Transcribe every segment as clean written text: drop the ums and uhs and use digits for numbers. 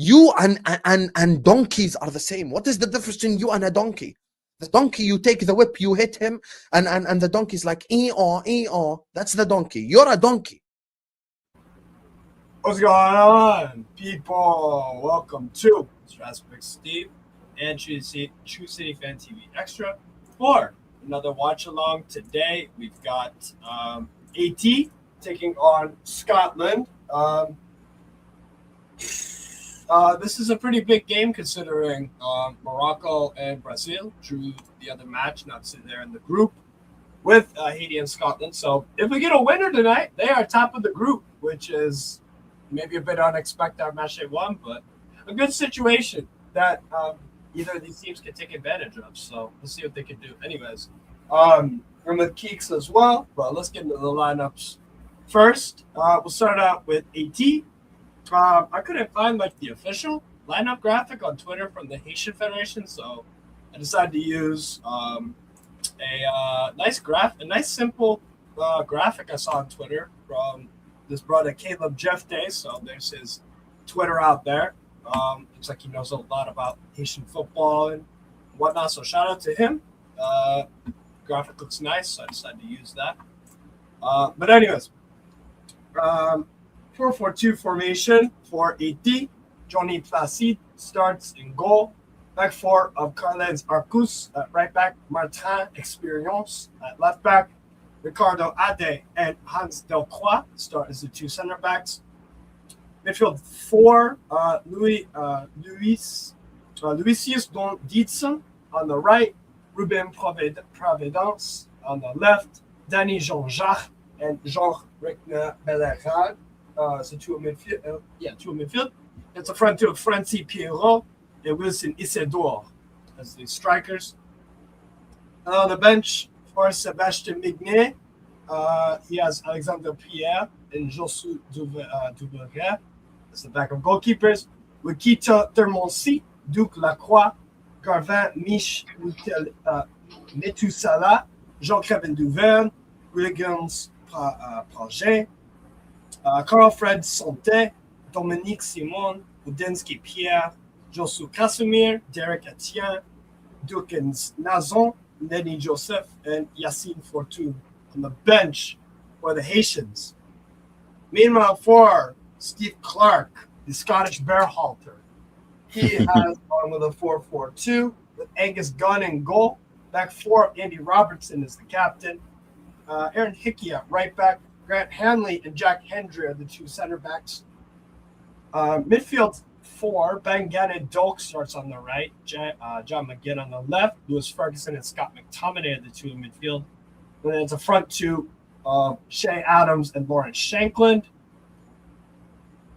You and donkeys are the same. What is the difference between you and a donkey? The donkey, you take the whip, you hit him, and the donkey's like, ee-aw. That's the donkey. You're a donkey. What's going on, people? Welcome to Strasbourg Steve and True City Fan TV Extra for another watch along. Today we've got AT taking on Scotland. This is a pretty big game considering Morocco and Brazil drew the other match, not sitting there in the group with Haiti and Scotland. So if we get a winner tonight, they are top of the group, which is maybe a bit unexpected on match day one, but a good situation that either of these teams can take advantage of. So let's see what they can do. Anyways, I'm with Keeks as well, but let's get into the lineups first. We'll start out with AT. I couldn't find like the official lineup graphic on Twitter from the Haitian Federation, so I decided to use a nice simple graphic I saw on Twitter from this brother Caleb Jeff Day. So there's his Twitter out there. Looks like he knows a lot about Haitian football and whatnot. So shout out to him. Graphic looks nice, so I decided to use that. But anyways, 4-4-2 formation for AT. Johnny Placide starts in goal. Back four of Carles Arcus at right back. Martin Experience at left back. Ricardo Ade and Hans Delcroix start as the two center backs. Midfield four, Lucius Don Dietzen on the right. Ruben Providence on the left. Danny Jean-Jacques and Jean-Rickner Bellerade. So two in midfield. It's a front two of Francis Pierrot and Wilson Isidore as the strikers. And on the bench for Sébastien Mignet, he has Alexander Pierre and Josu Duverger as the backup goalkeepers. Wikita Thermoncy, Duke Lacroix, Garvin Mich Metusala, Jean-Kevin Duverne, Wiggins Progin, Carl-Fred Santé, Dominique Simon, Udensky Pierre, Josu Casimir, Derek Etienne, Dukins Nazon, Lenny Joseph, and Yassine Fortune on the bench for the Haitians. Meanwhile, for Steve Clark, the Scottish Bearhalter, he has gone with a 4-4-2 with Angus Gunn in goal. Back four, Andy Robertson is the captain. Aaron Hickey at right back. Grant Hanley and Jack Hendry are the two center backs. Midfield four, Ben Gannon Doak starts on the right. John McGinn on the left. Lewis Ferguson and Scott McTominay are the two in midfield. And then it's a front two, Shea Adams and Lawrence Shankland.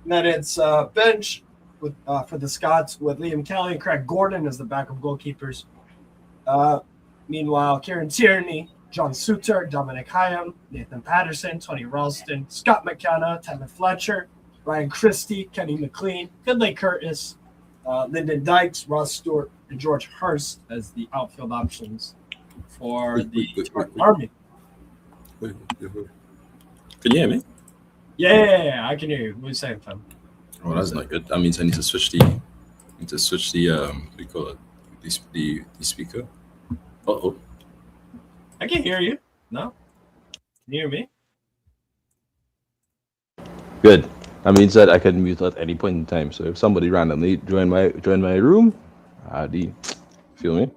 And then it's bench with for the Scots with Liam Kelly and Craig Gordon as the backup goalkeepers. Meanwhile, Kieran Tierney, John Suter, Dominic Hyam, Nathan Patterson, Tony Ralston, Scott McKenna, Tyler Fletcher, Ryan Christie, Kenny McLean, Finlay Curtis, Lyndon Dykes, Ross Stewart, and George Hurst as the outfield options for the Army. Can you hear me? Yeah, I can hear you. What are you saying, Tom? Oh, that's not good. That means I need to switch the what do you call it? The speaker. Uh-oh. I can hear you. No? Can you hear me? Good. That means that I can mute at any point in time. So if somebody randomly join my room, feel me?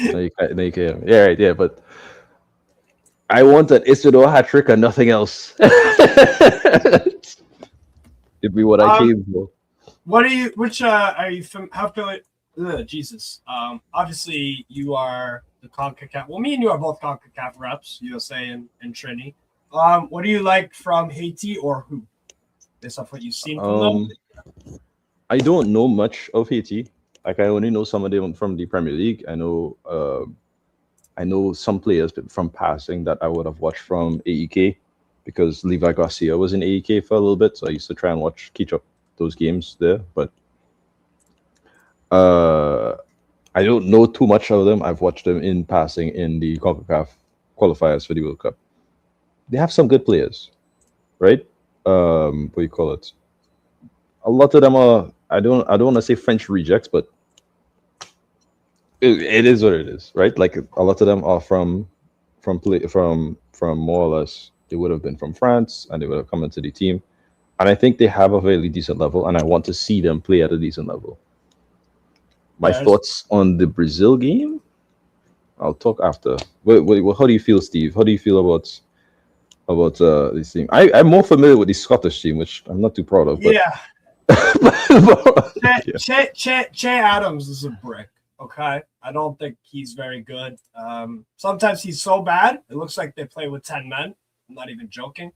Now you can. Yeah, right. Yeah, but I want an Isidore hat trick and nothing else. It'd be what I came for. What are you? Which are you? How familiar? Jesus. Obviously you are the CONCACAF. Well, me and you are both CONCACAF reps, USA and Trini. What do you like from Haiti or who? Based off what you've seen from them? I don't know much of Haiti. Like I only know some of them from the Premier League. I know some players from passing that I would have watched from AEK because Levi Garcia was in AEK for a little bit, so I used to try and catch up those games there. But I don't know too much of them. I've watched them in passing in the CONCACAF qualifiers for the World Cup. They have some good players, right? What do you call it? a lot of them are. I don't want to say French rejects, but it is what it is, right? Like a lot of them are from more or less. They would have been from France, and they would have come into the team. And I think they have a very decent level, and I want to see them play at a decent level. My There's thoughts on the Brazil game, I'll talk after. How do you feel, Steve? How do you feel about this team? I'm more familiar with the Scottish team, which I'm not too proud of. But, yeah. yeah. Che Adams is a brick. Okay, I don't think he's very good. Sometimes he's so bad it looks like they play with 10 men. I'm not even joking.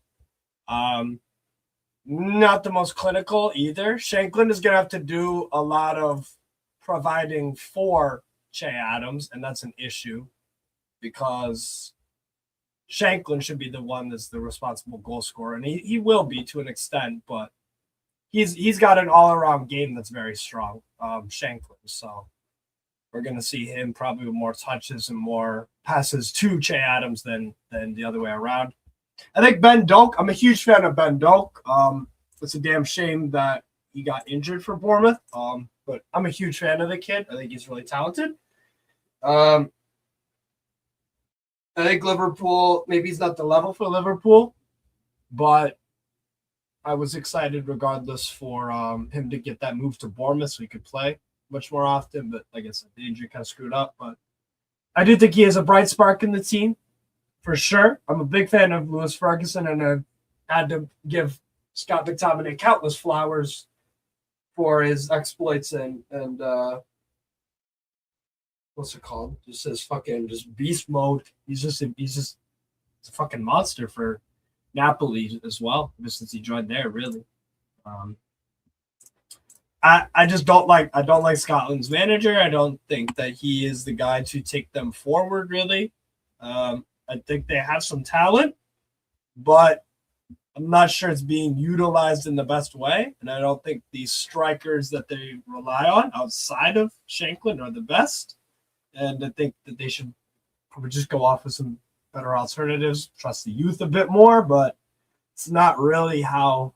Not the most clinical either. Shanklin is gonna have to do a lot of providing for Che Adams, and that's an issue because Shanklin should be the one that's the responsible goal scorer, and he will be to an extent, but he's got an all-around game that's very strong, Shanklin. So we're going to see him probably with more touches and more passes to Che Adams than the other way around. I think Ben Doak, I'm a huge fan of Ben Doak. It's a damn shame that he got injured for Bournemouth, but I'm a huge fan of the kid. I think he's really talented. I think Liverpool, maybe he's not the level for Liverpool, but I was excited regardless for him to get that move to Bournemouth so he could play much more often. But like I said, the injury kind of screwed up. But I do think he has a bright spark in the team for sure. I'm a big fan of Lewis Ferguson, and I've had to give Scott McTominay countless flowers for his exploits and what's it called? Just his fucking just beast mode. He's a fucking monster for Napoli as well, ever since he joined there, really. I just don't like Scotland's manager. I don't think that he is the guy to take them forward, really. I think they have some talent, but I'm not sure it's being utilized in the best way. And I don't think these strikers that they rely on outside of Shanklin are the best. And I think that they should probably just go off with some better alternatives, trust the youth a bit more, but it's not really how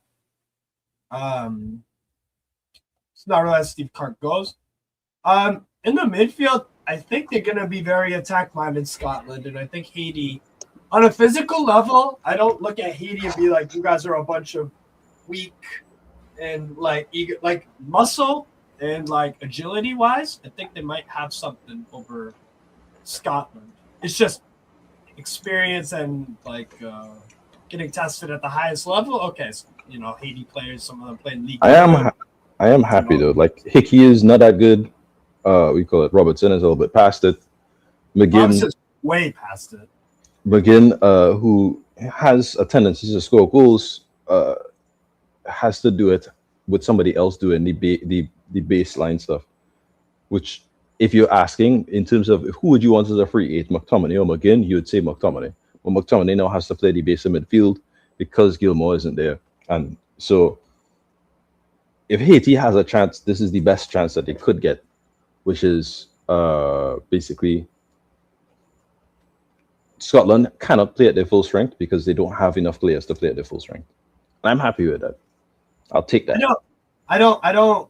Steve Clark goes. In the midfield, I think they're gonna be very attack-minded, Scotland, and I think Haiti, on a physical level, I don't look at Haiti and be like, you guys are a bunch of weak and like muscle and like agility wise. I think they might have something over Scotland. It's just experience and like getting tested at the highest level. Okay, so, Haiti players, some of them playing league. I am happy though. Like Hickey is not that good. We call it Robertson is a little bit past it. Robertson's way past it. McGinn, who has a tendency to score goals, has to do it with somebody else doing the baseline stuff. Which, if you're asking in terms of who would you want as a free eight, McTominay or McGinn, you would say McTominay. But McTominay now has to play the base of midfield because Gilmore isn't there, and so if Haiti has a chance, this is the best chance that they could get, which is basically Scotland cannot play at their full strength because they don't have enough players to play at their full strength. I'm happy with that. I'll take that. I don't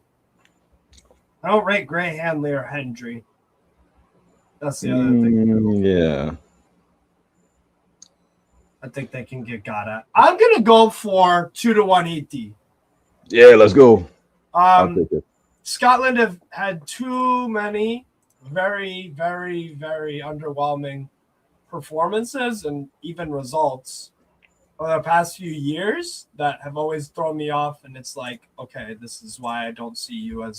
rate Gray Hanley or Hendry. That's the other thing. Yeah. I think they can get got at. I'm gonna go for 2-1 Haiti. Yeah, let's go. I'll take it. Scotland have had too many very, very, very underwhelming performances and even results over the past few years that have always thrown me off. And it's like, okay, this is why I don't see you on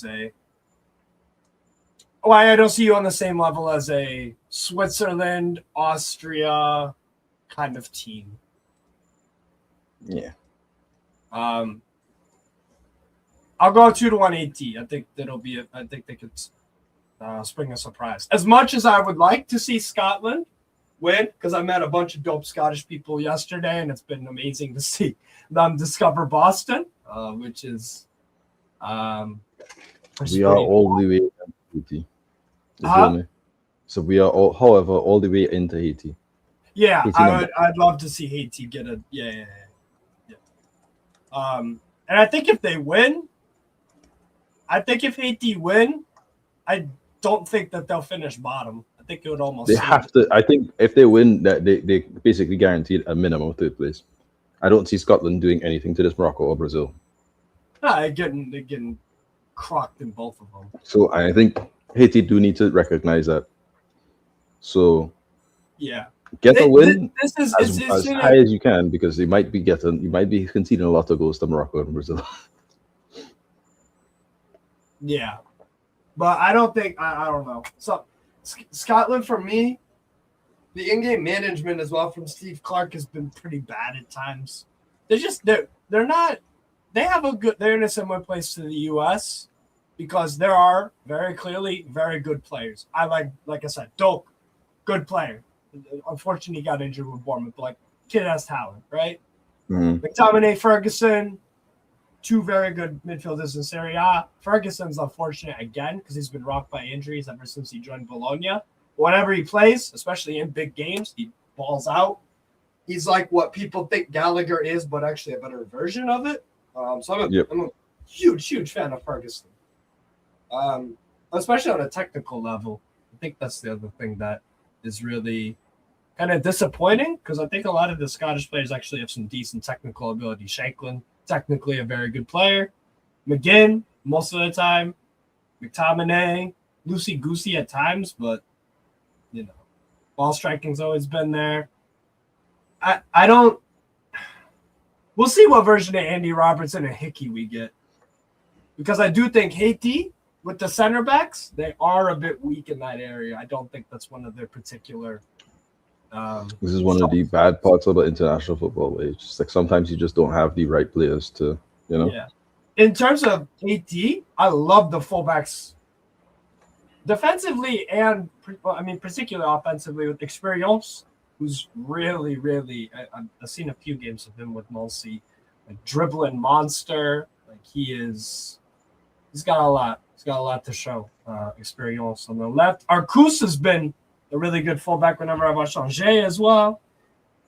the same level as a Switzerland, Austria kind of team. Yeah. I'll go 2-1 AT. I think I think they could spring a surprise. As much as I would like to see Scotland win, because I met a bunch of dope Scottish people yesterday, and it's been amazing to see them discover Boston, which is we are all the way into Haiti. So we are all, however, all the way into Haiti. Yeah, I'd love to see Haiti get a yeah. And I think if they win, I think if Haiti win, I don't think that they'll finish bottom. I think it would almost. They have to. I think if they win, that they basically guaranteed a minimum of third place. I don't see Scotland doing anything to this Morocco or Brazil. They're getting crocked in both of them. So I think Haiti do need to recognize that. So yeah, get a win this is as high as you can, because you might be conceding a lot of goals to Morocco and Brazil. Yeah, but I don't think I don't know. So Scotland for me, the in-game management as well from Steve Clark has been pretty bad at times. They're not. They have a good. They're in a similar place to the U.S. because there are very clearly very good players. I like I said, Doak, good player. Unfortunately, he got injured with Bournemouth, but kid has talent, right? Mm-hmm. McTominay, Ferguson, two very good midfielders in Serie A. Ferguson's unfortunate again because he's been rocked by injuries ever since he joined Bologna. Whenever he plays, especially in big games, he balls out. He's like what people think Gallagher is, but actually a better version of it. So I'm a huge fan of Ferguson, especially on a technical level. I think that's the other thing that is really kind of disappointing because I think a lot of the Scottish players actually have some decent technical ability. Shankland, technically a very good player. McGinn, most of the time. McTominay, loosey-goosey at times, but, ball striking's always been there. I don't – we'll see what version of Andy Robertson and Hickey we get because I do think Haiti, with the center backs, they are a bit weak in that area. I don't think that's one of their particular this is one of the bad parts about international football. It's just sometimes you just don't have the right players to, Yeah. In terms of Haiti, I love the fullbacks defensively and, particularly offensively with Experience, who's really, really – I've seen a few games of him with Mulsey, dribbling monster. He's got a lot. He's got a lot to show. Experience on the left. Arcus has been a really good fullback whenever I watch Angers as well.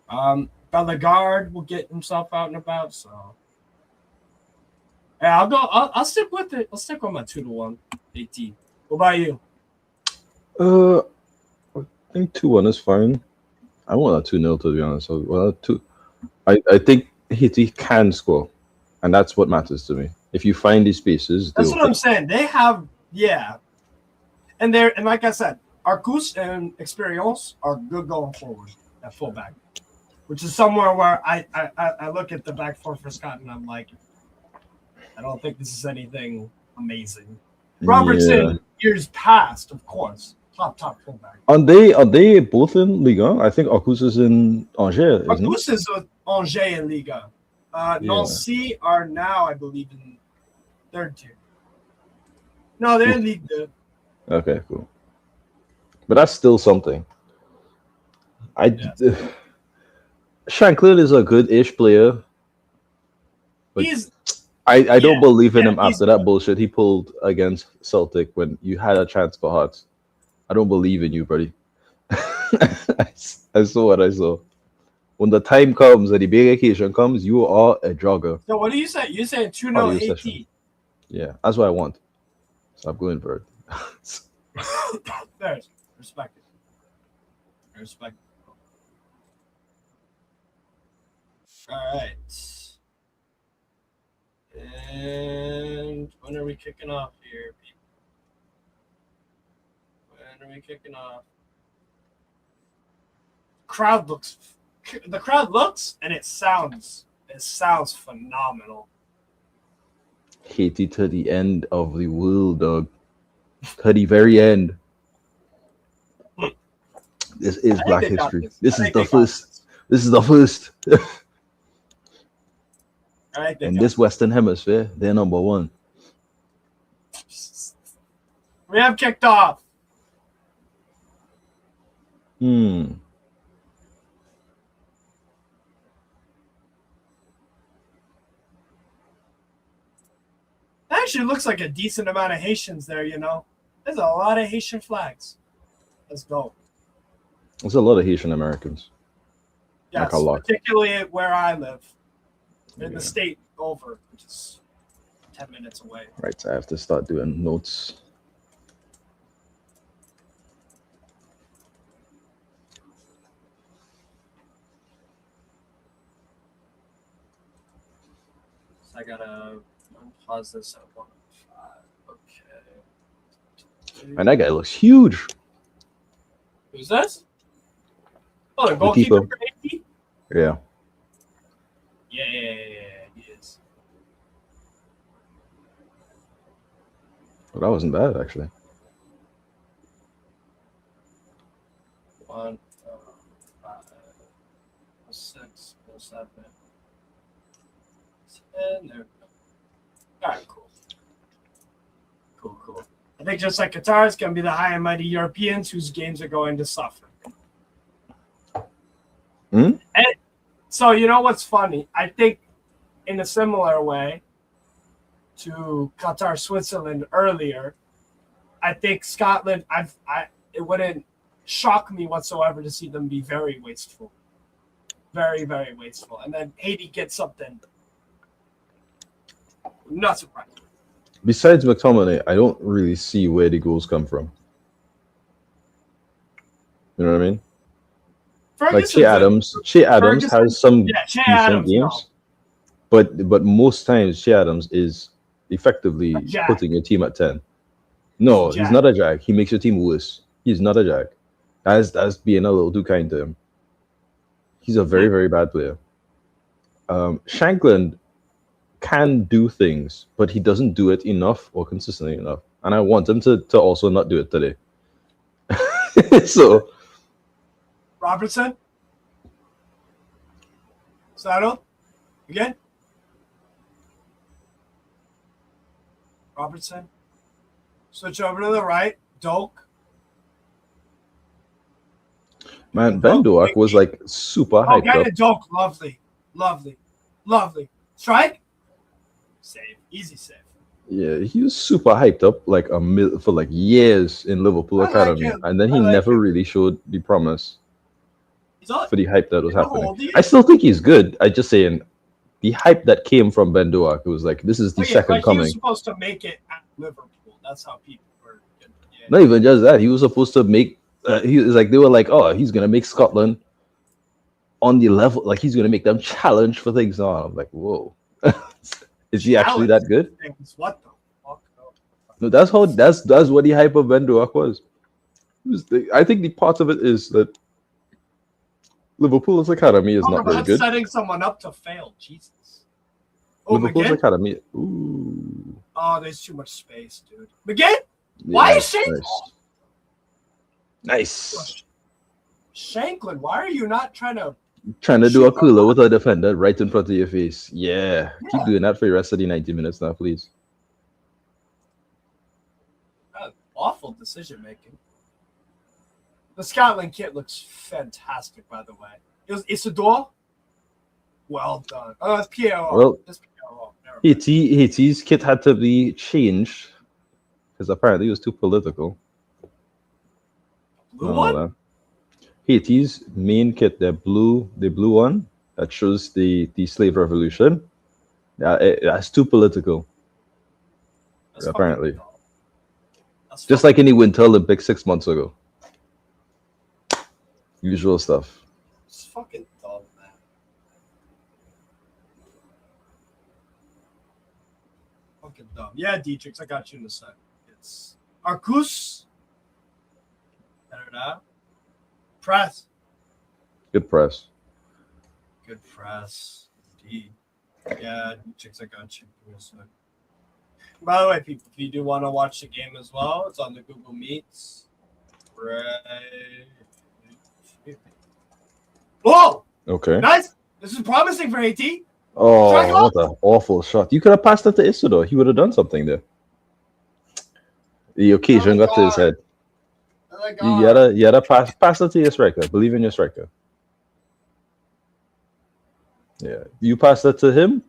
Bellegarde will get himself out and about. So, yeah, I'll go. I'll stick with it. I'll stick with my 2-1 AT. What about you? I think 2-1 is fine. I want a 2-0 to be honest. Well, I think Haiti can score, and that's what matters to me. If you find these spaces, that's what I'm saying. They have, and like I said, Arcus and Experience are good going forward at fullback, which is somewhere where I look at the back four for Scott and I'm like, I don't think this is anything amazing. Robertson, years past, of course, top fullback. Are they both in Liga? I think Arcus is in Angers. Arcus is with Angers in Liga. Nancy are now, I believe, in third tier. No, they're in Ligue 2. Okay, cool. But that's still something. Shankland is a good-ish player. But I don't believe in him after that bullshit he pulled against Celtic when you had a chance for Hearts. I don't believe in you, buddy. I saw what I saw. When the time comes and the big occasion comes, you are a jogger. So what do you say? You're saying 2-0 AT. Yeah, that's what I want. So I'm going for it. There's respect it. Respect it. All right. And when are we kicking off here, people? When are we kicking off? The crowd looks and it sounds phenomenal. Haiti to the end of the world, dog. To the very end. This is Black History. This is the first. This is the first. In this Western Hemisphere, they're number one. We have kicked off. It actually looks like a decent amount of Haitians there, There's a lot of Haitian flags. Let's go. There's a lot of Haitian Americans. Yes, like a lot. Particularly where I live. In the state over. 10 minutes away. Right, so I have to start doing notes. So I gotta pause this at 1:05. Okay. And that guy looks huge. Who's this? Oh, the The goalkeeper keeper. for Haiti? Yeah. Yeah, he is. Well, that wasn't bad, actually. 1, 5, 6, 7, 10. There we go. All right, cool. Cool. I think just like Qatar, it's going to be the high and mighty Europeans whose games are going to suffer. Hmm? And so, you know what's funny? I think in a similar way to Qatar, Switzerland earlier, I think Scotland, it wouldn't shock me whatsoever to see them be very wasteful. Very, very wasteful. And then Haiti gets something. Not surprised. Besides McTominay, I don't really see where the goals come from. You know what I mean? Like Che Adams has some Che decent Adams, games, but most times Che Adams is effectively Jack. putting your team at 10. No, He's a he's jack. not a jack. He makes your team worse. He's not a jack. That's being a little too kind to him. He's a very, very bad player. Shankland can do things, but he doesn't do it enough or consistently enough. And I want him to also not do it today. So Robertson? Saddle? Again? Robertson? Switch over to the right. Doak. man, Ben Doak was like super Oh, hyped get up. it, Doak. Lovely. Strike? Save. Easy save. Yeah, he was super hyped up like for like years in Liverpool I like Academy, him. and then he I like never him. really showed the promise He's all, for the hype that was How happening. old he I is? still think he's good. I just saying the hype that came from Ben Doak, it was like this is the second He was coming. supposed to make it at Liverpool. That's how people were. Yeah. Not even just that, he was supposed to make. He was like they were like, oh, he's gonna make Scotland on the level, like he's gonna make them challenge for things. No, I'm like, whoa, is he actually that good? What the fuck? No, that's what the hype of Ben Doak was. I think the part of it is that Liverpool's academy is not very That's good. setting someone up to fail. Jesus. Oh, Liverpool's McGinn? academy. Ooh. Oh, there's too much space, dude. McGinn? Yeah, Why is Shanklin? Nice. Shanklin, why are you not trying to? Trying to do a cooler with a defender right in front of your face. Yeah. Keep doing that for the rest of the 90 minutes now, please. Awful decision making. The Scotland kit looks fantastic, by the way. It was Isidore. Well done. Oh, that's Pierre. Well, That's Pierre. Haiti's kit had to be changed because apparently it was too political. Blue one? That. Haiti's main kit, the blue one that shows the slave revolution. That's too political. That's apparently. That's just like in the Winter Olympics 6 months ago. Usual stuff. It's fucking dumb, man. Fucking dumb. Yeah, Dietrich, I got you in a sec. It's Arcus. Better now. Press. Good press. Good press. Indeed. Yeah, Dietrich, I got you in a sec. By the way, people, if you do want to watch the game as well, it's on the Google Meets. Right. Whoa! Okay. Nice. This is promising for AT. Oh, what an awful shot. You could have passed that to Isidore. He would have done something there. The occasion got to his head. You gotta pass it to your striker. Believe in your striker. Yeah. You pass that to him,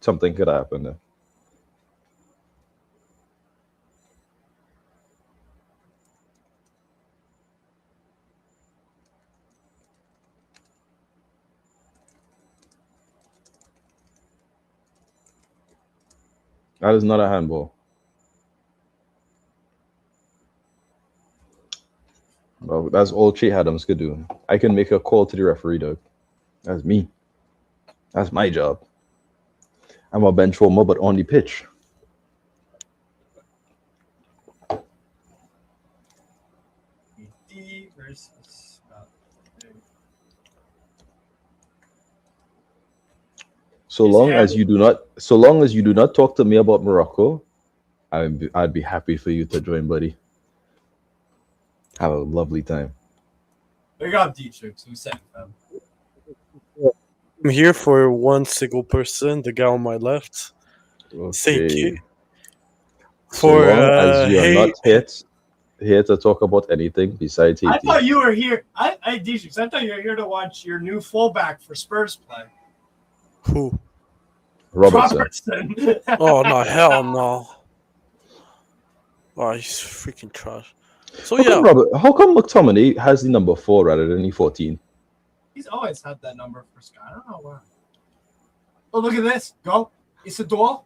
something could happen there. That is not a handball. Well, that's all Che Adams could do. I can make a call to the referee, dog. That's me. That's my job. I'm a bench warmer, but on the pitch. Haiti versus. So long as you do not talk to me about Morocco, I'd be happy for you to join, buddy. Have a lovely time. Big up, Dietrich. Who said them? I'm here for one single person, the guy on my left. Thank Okay. you. So For long as you are hey, not here to talk about anything besides I Haiti. thought you were here. Dietrich, I thought you were here to watch your new fullback for Spurs play. who? Robertson. Oh no, hell no! Oh, he's freaking trash. So yeah, How come McTominay has the number 4 rather than the 14? He's always had that number for Sky. I don't know why. Oh, look at this. Go. Isidore.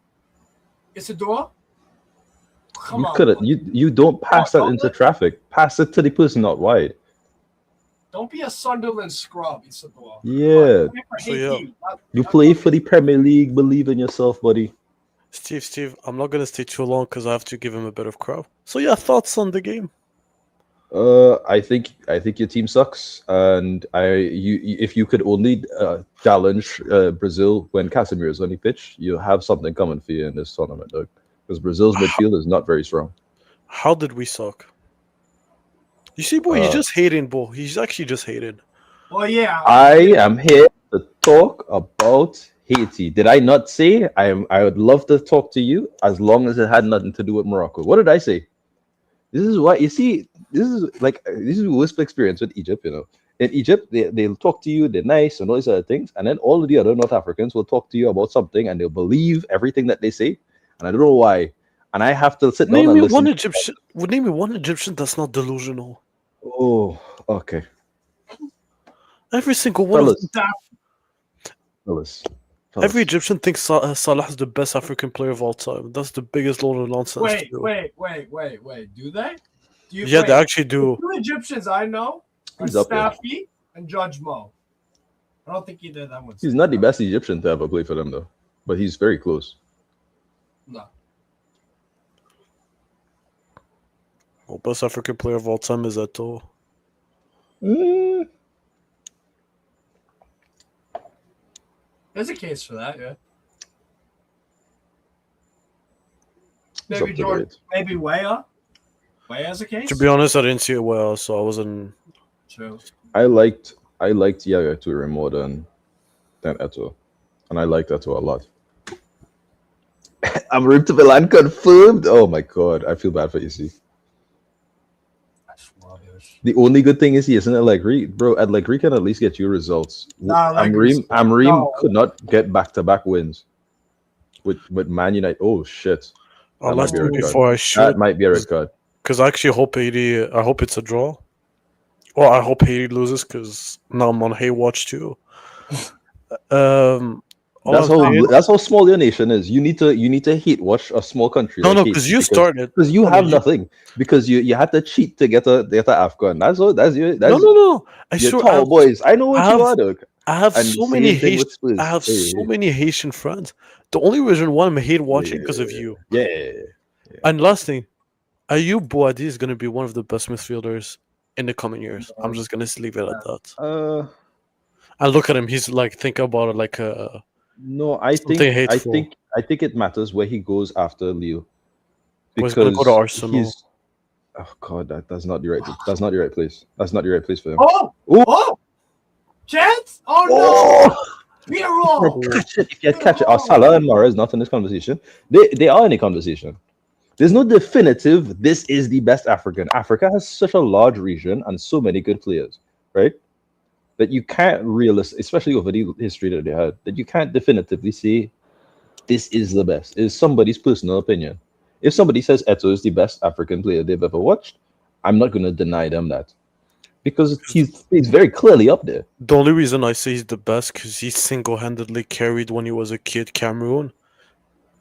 Come You on. could you don't pass that into traffic. Pass it to the person out wide. Don't be a Sunderland scrub, Isidore. Yeah. So, yeah. You play for the Premier League. Believe in yourself, buddy. Steve, I'm not gonna stay too long because I have to give him a bit of crowd. So yeah, thoughts on the game? I think your team sucks, and if you could only challenge Brazil when Casemiro is on the pitch, you have something coming for you in this tournament, dog. Because Brazil's midfield is not very strong. How did we suck? You see, boy, he's just hating, boy. He's actually just hating. Well, yeah. I am here to talk about Haiti. Did I not say I would love to talk to you as long as it had nothing to do with Morocco? What did I say? This is what you see. This is worst experience with Egypt. You know, in Egypt they'll talk to you, they're nice and all these other things, and then all of the other North Africans will talk to you about something and they'll believe everything that they say, and I don't know why. And I have to sit down and listen. Name me one Egyptian that's not delusional. Oh, okay. Every single one of them. Fellas. Every Egyptian thinks Salah is the best African player of all time. That's the biggest load of nonsense. Wait. Do they? They actually do. The two Egyptians I know are Staffy and Judge Mo. I don't think either of them would. He's not the best Egyptian to ever play for them, though. But he's very close. No. Well, best African player of all time is Eto'o. There's a case for that, yeah. Maybe Jordan, maybe Weah. Weah has a case. To be honest, I didn't see it well, so I wasn't. True. I liked Yaya Toure more than Eto'o, and I liked Eto'o a lot. I'm ripped to Milan confirmed. Oh my god, I feel bad for Issy. The only good thing is he isn't Allegri, bro. Allegri can at least get you results. Amrim could not get back-to-back wins with Man United. Oh shit! That might be a red card. Because I actually hope Haiti. I hope it's a draw. Well, I hope Haiti loses because now I'm on Haywatch too. That's how small your nation is. You need to hate watch a small country. No, because you started. Because you have nothing. Because you had to cheat to get a AFCON. That's No. Tall boys. I know what you are, Doug. I have so many Haitian friends. The only reason why I'm hate watching because of you. Yeah. And last thing, Ayub Boadi is going to be one of the best midfielders in the coming years. I'm just going to leave it at that. And look at him. He's like thinking about it like a. No, I think it matters where he goes after Leo. Because he's going to go to Arsenal. Oh god, that's not the right. That's not the right place. That's not the right place for him. Oh! Chance? Oh no! We are wrong. Catch it if you catch it. Salah and Mahrez not in this conversation. They are in a conversation. There's no definitive. This is the best African. Africa has such a large region and so many good players, right? That you can't especially over the history that they had, that you can't definitively say this is the best. It's somebody's personal opinion. If somebody says Eto'o is the best African player they've ever watched, I'm not going to deny them that. Because he's very clearly up there. The only reason I say he's the best because he single-handedly carried when he was a kid Cameroon.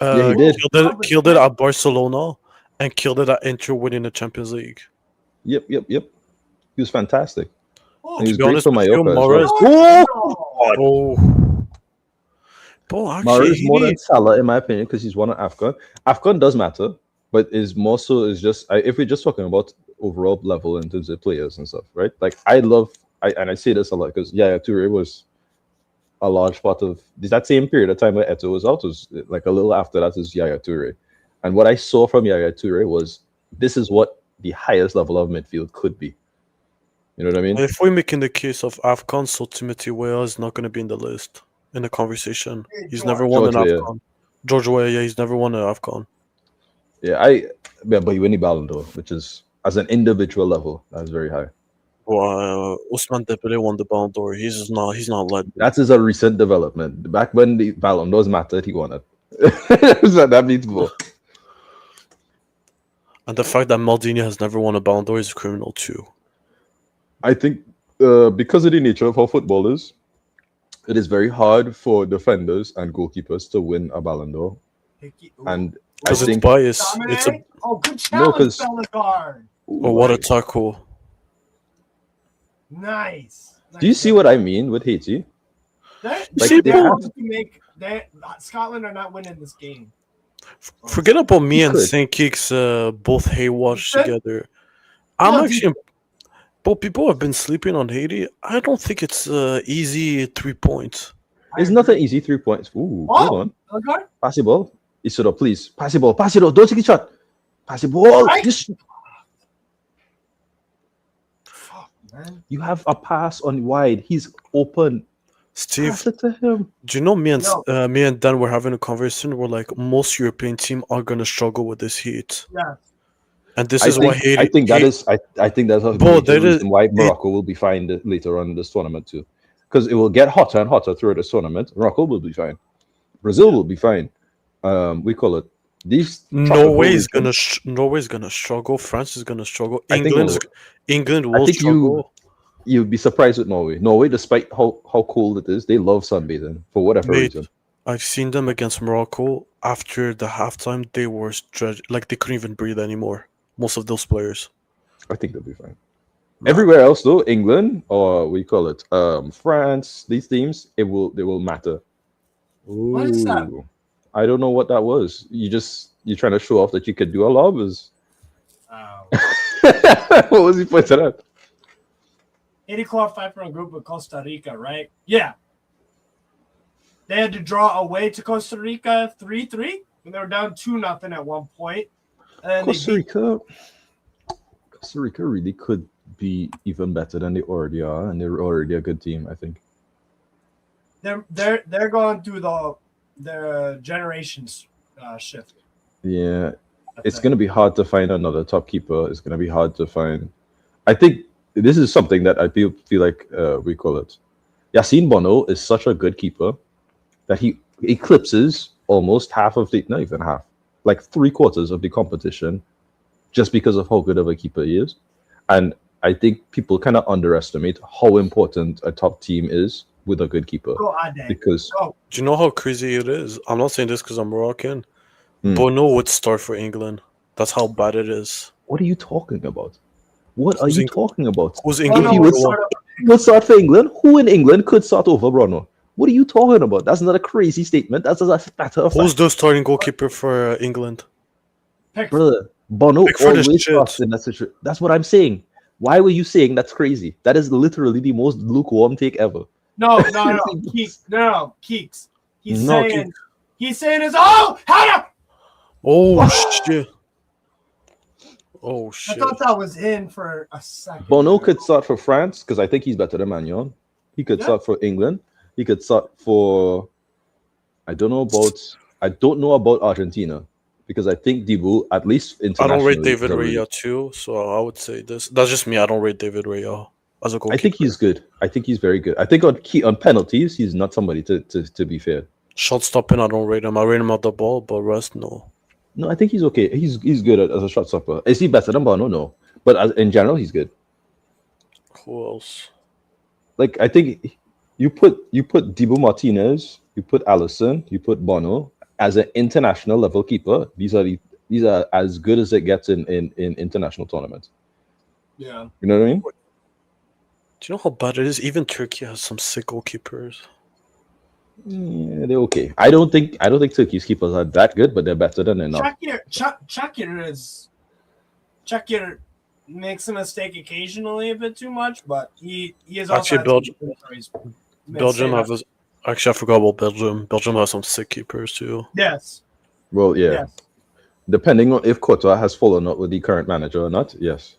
Yeah, he did. Killed it at Barcelona and killed it at Inter winning the Champions League. Yep. He was fantastic. And he To was be great honest for with you, Mallorca as Mahrez. well. Oh, bro, Mahrez actually, more than Salah, in my opinion, because he's won an AFCON. AFCON does matter, but is more so is just if we're just talking about overall level in terms of players and stuff, right? Like I say this a lot because Yaya Toure was a large part of that same period of time where Eto'o was out. Was like a little after that is Yaya Toure, and what I saw from Yaya Toure was this is what the highest level of midfield could be. You know what I mean? if we're making the case of AFCON, so Timothy Weah is not going to be in the list in the conversation. He's never won an George Weah. AFCON. George Weah, yeah, he's never won an AFCON. Yeah, but he won the Ballon d'Or, which is as an individual level, that's very high. Well, Ousmane Dembele won the Ballon d'Or. He's not led. That is a recent development. Back when the Ballon d'Ors mattered, he won it. So that means more. And the fact that Maldini has never won a Ballon d'Or is criminal too. I think because of the nature of how football is, it is very hard for defenders and goalkeepers to win a Ballon d'Or. And because it's biased. It's a good challenge, Bellegarde. what a tackle. Nice. Do you see what I mean with Haiti? Scotland are not winning this game. Forget about me and St. Kicks both haywatch together. I'm actually. But people have been sleeping on Haiti. I don't think it's easy 3 points. It's not an easy 3 points. Ooh, hold on. Okay. Pass the ball. Isidore, please. Pass the ball. Pass it off. Don't take a shot. Pass the ball. Right. You have a pass on wide. He's open. Steve, pass it to him. Do you know me and Dan were having a conversation? We're like, most European teams are gonna struggle with this heat. Yeah. And this is why Haiti. I think that's the reason why Morocco will be fine later on in this tournament too, because it will get hotter and hotter through this tournament. Morocco will be fine. Brazil will be fine. We call it these. Norway's gonna struggle. France is gonna struggle. England will struggle. You'd be surprised with Norway. Norway, despite how cold it is, they love sunbathing for whatever reason. I've seen them against Morocco. After the halftime, they were like they couldn't even breathe anymore. Most of those players. I think they'll be fine. No. Everywhere else, though, England or we call it France, these teams, they will matter. Ooh, what is that? I don't know what that was. You're trying to show off that you could do a lob. What was he pointing at? 80 qualified for a group with Costa Rica, right? Yeah. They had to draw away to Costa Rica 3-3 when they were down 2-0 at one point. And Costa Rica really could be even better than they already are, and they're already a good team, I think. They're going through their generations shift. Yeah, it's going to be hard to find another top keeper. It's going to be hard to find. I think this is something that I feel like we call it. Yassine Bono is such a good keeper that he eclipses almost half of the, not even half, like 3/4 of the competition just because of how good of a keeper he is. And I think people kind of underestimate how important a top team is with a good keeper. Because do you know how crazy it is? I'm not saying this because I'm Moroccan. Bono would start for England. That's how bad it is. What are you talking about? What are you talking about? Who's England? If he would start for England, who in England could start over Bruno? What are you talking about? That's not a crazy statement. That's a matter of fact. Who's the starting goalkeeper for England? Brother, Bono always starts in that situation. That's what I'm saying. Why were you saying that's crazy? That is literally the most lukewarm take ever. No, Keeks. He's saying it's Hannah! Oh shit. Oh shit. I thought that was in for a second. Bono could start for France because I think he's better than Magnon. He could start for England. He could start for I don't know about Argentina because I think Dibu, at least internationally. I don't rate David Raya too, so I would say this. That's just me. I don't rate David Raya as a goalkeeper. I think he's good. I think he's very good. I think on penalties, he's not somebody to be fair. Shot stopping, I don't rate him. I rate him at the ball, but rest, no. No, I think he's okay. He's good as a shot stopper. Is he better than Bono? No. But in general, he's good. Who else? Like, I think you put Dibu Martinez, you put Allison, you put Bono, as an international level keeper, these are as good as it gets in international tournaments. Yeah. You know what I mean? Do you know how bad it is? Even Turkey has some sick goalkeepers. Yeah, they're okay. I don't think Turkey's keepers are that good, but they're better than enough. Chakir makes a mistake occasionally a bit too much, but he is Actually, also Belgium have actually I forgot about Belgium. Belgium has some sick keepers too. Yes. Well, yeah. Yes. Depending on if Courtois has fallen out with the current manager or not, yes.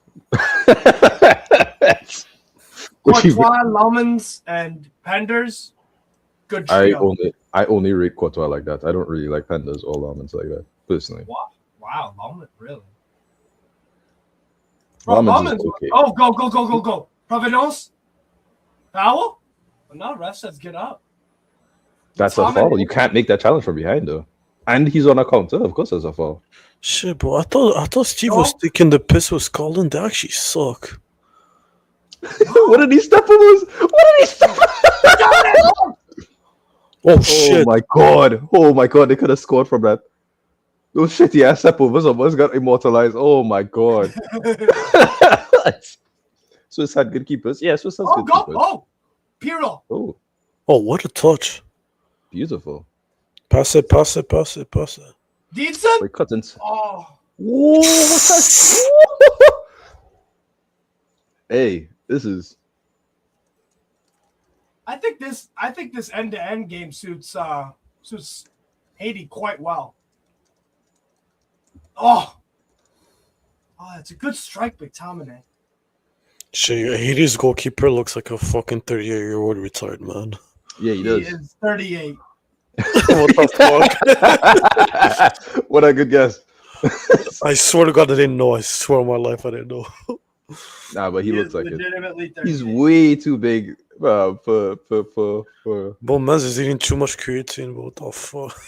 Courtois, Laumans, and Penders. Good trio. I only rate Courtois like that. I don't really like Penders or Laumans like that, personally. Wow, Laumans, really? Laumans is okay. Oh, go. Providence? Foul? But no, ref says get up. That's a foul. You can't make that challenge from behind, though. And he's on a counter. Of course, that's a foul. Shit, bro. I thought Steve was taking the piss with Scotland. They actually suck. What did he step on? Oh shit! Oh my god! They could have scored from that. Those shitty ass step overs almost got immortalized. Oh my god! Swiss had good keepers. Yeah, Swiss has good keepers. Oh, Pirlo. Oh, what a touch! Beautiful. Pass it. Deedson? Wait, Cousins. Oh. Whoa, what's that? Hey, this is. I think this end-to-end game suits Haiti quite well. Oh, it's a good strike, McTominay. Shit, Haiti's goalkeeper looks like a fucking 38-year-old retired man. Yeah, he does. He is 38. What the fuck? What a good guess. I swear to God, I didn't know. I swear on my life, I didn't know. Nah, but he looks like it. 38. He's way too big for. But Maz is eating too much creatine. What the fuck?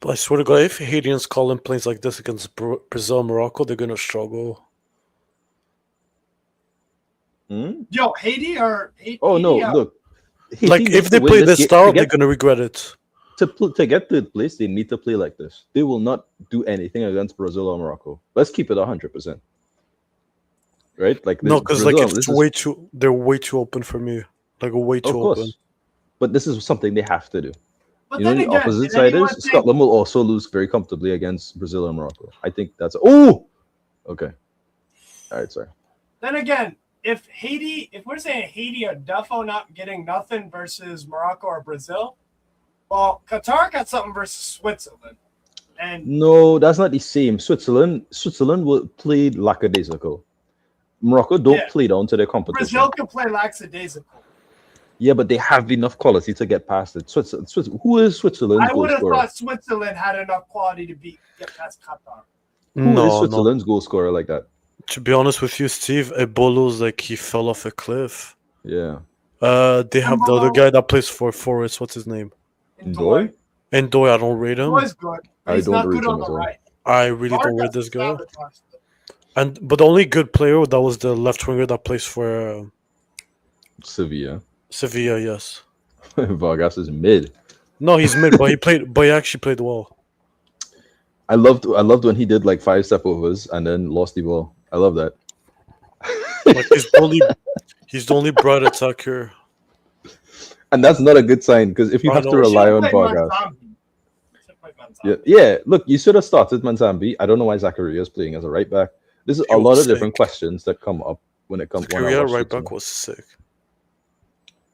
But I swear to God, if Haitians call in plays like this against Brazil and Morocco, they're gonna struggle. Yo, Haiti or Haiti? Oh no! Look, Haiti, like if they play this style, they're gonna regret it. To get third place, they need to play like this. They will not do anything against Brazil or Morocco. Let's keep it 100%. Right? Like no, because like they're way too open for me. Like way too open. But this is something they have to do. But you know, the opposite side is Scotland will also lose very comfortably against Brazil and Morocco. I think that's okay. All right, sorry. Then again, if we're saying Haiti or Duffo not getting nothing versus Morocco or Brazil, well, Qatar got something versus Switzerland. And no, that's not the same. Switzerland will play lackadaisical. Morocco don't play down to their competition. Brazil can play lackadaisical. Yeah, but they have enough quality to get past it. Switzerland. Who is Switzerland's I would have goal scorer? thought Switzerland had enough quality to get past Qatar. Who is Switzerland's goal scorer like that? To be honest with you, Steve, Ebolo's like he fell off a cliff. Yeah. They have the other guy that plays for Forest. What's his name? Ndoye? Ndoye, I don't rate him. Ndoye's good. I don't rate him on as the well. right. I really don't rate this guy. But the only good player that was the left winger that plays for Sevilla. Sevilla, yes. Vargas is mid. No, he's mid, but he actually played well. I loved when he did like 5 step overs and then lost the ball. I love that. Like he's the only bright attacker. And that's not a good sign because if you have to rely on Vargas. Yeah. Look, you should have started Manzambi. I don't know why Zakaria is playing as a right back. This is a lot of different questions that come up when it comes. Zakaria right back was sick.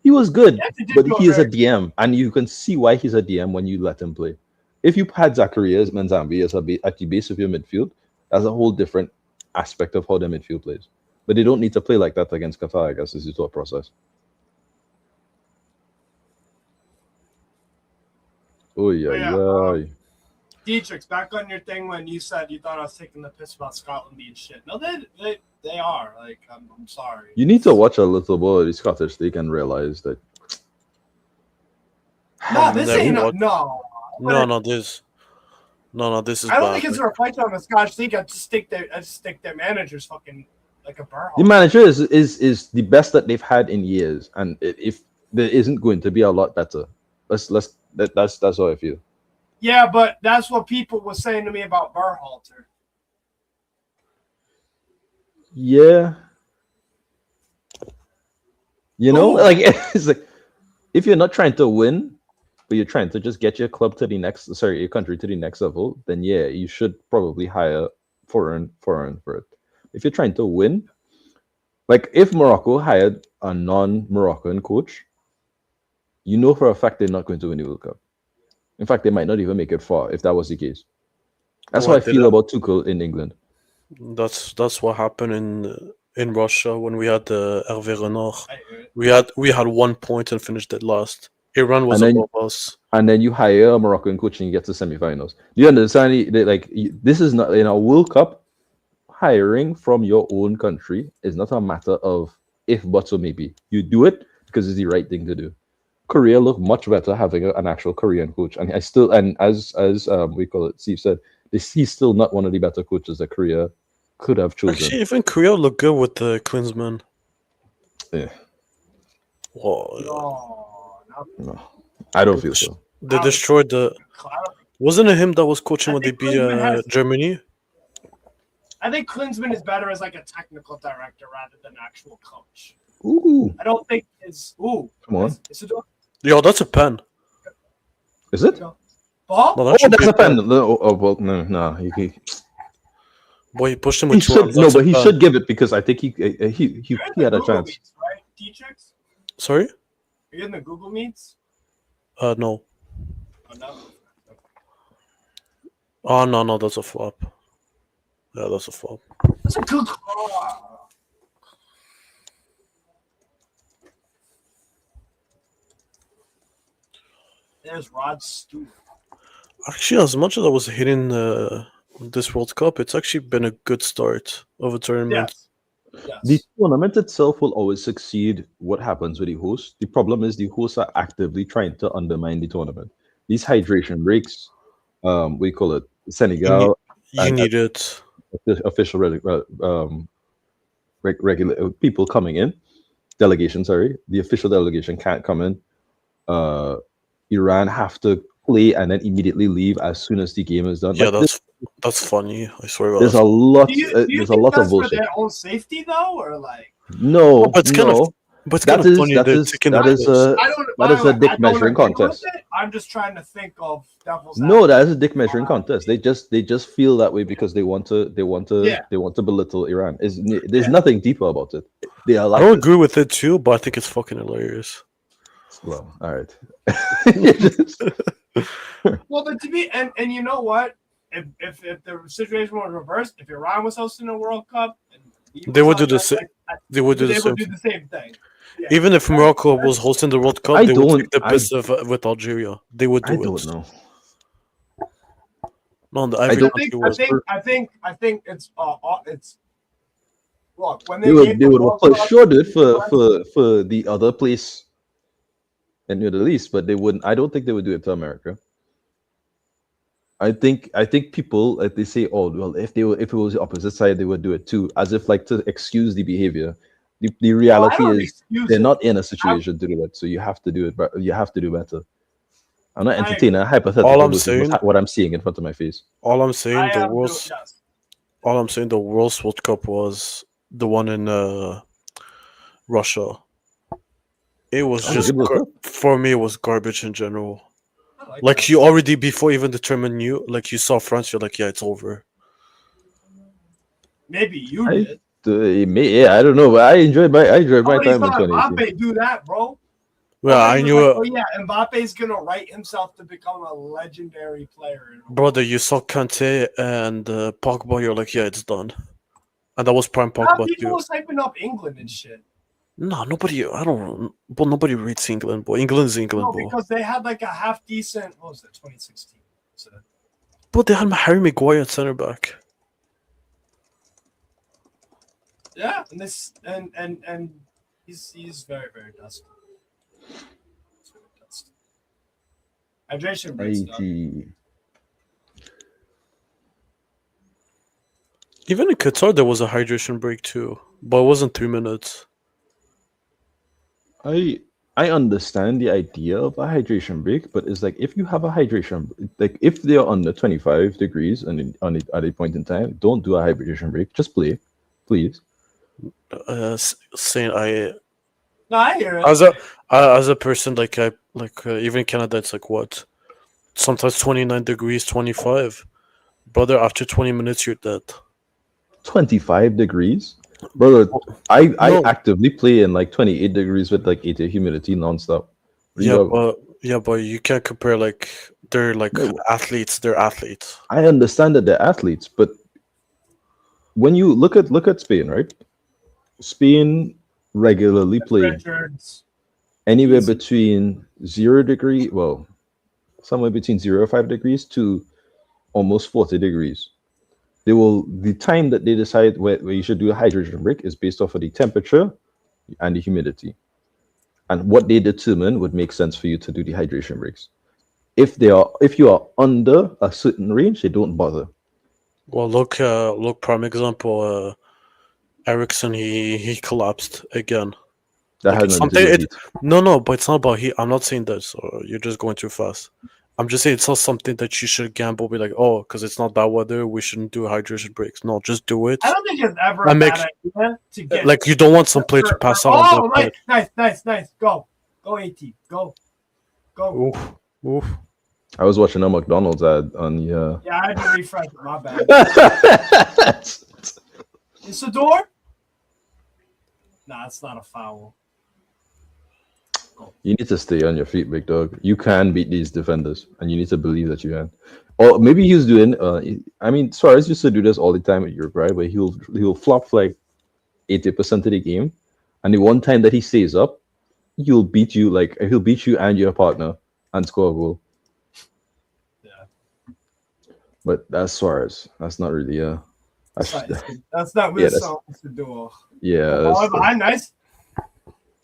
He was good, but he is a DM, and you can see why he's a DM when you let him play. If you had Zakaria as Manzambi at the base of your midfield, that's a whole different aspect of how their midfield plays. But they don't need to play like that against Qatar, I guess, is the thought process. Oh, yeah. Dietrich's back on your thing when you said you thought I was taking the piss about Scotland being shit. No, they are. Like, I'm sorry. You need to watch a little bit of the Scottish League and realize that. No, this ain't no. No, this. No, this is I don't bad. think it's a reflection on the Scottish League. I just think their managers fucking like a burr. The manager is the best that they've had in years, and if there isn't going to be a lot better, that's how I feel. Yeah, but that's what people were saying to me about Berhalter. Yeah, you know, Ooh. like it's like if you're not trying to win, but you're trying to just get your club to the next, sorry, your country to the next level, then yeah, you should probably hire foreign for it. If you're trying to win, like if Morocco hired a non-Moroccan coach, you know for a fact they're not going to win the World Cup. In fact, they might not even make it far if that was the case. That's how I feel about Tuchel in England. That's what happened in Russia when we had Hervé Renard. We had 1 point and finished it last. Iran was above us. And then you hire a Moroccan coach and you get to semifinals. Do you understand? This is not in a World Cup. Hiring from your own country is not a matter of if, but, or maybe. You do it because it's the right thing to do. Korea looked much better having an actual Korean coach, and as we call it, Steve said, he's still not one of the better coaches that Korea could have chosen. Actually, even Korea looked good with the Klinsmann. Yeah. Whoa. No, I don't feel so. They destroyed the. Wasn't it him that was coaching when they beat Germany? I think Klinsmann is better as like a technical director rather than actual coach. Ooh. I don't think his. Ooh. Come on. Yo, that's a pen. Is it? Ball? No, that's a pen. No. Boy, he pushed him with two arms. No, but he should give it because I think he had a chance. Meets, right? Dietrich? Sorry? Are you in the Google Meets? No. Oh, no? Oh, no, that's a flop. Yeah, that's a flop. That's a good call. There's Rod Stewart. Actually, as much as I was hitting this World Cup, it's actually been a good start of a tournament. Yes. The tournament itself will always succeed what happens with the host. The problem is the hosts are actively trying to undermine the tournament. These hydration breaks, we call it Senegal. You need it. Official regular people coming in, delegation. Sorry, the official delegation can't come in. Iran have to play and then immediately leave as soon as the game is done. Yeah, that's funny. I swear. There's a lot. There's a lot of bullshit. For their own safety, though, or like no, but it's kind of. But that is a dick measuring contest. I'm just trying to think of devil's. No, that is a dick measuring contest. They just feel that way because they want to belittle Iran. There's nothing deeper about it. They are like I don't agree with it too, but I think it's fucking hilarious. Well, all right. Well, but to be and you know what? If the situation was reversed, if Iran was hosting a World Cup, they would do the same. They would do the same thing. Yeah. Even if Morocco was hosting the World Cup, they would take the piss with Algeria. They would do it. I don't know. No, I think it's look when they would for sure do it for the other place in the Middle East, but they wouldn't. I don't think they would do it to America. I think people like they say, oh well, if it was the opposite side, they would do it too, as if like to excuse the behavior. The reality is they're not in a situation to do it, so you have to do it. But you have to do better. I'm not entertaining a hypothetical. All I'm saying, what I'm seeing in front of my face. All I'm saying, the worst World Cup was the one in Russia. It was just for me. It was garbage in general. Like you already before even the tournament knew. Like you saw France, you're like, yeah, it's over. Maybe you did. I don't know, but I enjoyed my time in 2018. Mbappe do that, bro. Well, I knew it. Oh yeah, Mbappe's gonna write himself to become a legendary player. Brother, you saw Kante and Pogba. You're like, yeah, it's done. And that was prime Pogba. People was hyping up England and shit. No, nobody. I don't. But nobody reads England, boy. England's England, no, because they had like a half decent. What was that? 2016. But they had Harry Maguire at center back. Yeah, and this and he's very very dusty. Hydration breaks. Even in Qatar, there was a hydration break too, but it wasn't 3 minutes. I I understand the idea of a hydration break, but it's like if you have a hydration, like if they are under 25 degrees and at a point in time, don't do a hydration break. Just play, please. Saying I No, I hear it. as a person like I like even in Canada, it's like what sometimes 29 degrees, 25. Brother, after 20 minutes, you're dead. 25 degrees, brother. I No, actively play in like 28 degrees with like 80 humidity nonstop. What are you yeah, talking about? but you can't compare like they're like No, athletes. They're athletes. I understand that they're athletes, but when you look at Spain, right? Spain regularly play Richards. anywhere Easy. between 0 degree, well, somewhere between 0 to 5 degrees to almost 40 degrees. The time that they decide where you should do a hydration break is based off of the temperature and the humidity. And what they determine would make sense for you to do the hydration breaks. If you are under a certain range, they don't bother. Well, look, prime example. Ericsson, he collapsed again. That Like has it's nothing to something. do with heat. No, but it's not about he. I'm not saying that. So you're just going too fast. I'm just saying it's not something that you should gamble. Be like, oh, because it's not that weather, we shouldn't do hydration breaks. No, just do it. I don't think it's ever a And make bad idea to get. like you don't want some player to pass out on that Oh, pitch. nice. Go, AT. Go. Oof, oof. I was watching a McDonald's ad on the. Yeah, I had to refresh it. My bad. Is the door? Nah, it's not a foul. You need to stay on your feet, big dog. You can beat these defenders, and you need to believe that you can. Or maybe he's doing. I mean, Suarez used to do this all the time at Europe, right? Where he'll flop for like 80% of the game, and the one time that he stays up, he'll beat you and your partner and score a goal. Yeah. But that's Suarez. That's not really That's not Yeah, what that's- songs to do. yeah. Oh, behind, nice.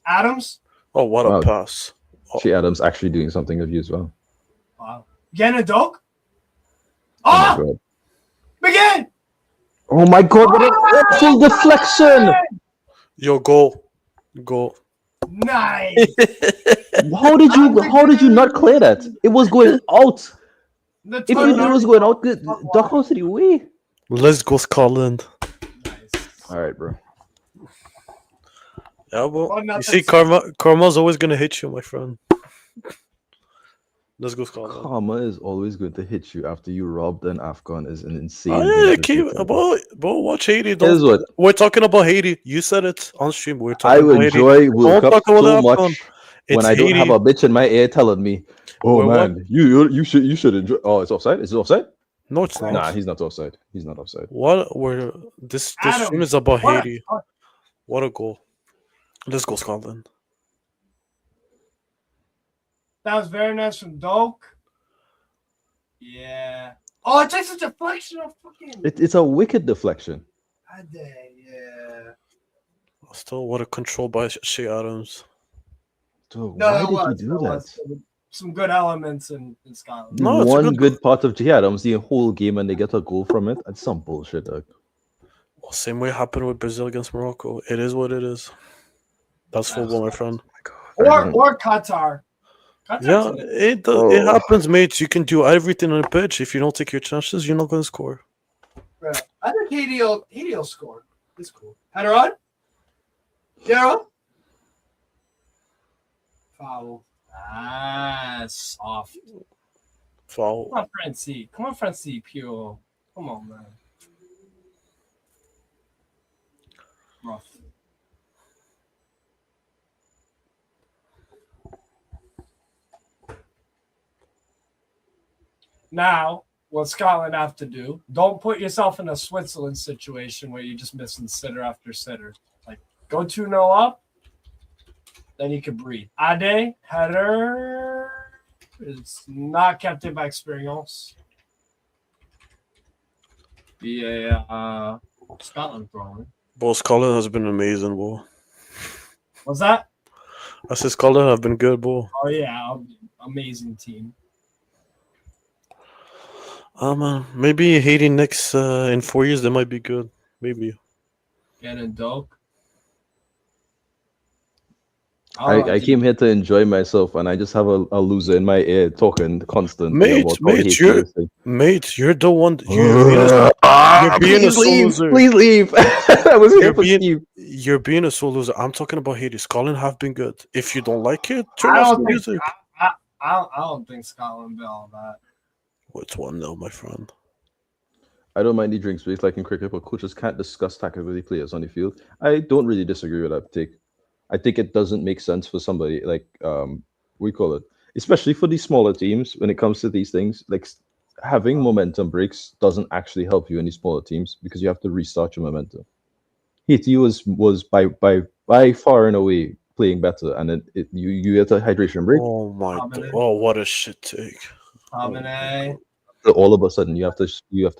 Adams. Oh, what Wow. a pass! Che Adams actually doing something of you as well. Wow. Ganadok. Oh my Oh, god. begin. Oh my god! What an awful deflection! Yo, go. Nice. How did you not clear that? It was going out. If you knew it was going out, duck out to the way. Let's go, Scotland. Nice. All right, bro. Yeah, well, Oh, you nothing. see, karma's always gonna hit you, my friend. Let's go, Scotland. Karma is always going to hit you after you robbed an Afghan is an insane. Oh, yeah, thing to say. bro, watch Haiti. Here's what We're talking about Haiti. You said it on stream. We're I talking about Haiti. enjoy World Don't Cup talk about so Afghan. much when It's I don't have Haiti. a bitch in my ear telling me, "Oh We're man, you should enjoy." Oh, it's offside. Is it offside? No, it's not. Nah, he's not offside. He's not offside. What? This Adam, stream is about what a- Haiti. What a goal! Let's go, Scotland. That was very nice from Doak. Yeah. Oh, it takes a deflection of fucking. It's a wicked deflection. Yeah. Still, what a control by Shea Adams. Dude, No, why it did was. he do It that? was. Some good elements in Scotland. No, it's a One good- good part of Che Adams, the whole game, and they get a goal from it. That's some bullshit, dog. Well, same way happened with Brazil against Morocco. It is what it is. That's football, my friend. Or Qatar. Qatar's Yeah, in it. it happens, mate. You can do everything on the pitch. If you don't take your chances, you're not going to score. Right. I think Haiti will score. It's cool. Header on? Yeah, on? Foul. Ah, soft. Foul. Come on, Francie. Pure. Come on, man. Rough. Now, what Scotland have to do, don't put yourself in a Switzerland situation where you're just missing sitter after sitter. Like, go 2-0 up, then you can breathe. Ade, header, is not captain by experience. Yeah, Scotland probably. Bro, Scotland has been amazing, bro. What's that? I said Scotland have been good, bro. Oh, yeah, amazing team. Maybe Haiti next in 4 years they might be good. Maybe. Getting dope. I came here to enjoy myself, and I just have a loser in my ear talking constantly Mate, about how mate, Haiti you're is thing. mate, you're the one. You're being a Please sole leave! loser. Please leave! I was here You're for being Steve. you're being a sole loser. I'm talking about Haiti. Scotland have been good. If you don't like it, turn I off don't the think music. I don't think Scotland did all that. Oh, it's 1-0, my friend. I don't mind the drink space like in cricket, but coaches can't discuss tactics with the players on the field. I don't really disagree with that take. I think it doesn't make sense for somebody like we call it, especially for these smaller teams when it comes to these things. Like having momentum breaks doesn't actually help you in these smaller teams because you have to restart your momentum. Haiti was by far and away playing better, and you get a hydration break. Oh my god. Dominic, Oh, what a shit take. Dominic. So all of a sudden you have to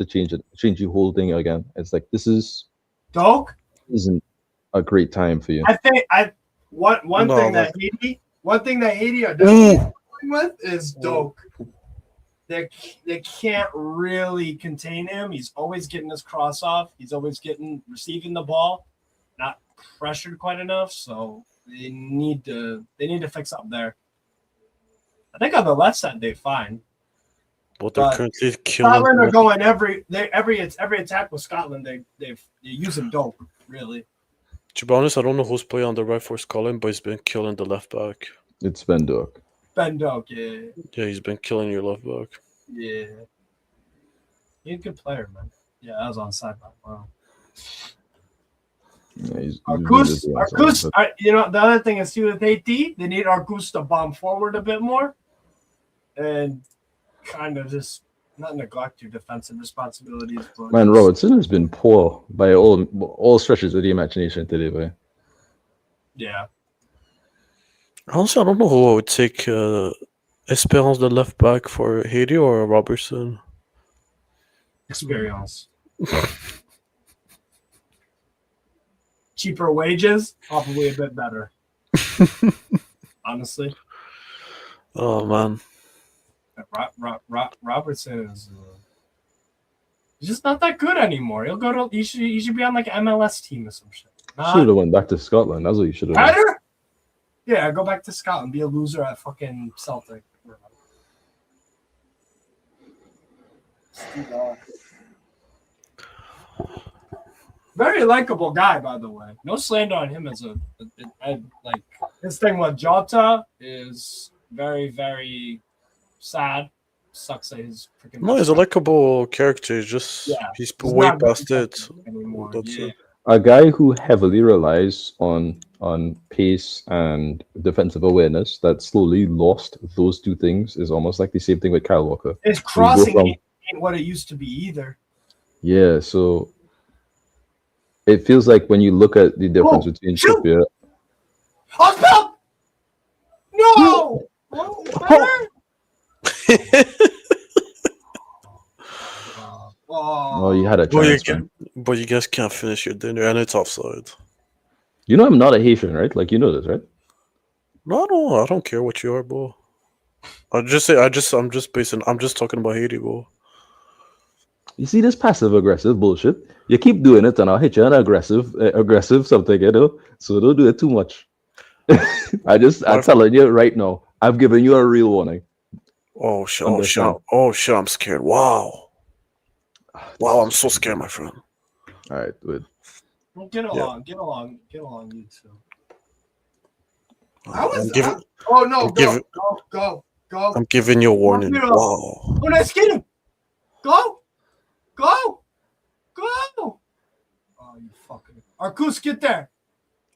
change the whole thing again. It's like this Doke. isn't a great time for you. I think one No, thing but that Haiti are definitely dealing with is Doke. They can't really contain him. He's always getting his cross off. He's always receiving the ball, not pressured quite enough. So they need to fix up there. I think on the left side they're fine. but they're But currently killing. Scotland are going every attack with Scotland. They're using Doke really. To be honest, I don't know who's playing on the right for Scotland, but he's been killing the left back. It's Ben Doak. Ben Doke, yeah. Yeah, he's been killing your left back. Yeah. He's a good player, man. Yeah, I was on sideline. Wow. Yeah, Arcus, he's you know, the other thing is too with AT, they need Arcus to bomb forward a bit more and kind of just not neglect your defensive responsibilities. But Man, Robertson has been poor by all stretches of the imagination today, boy. yeah. Honestly, I don't know who I would take. Esperance, the left back for Haiti, or Robertson. Experience. Cheaper wages, probably a bit better. Honestly. Oh man. Robertson is he's just not that good anymore. He'll go to you should be on like an MLS team or some shit. Should have went back to Scotland. That's what you should have done. Better? Yeah, go back to Scotland. Be a loser at fucking Celtic. Very likable guy, by the way. No slander on him as like his thing with Jota is very, very sad. Sucks that he's freaking. No, he's a likable character. He's way not past good it. anymore. That's Yeah. it. A guy who heavily relies on pace and defensive awareness that slowly lost those two things is almost like the same thing with Kyle Walker. His crossing ain't what it used to be either. Yeah, so it feels like when you look at the difference between Trippier. Hospital! No! Oh, Oh, you had a chance, man. But you guys can't finish your dinner, and it's offside. You know I'm not a Haitian, right? Like you know this, right? No, I don't care what you are, bro. I'm just talking about Haiti, bro. You see this passive aggressive bullshit. You keep doing it, and I'll hit you an aggressive something, you know. So don't do it too much. I'm telling you right now. I've given you a real warning. Oh shit! I'm scared. Wow, I'm so scared, my friend. All right, good. Get along, you two. Go. I'm giving you a warning. Wow. Oh, let's get him. Go. Oh, you fucking. Arcus, get there.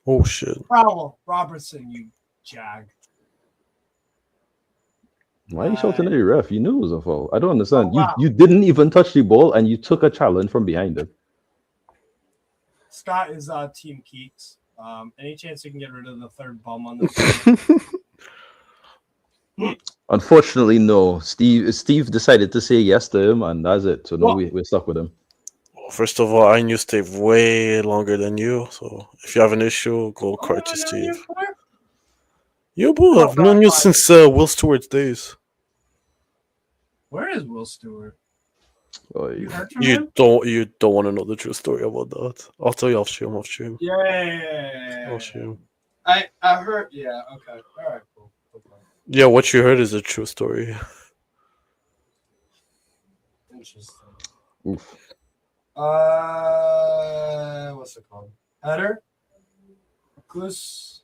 Oh shit. Bravo, Robertson, you jag. Why are you shouting at the ref? You knew it was a foul. I don't understand. Oh, wow. You didn't even touch the ball, and you took a challenge from behind it. Scott is Team Keeks. Any chance you can get rid of the third bum on the team? Unfortunately, no. Steve decided to say yes to him, and that's it. So no, we're stuck with him. First of all, I knew Steve way longer than you. So if you have an issue, go cry to Steve. You, bro, I've known you since Will Stewart's days. Where is Will Stewart? Oh, You heard from him? You don't want to know the true story about that. I'll tell you off stream. Yeah. Off stream. I heard. Yeah. Okay. All right. Cool. Yeah, what you heard is a true story. Interesting. oof. What's it called? Header. Goose.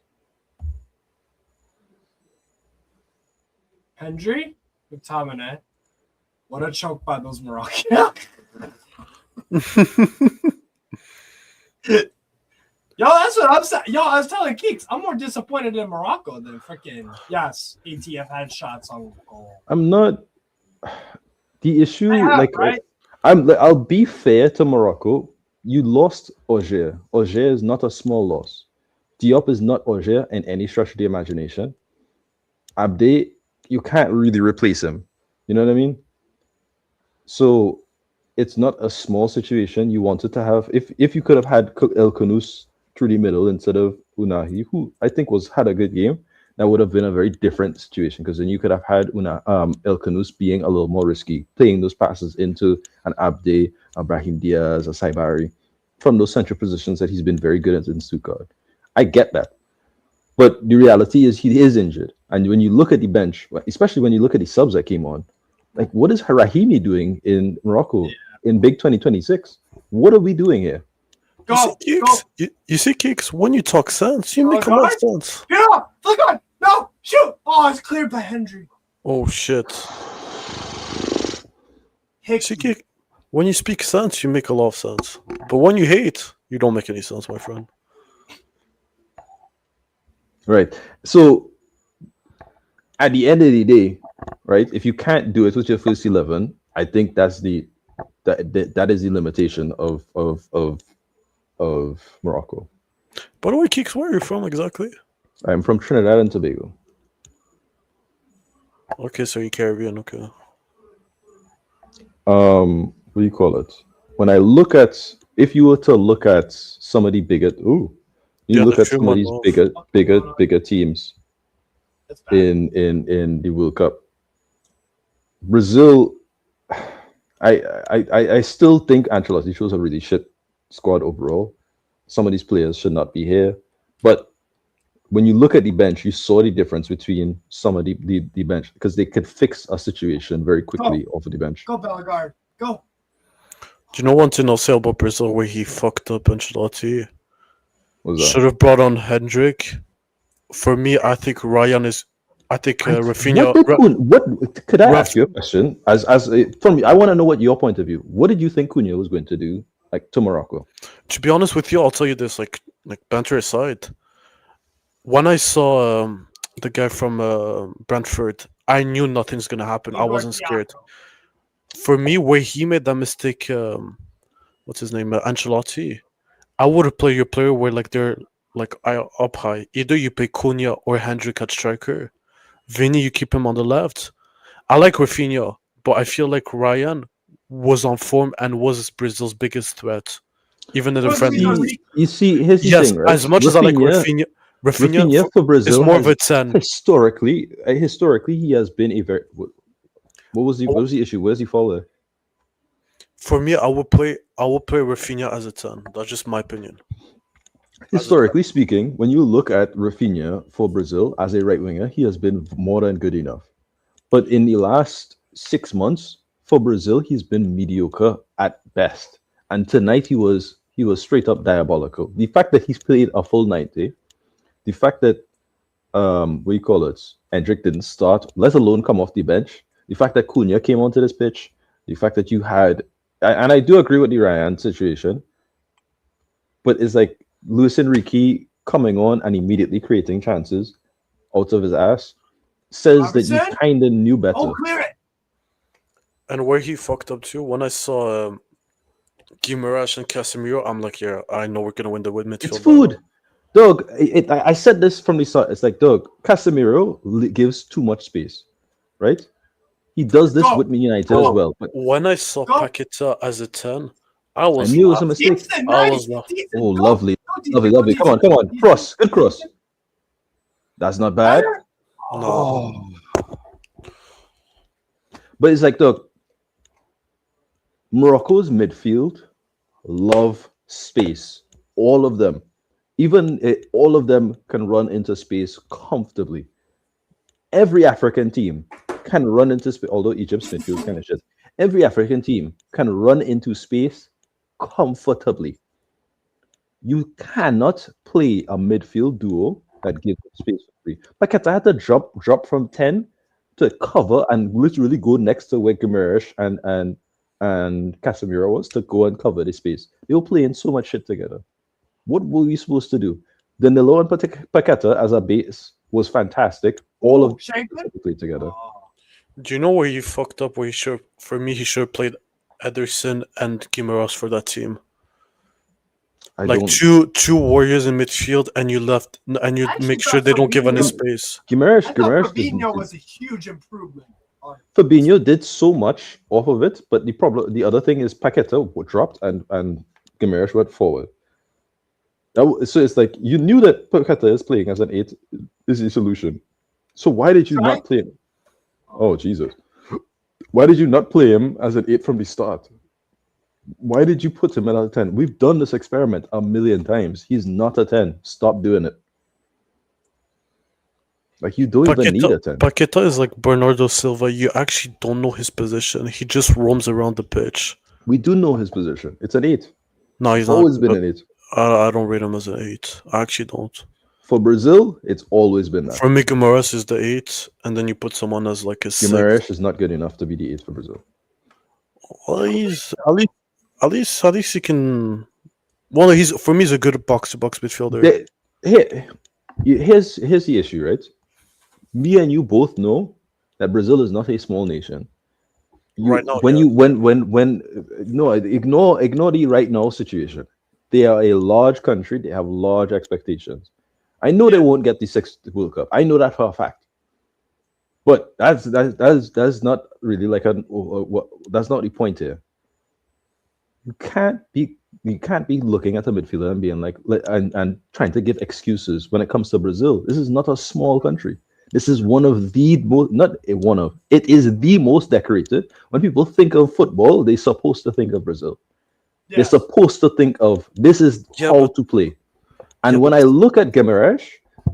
Hendry. McTominay. What a choke by those Moroccans. Yo, that's what I'm saying. Yo, I was telling Keeks, I'm more disappointed in Morocco than freaking ATF had shots on goal. I'm not. The issue, right? I'll be fair to Morocco. You lost Auger. Auger is not a small loss. Diop is not Auger in any stretch of the imagination. Abde, you can't really replace him. You know what I mean? So it's not a small situation. You wanted to have, if you could have had El Khanous through the middle instead of Unahi, who I think had a good game, that would have been a very different situation, because then you could have had El Khanous being a little more risky, playing those passes into an Abde, a Brahim Diaz, a Saibari, from those central positions that he's been very good at in Stuttgart. I get that. But the reality is he is injured. And when you look at the bench, especially when you look at the subs that came on, like, what is Rahimi doing in Morocco in Big 2026? What are we doing here? Go. You see, Kicks, when you talk sense, you make a lot of sense. Yeah, look on. No, shoot. Oh, it's cleared by Hendry. Oh, shit. See, Kick, when you speak sense, you make a lot of sense. But when you hate, you don't make any sense, my friend. Right. So, at the end of the day, right, if you can't do it with your first 11, I think that is the limitation of Morocco. By the way, Keeks, where are you from exactly? I'm from Trinidad and Tobago. Okay, so you're Caribbean, okay. What do you call it? When I look at, if you were to look at some of the bigger, look at some of these bigger teams in the World Cup. Brazil, I still think Ancelotti shows a really shit squad overall. Some of these players should not be here. But when you look at the bench, you saw the difference between some of the bench, because they could fix a situation very quickly off of the bench. Go, Bellegarde. Go. Do you know one thing I'll say about Brazil where he fucked up Ancelotti? Should have brought on Hendrick. For me, I think Rafinha. What could I ask you a question? From me, I want to know what your point of view. What did you think Cunha was going to do, like, to Morocco? To be honest with you, I'll tell you this, like banter aside. When I saw the guy from Brentford, I knew nothing's gonna happen. I wasn't scared. For me, where he made that mistake, what's his name, Ancelotti, I would have played your player where, like, they're like up high. Either you play Cunha or Hendrick at striker. Vinny, you keep him on the left. I like Rafinha, but I feel like Ryan was on form and was Brazil's biggest threat, even in the friendly. You see, here's the thing, right? As much as I like Rafinha for Brazil is more of a 10. Historically, he has been a very. What was the issue? Where's he fall there? For me, I would play Rafinha as a 10. That's just my opinion. Historically speaking, when you look at Rafinha for Brazil as a right winger, he has been more than good enough. But in the last 6 months for Brazil, he's been mediocre at best. And tonight he was straight up diabolical. The fact that he's played a full 90, the fact that Hendrick didn't start, let alone come off the bench, the fact that Cunha came onto this pitch, the fact that you had, and I do agree with the Ryan situation, but it's like Luis Enrique coming on and immediately creating chances out of his ass says that you kind of knew better. Oh, clear it. And where he fucked up too, when I saw Guimaraes and Casemiro, I'm like, yeah, I know we're gonna win the midfield. It's food, Doug. I said this from the start. It's like, Doug, Casemiro gives too much space, right? He does this with Me United as well. But when I saw Paqueta as a 10, I knew it was a mistake. I was oh, lovely. Come on. Cross. Good cross. That's not bad. No. But it's like, look, Morocco's midfield love space. All of them. Even all of them can run into space comfortably. Every African team can run into space, although Egypt's midfield is kind of shit. Every African team can run into space comfortably. You cannot play a midfield duo that gives space for free. Paqueta had to drop from 10 to cover and literally go next to where Guimaraes and Casemiro was to go and cover the space. They were playing so much shit together. What were we supposed to do? Danilo and Paqueta as a base was fantastic. All of Shankland? them played together. Do you know where he fucked up? Where he should, for me, he should have played Ederson and Guimaraes for that team. I Like don't. two warriors in midfield, and you left, and you Actually, make sure thought they don't give any Fabinho- space. I Guimaraes thought didn't Fabinho do- was a huge improvement. Fabinho did so much off of it, but the other thing is Paqueta dropped and Guimaraes went forward. So it's like you knew that Paqueta is playing as an 8 is the solution. So why did you Right. not play him? Oh Jesus! Why did you not play him as an 8 from the start? Why did you put him at a 10? We've done this experiment a million times. He's not a 10. Stop doing it. Like you don't even need a 10. Paqueta is like Bernardo Silva. You actually don't know his position. He just roams around the pitch. We do know his position. It's an 8. No, he's It's not. always been an 8. I don't rate him as an 8. I actually don't. For Brazil, it's always been that. For me, Guimaraes is the 8, and then you put someone as like a 6. Guimaraes is not good enough to be the 8 for Brazil. Well, he's at least he can. Well, for me, he's a good box to box midfielder. Here's the issue, right? Me and you both know that Brazil is not a small nation. Right now, when yeah. when no, ignore the right now situation. They are a large country. They have large expectations. I know they won't get the 6th World Cup. I know that for a fact. But that's not really like that's not the point here. You can't be looking at a midfielder and being like and trying to give excuses when it comes to Brazil. This is not a small country. This is one of the most, not one of, it is the most decorated. When people think of football, they're supposed to think of Brazil. Yes. They're supposed to think of this is how to play. And when I look at Guimaraes,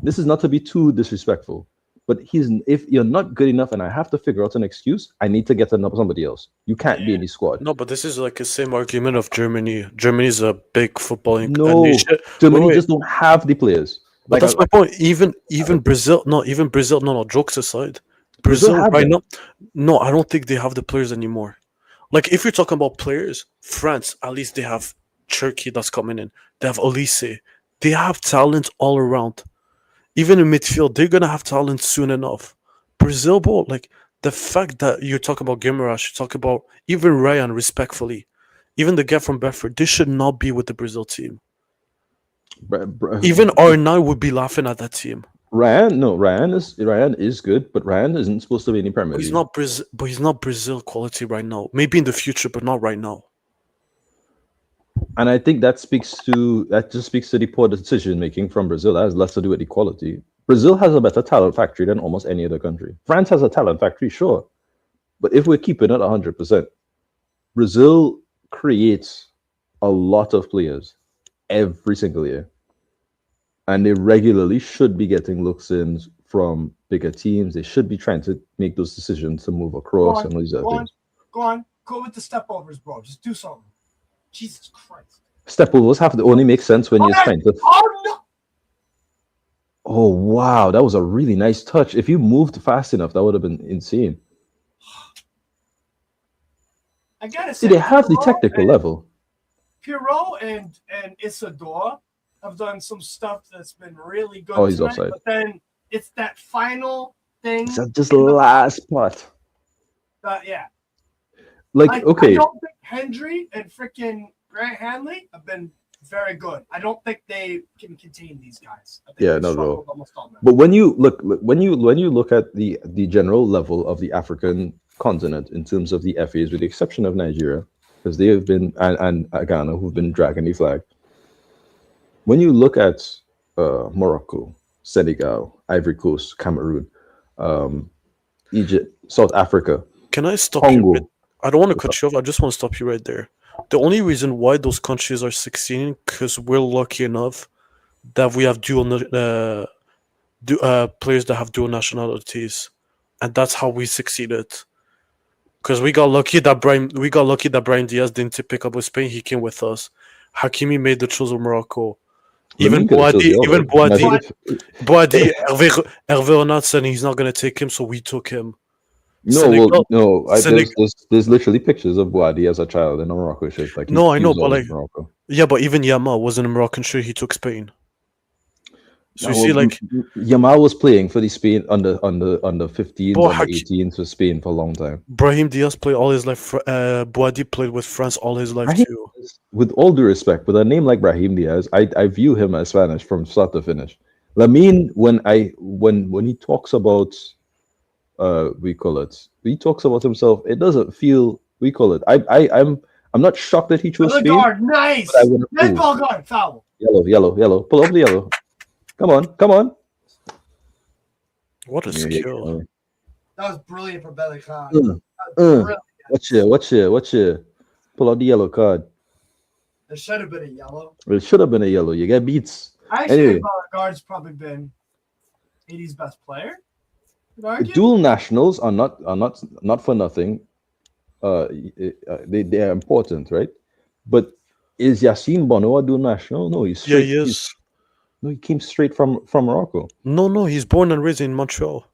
this is not to be too disrespectful, but if you're not good enough and I have to figure out an excuse, I need to get somebody else. You can't be in the squad. No, but this is like the same argument of Germany. Germany is a big footballing No, nation. Germany Wait. just don't have the players. But that's my point. Even Brazil, no, jokes aside, Brazil have right them. now, no, I don't think they have the players anymore. Like if you're talking about players, France, at least they have Turkey that's coming in. They have Olise. They have talent all around. Even in midfield, they're gonna have talent soon enough. Brazil, bro, like the fact that you talk about Guimaraes, you talk about even Ryan, respectfully, even the guy from Bedford, they should not be with the Brazil team. Even R9 would be laughing at that team. Ryan is good, but Ryan isn't supposed to be in the Premier League. He's not Brazil quality right now. Maybe in the future, but not right now. And I think that just speaks to the poor decision making from Brazil. That has less to do with equality. Brazil has a better talent factory than almost any other country. France has a talent factory, sure, but if we're keeping it 100%, Brazil creates a lot of players every single year, and they regularly should be getting looks in from bigger teams. They should be trying to make those decisions to move across and all these other things. Go with the stepovers, bro. Just do something. Jesus Christ. Stepovers have to only make sense when you're trying to. Oh no! Oh wow, that was a really nice touch. If you moved fast enough, that would have been insane. I gotta See, say, they have the technical level. Pirot and Isidore have done some stuff that's been really good. Oh, he's tonight, offside. But then it's that final thing. It's just last part. Yeah. Like, okay. I don't think Hendry and freaking Grant Hanley have been very good. I don't think they can contain these guys. I think Yeah, they not at struggled all. almost all night. But when you look at the general level of the African continent in terms of the FAs, with the exception of Nigeria, because they have been and Ghana, who've been dragging the flag. When you look at Morocco, Senegal, Ivory Coast, Cameroon, Egypt, South Africa, Can I stop Congo, you? I don't want to cut you off. I just want to stop you right there. The only reason why those countries are succeeding because we're lucky enough that we have players that have dual nationalities, and that's how we succeeded. Because we got lucky that Brian Diaz didn't pick up with Spain. He came with us. Hakimi made the choice of Morocco. Even Boadi, Hervé Renard said he's not going to take him, so we took him. There's literally pictures of Boadi as a child in a Morocco shirt. Like no, I know, but like, yeah, but even Yamal was in a Moroccan shirt. He took Spain. So you see, like Yamal was playing for the Spain under 15s, under 18s for Spain for a long time. Brahim Diaz played all his life. Boadi played with France all his life too. With all due respect, with a name like Brahim Diaz, I view him as Spanish from start to finish. Lamine, when he talks about he talks about himself, it doesn't feel I'm not shocked that he chose Spain. Guard, nice. Red ball guard, foul. Yellow. Pull up the yellow. Come on. What a skill. That was brilliant for Belly Khan. Watch your. Pull out the yellow card. It should have been a yellow. It should have been a yellow. You get beats. Anyway, Bellegarde's probably been 80's best player. Dual nationals are not for nothing. They are important, right? But is Yassine Bono a dual national? No, he's straight. Yeah, he is. No, he came straight from Morocco. No, he's born and raised in Montreal.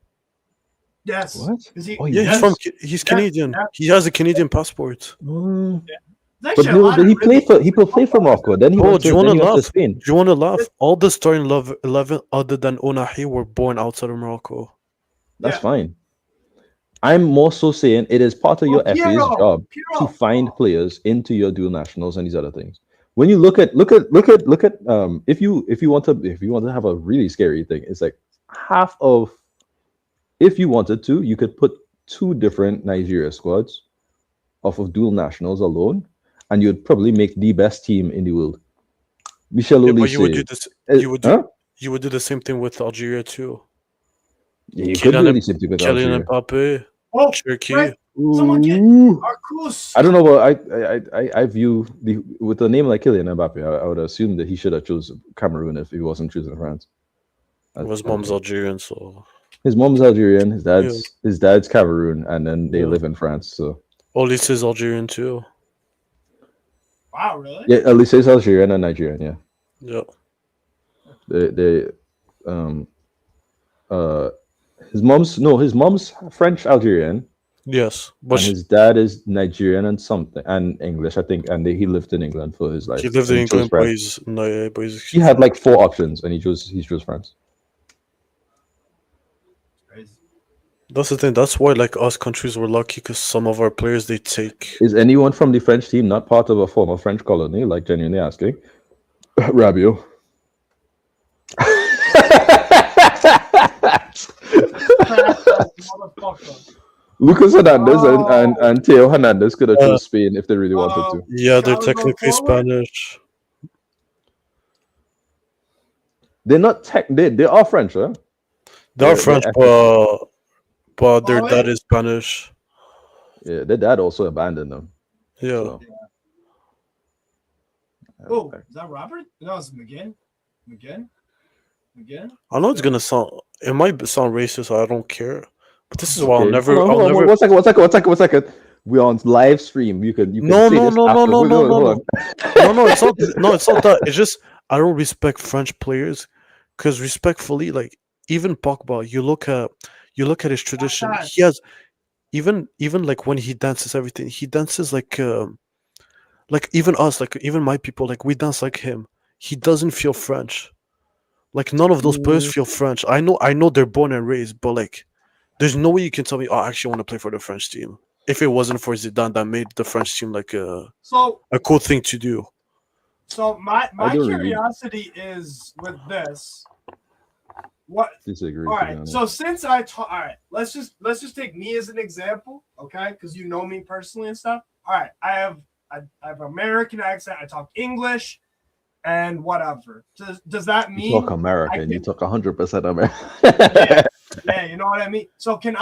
Yes. What? Is he? He's Canadian. Yeah. He has a Canadian passport. But he played for Morocco. Then he went to Spain. Do you want to laugh? All the starting 11 other than Onahi were born outside of Morocco. That's fine. I'm more so saying it is part of your FA's job to find players into your dual nationals and these other things. When you look at if you want to have a really scary thing, it's like half of, if you wanted to, you could put 2 different Nigeria squads off of dual nationals alone, and you'd probably make the best team in the world. Michel Olise. You would do the same thing with Algeria too. Yeah, you could do the same thing with Algeria. Kylian Mbappe, Turkey. Right. Someone get Arcus. I don't know, but I view with a name like Kylian Mbappe, I would assume that he should have chosen Cameroon if he wasn't choosing France. His mom's Algerian, so his mom's Algerian, his dad's Cameroon, and then they live in France. So Olise is Algerian too. Wow, really? Yeah, Olise is Algerian and Nigerian. Yeah. His mom's French Algerian. Yes, but his dad is Nigerian and English, I think, and he lived in England for his life. He lived in England, but he had like 4 options, and he chose France. That's the thing. That's why, like, us countries were lucky because some of our players they take. Is anyone from the French team not part of a former French colony? Like, genuinely asking, Rabiot. Lucas Hernandez and Theo Hernandez could have chosen Spain if they really wanted to. Yeah, they're technically Spanish. They're not they are French, huh? They're French, but their dad is Spanish. Yeah, their dad also abandoned them. Yeah. So. Oh, is that Robert? No, it's McGinn. I know it might sound racist. I don't care. But this is why I'll never. One second. We're on live stream. You can. No. It's not that. It's just I don't respect French players because respectfully, like even Pogba, you look at his tradition. He has even like when he dances everything. He dances like even us, like even my people, like we dance like him. He doesn't feel French. Like none of those players feel French. I know they're born and raised, but like. There's no way you can tell me, I actually want to play for the French team. If it wasn't for Zidane, that made the French team like a cool thing to do. So my curiosity is with this. What? Disagree. All right. So since all right, let's just take me as an example, okay? Because you know me personally and stuff. All right, I have American accent. I talk English. And whatever. Does that mean you talk American? You talk 100% American. Yeah, you know what I mean. So can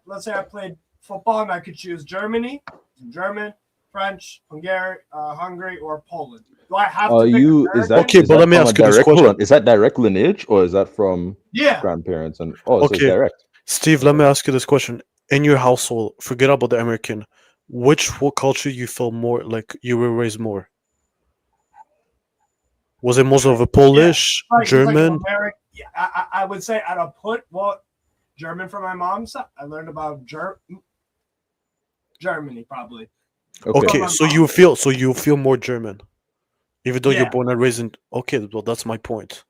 let's say I played football, and I could choose Germany, German, French, Hungary, or Poland. Do I have to pick is that Okay, is but that let me from a ask you this direct hold question. on, is that direct lineage or is that from Yeah. grandparents and so it's Okay, direct? Steve, let me ask you this question. In your household, forget about the American. What culture you feel more like you were raised more? Was it most of a Polish, Like German? American. Yeah, I would say I'd have put German from my mom's side. I learned about Germany probably. Okay, my so mom. you feel more German, even though you're Yeah. born and raised in. Okay, well that's my point.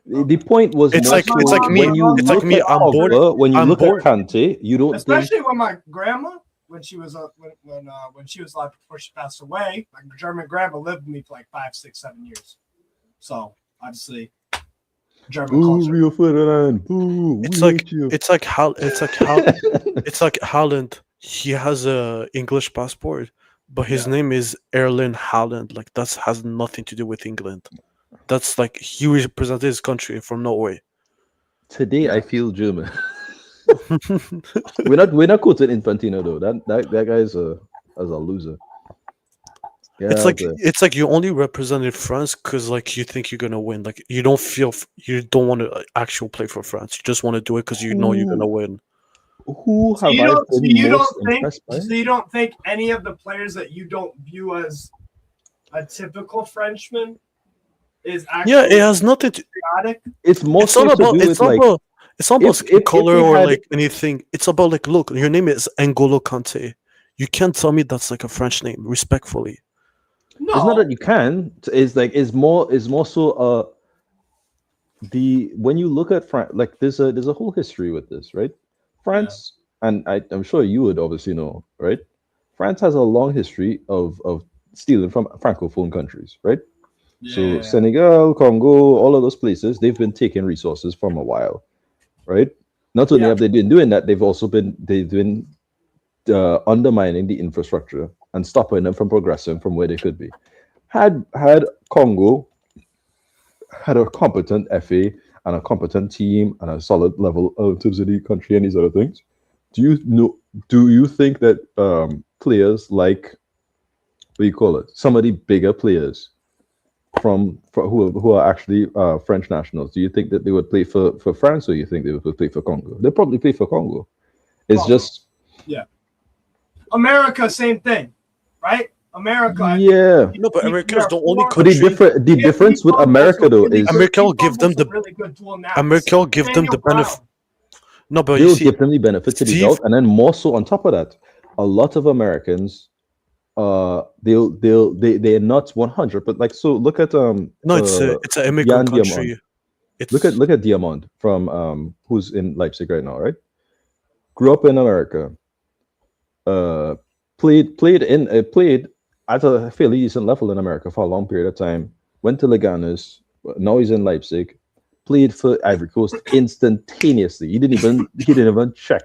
The point was It's more like so it's like me. when you It's like look me. at Pogba, when you I'm look at born. Kante, you don't think Especially when my grandma, when she was when she was alive before she passed away, my German grandma lived with me for like 5, 6, 7 years. So obviously, German boo culture. Rio Ferdinand, boo, It's we like hate you. it's like Hal. It's like Haaland. He has a English passport, but his name is Erling Haaland. Like that has nothing to do with England. That's like he represented his country from Norway. Today I feel German. we're not quoting Infantino though. That guy is a loser. It's Yeah, like it's like you only represented France because like you think you're gonna win. Like you don't feel you don't want to actually play for France. You just want to do it because you know you're gonna win. who have I been most impressed by? So you don't think any of the players that you don't view as a typical Frenchman is actually Yeah, it has nothing to. patriotic? It's more It's so not to about. do It's with not like about. It's not about if color they or had like anything. It's about like, look, your name is N'Golo Kante. You can't tell me that's like a French name, respectfully. No. it's not that you can. It's more so when you look at France, like there's a whole history with this, right? France, and I'm sure you would obviously know, right? France has a long history of stealing from francophone countries, right? So Senegal, Congo, all of those places, they've been taking resources from a while, right? Not only have they been doing that, they've been undermining the infrastructure and stopping them from progressing from where they could be. Had Congo had a competent FA and a competent team and a solid level in terms of the country and these other things, do you think that players like what do you call it? Some of the bigger players who are actually French nationals, do you think that they would play for France or you think they would play for Congo? They'll probably play for Congo. It's just America, same thing, right? America. Yeah. No, but America is the only But country. the difference with America though is America will give them the really good dual naps. America will give them the benefit. No, but you they'll see, give them the benefit of the Steve, doubt, and then more so on top of that, a lot of Americans, they're not 100, but like so. Look at no, it's an immigrant Jan country. Diamond. It's Look at Diamond from who's in Leipzig right now, right? Grew up in America. Played at a fairly decent level in America for a long period of time. Went to Leganes. Now he's in Leipzig. Played for Ivory Coast instantaneously. He didn't even check.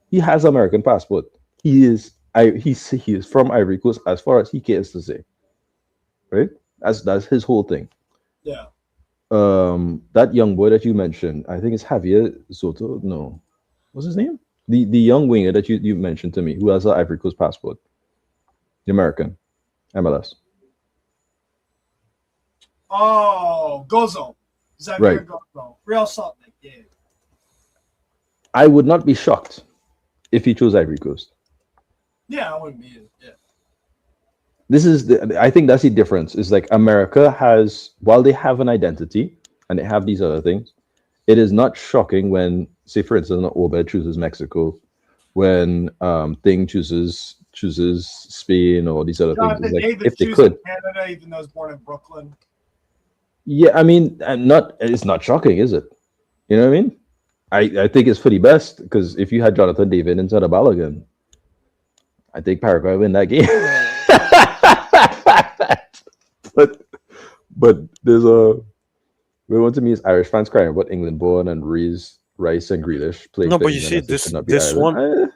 He has American passport. He is from Ivory Coast as far as he cares to say. Right? That's his whole thing. Yeah. That young boy that you mentioned, I think it's Javier Soto. No, what's his name? The young winger that you mentioned to me, who has an Ivory Coast passport, the American MLS. Oh, Gozo. Right. Gozo. Real Salt Lake. Yeah. I would not be shocked if he chose Ivory Coast. Yeah, I wouldn't be. Yeah. I think that's the difference. Is like America has, while they have an identity and they have these other things, it is not shocking when, say, for instance, Obed chooses Mexico, when Thing chooses Spain or these other things. Like, if they could, Canada, even though I was born in Brooklyn. Yeah, I mean, it's not shocking, is it? You know what I mean? I think it's for the best because if you had Jonathan David instead of Balogun, I think Paraguay win that game. but there's we want to meet Irish fans crying about England born and Rice and Grealish playing. No, but you see this one.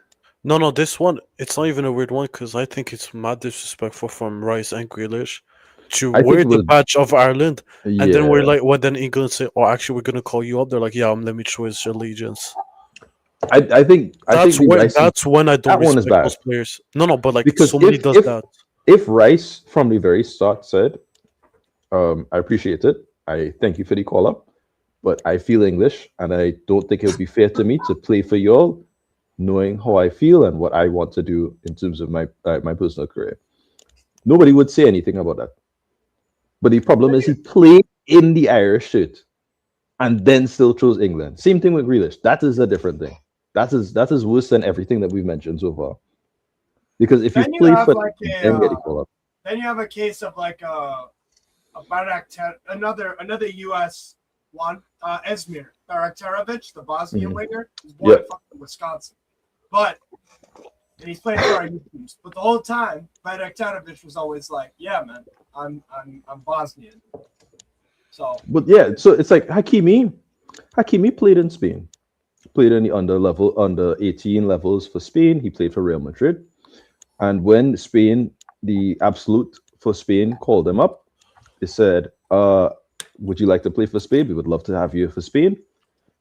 No, this one. It's not even a weird one because I think it's mad disrespectful from Rice and Grealish to wear the badge of Ireland, and then we're like, when then England say, "Oh, actually, we're gonna call you up." They're like, "Yeah, let me choose your allegiance." I think That's when I don't that one is respect bad those players. No, but like because somebody does that. if Rice from the very start said, I appreciate it, I thank you for the call up, but I feel English and I don't think it would be fair to me to play for y'all, knowing how I feel and what I want to do in terms of my personal career. Nobody would say anything about that. But the problem is he played in the Irish shirt and then still chose England. Same thing with Grealish. That is a different thing. That is worse than everything that we've mentioned so far. Because if you Then you play have for like then get the call up. then you have a case of like another U.S. one, Esmir Baraktarovich, the Bosnian winger, who's born in fucking Wisconsin, and he's playing for our youth teams. But the whole time, Baraktarovich was always like, "Yeah, man, I'm Bosnian." So, but yeah, so it's like Hakimi played in Spain, played in the under 18 levels for Spain. He played for Real Madrid, and when Spain, the absolute for Spain, called him up, they said, would you like to play for Spain? We would love to have you for Spain.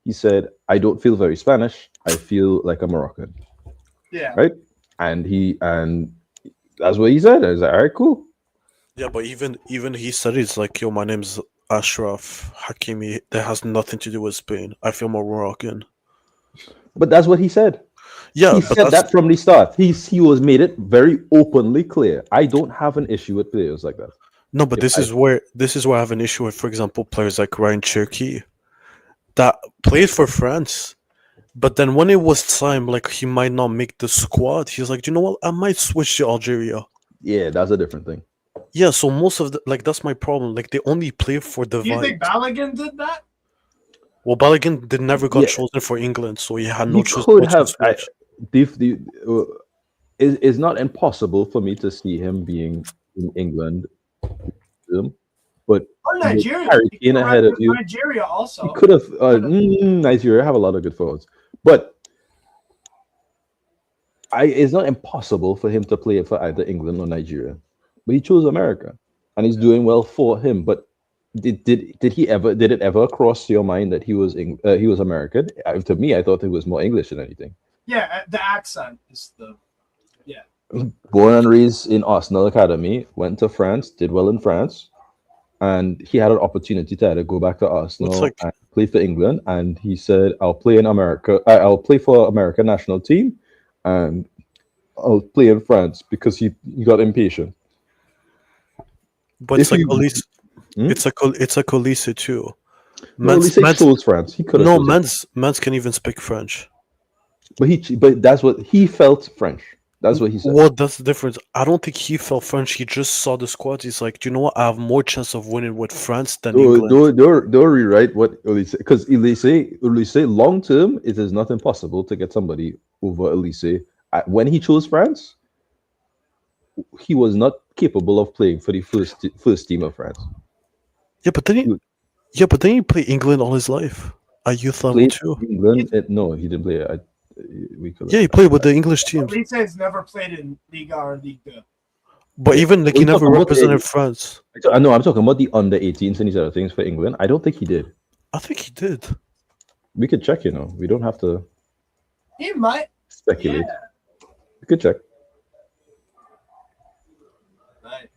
He said, I don't feel very Spanish. I feel like a Moroccan. yeah. Right? And that's what he said. I was like, all right, cool. Yeah, but even he said it's like, yo, my name's Ashraf Hakimi. That has nothing to do with Spain. I feel more Moroccan. But that's what he said. Yeah, he said that from the start. He was made it very openly clear. I don't have an issue with players like that. No, but this is where I have an issue with, for example, players like Ryan Cherky that played for France, but then when it was time, like he might not make the squad, he's like, you know what, I might switch to Algeria. Yeah, that's a different thing. Yeah, so most of that's my problem. Like they only play for the Do you vibe. think Balogun did that? Well, Balogun never got chosen for England, so he had no choice. Could have. It's not impossible for me to see him being in England, but or Nigeria. Ahead of you. Nigeria also. He could have. Nigeria have a lot of good forwards, but it's not impossible for him to play for either England or Nigeria. But he chose America, and he's doing well for him. But did it ever cross your mind that he was American? To me, I thought he was more English than anything. Yeah, the accent is born and raised in Arsenal Academy, went to France, did well in France, and he had an opportunity to either go back to Arsenal and play for England. And he said, "I'll play in America. I'll play for American national team, and I'll play in France," because he got impatient. But it's like it's like Olise too. Olise chose France. He could have. No, Mans can even speak French. But that's what he felt French. That's what he said. Well, that's the difference. I don't think he felt French. He just saw the squad. He's like, do you know what? I have more chance of winning with France than England. Don't rewrite what Olise, because Olise long term, it is not impossible to get somebody over Olise. When he chose France, he was not capable of playing for the first team of France. Yeah, but then he played England all his life at youth level too. England? No, he didn't play. He played with the English teams. Olise has never played in Liga or Ligue 2. But even like he never represented France. I know. I'm talking about the under 18s and these other things for England. I don't think he did. I think he did. We could check. We don't have to. He might speculate. Yeah. We could check. Right.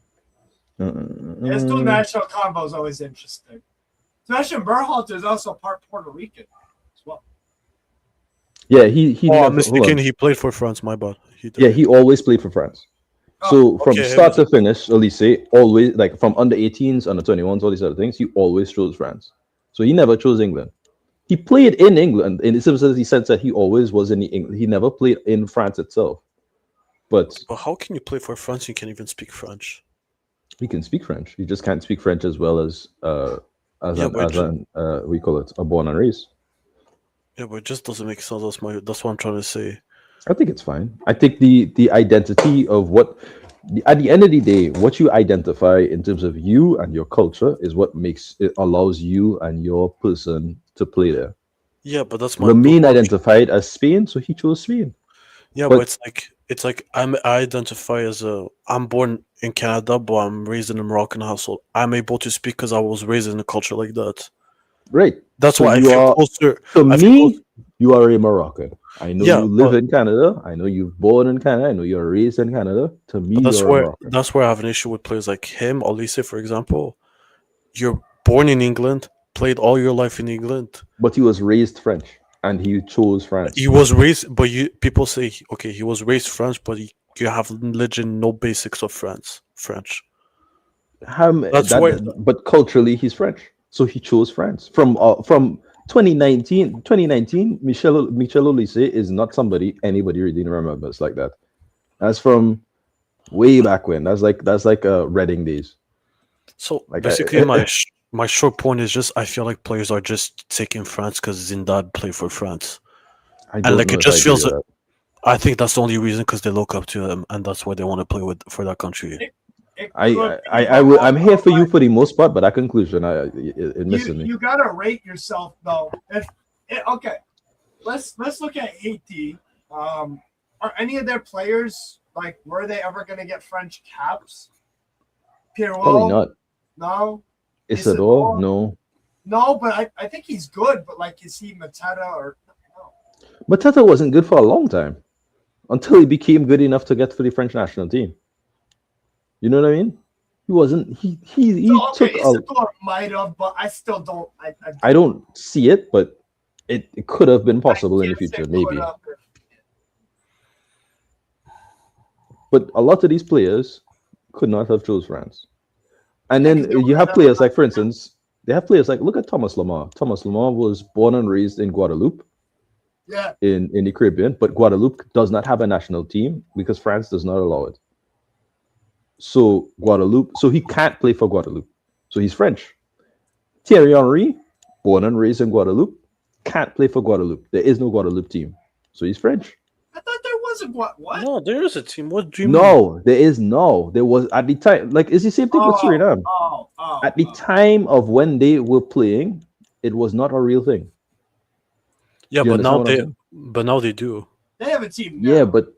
His two national combo is always interesting. Sebastian Berhalter is also part Puerto Rican as well. Yeah, he. I'm mistaken. He played for France. My bad. He always played for France. So from start to finish, Olise always, like from under 18s, under 21s, all these other things, he always chose France. So he never chose England. He played in England in the sense that he always was in England. He never played in France itself. But how can you play for France? You can't even speak French. He can speak French. He just can't speak French as well as we call it a born and raised. Yeah, but it just doesn't make sense. That's what I'm trying to say. I think it's fine. I think the identity of at the end of the day, what you identify in terms of you and your culture is what allows you and your person to play there. Yeah, but that's my. Ramin identified as Spain, so he chose Spain. Yeah, but it's like I identify as I'm born in Canada, but I'm raised in a Moroccan household. I'm able to speak because I was raised in a culture like that. Right. That's why I feel closer. You are a Moroccan. I know Yeah, you live in Canada. I know you're born in Canada. I know you're raised in Canada. To me, but you're a Moroccan. that's where I have an issue with players like him, Olise, for example. You're born in England, played all your life in England. But he was raised French, and he chose He France. was raised, but you people say okay, he was raised French, but you have literally no basics of French. That's why. But culturally, he's French, so he chose France. From 2019, Michel Olise is not somebody anybody really remembers like that. That's from way back when. That's like Reading days. So Like basically, my short point is just I feel like players are just taking France because Zindad play for France, I and don't like know it if I just agree feels. with that. I think that's the only reason because they look up to him, and that's why they want to play with for that country. It I could I, be, I, I but will, I'm here for also, you for the most part, but that conclusion, it misses me. you gotta rate yourself though. Okay, let's look at Haiti. Are any of their players like were they ever gonna get French caps? Probably Pierrot? not. No, Isidore, Isidore? no. No, but I think he's good. But like, is he Mateta or no? Matata wasn't good for a long time until he became good enough to get for the French national team. You know what I mean? He wasn't. He So okay, took a. Isidore might have, but I still don't. I don't see it, but it could have been possible in the guess future, it could maybe. have. But a lot of these players could not have chose France. And Yeah, 'cause then they would you have have players like, for never- instance, they have players like look at Thomas Lamar. Thomas Lamar was born and raised in Guadeloupe, Yeah, in the Caribbean, but Guadeloupe does not have a national team because France does not allow it. So he can't play for Guadeloupe. So he's French. Thierry Henry, born and raised in Guadeloupe, can't play for Guadeloupe. There is no Guadeloupe team. So he's French. I thought there was a what? No, there is a team. What do you mean? No, there is no. There was at the time, like it's the same thing with Suriname. At the time of when they were playing, it was not a real thing. Yeah, Do you but now understand what I'm saying? they do. They have a team. Now. Yeah, but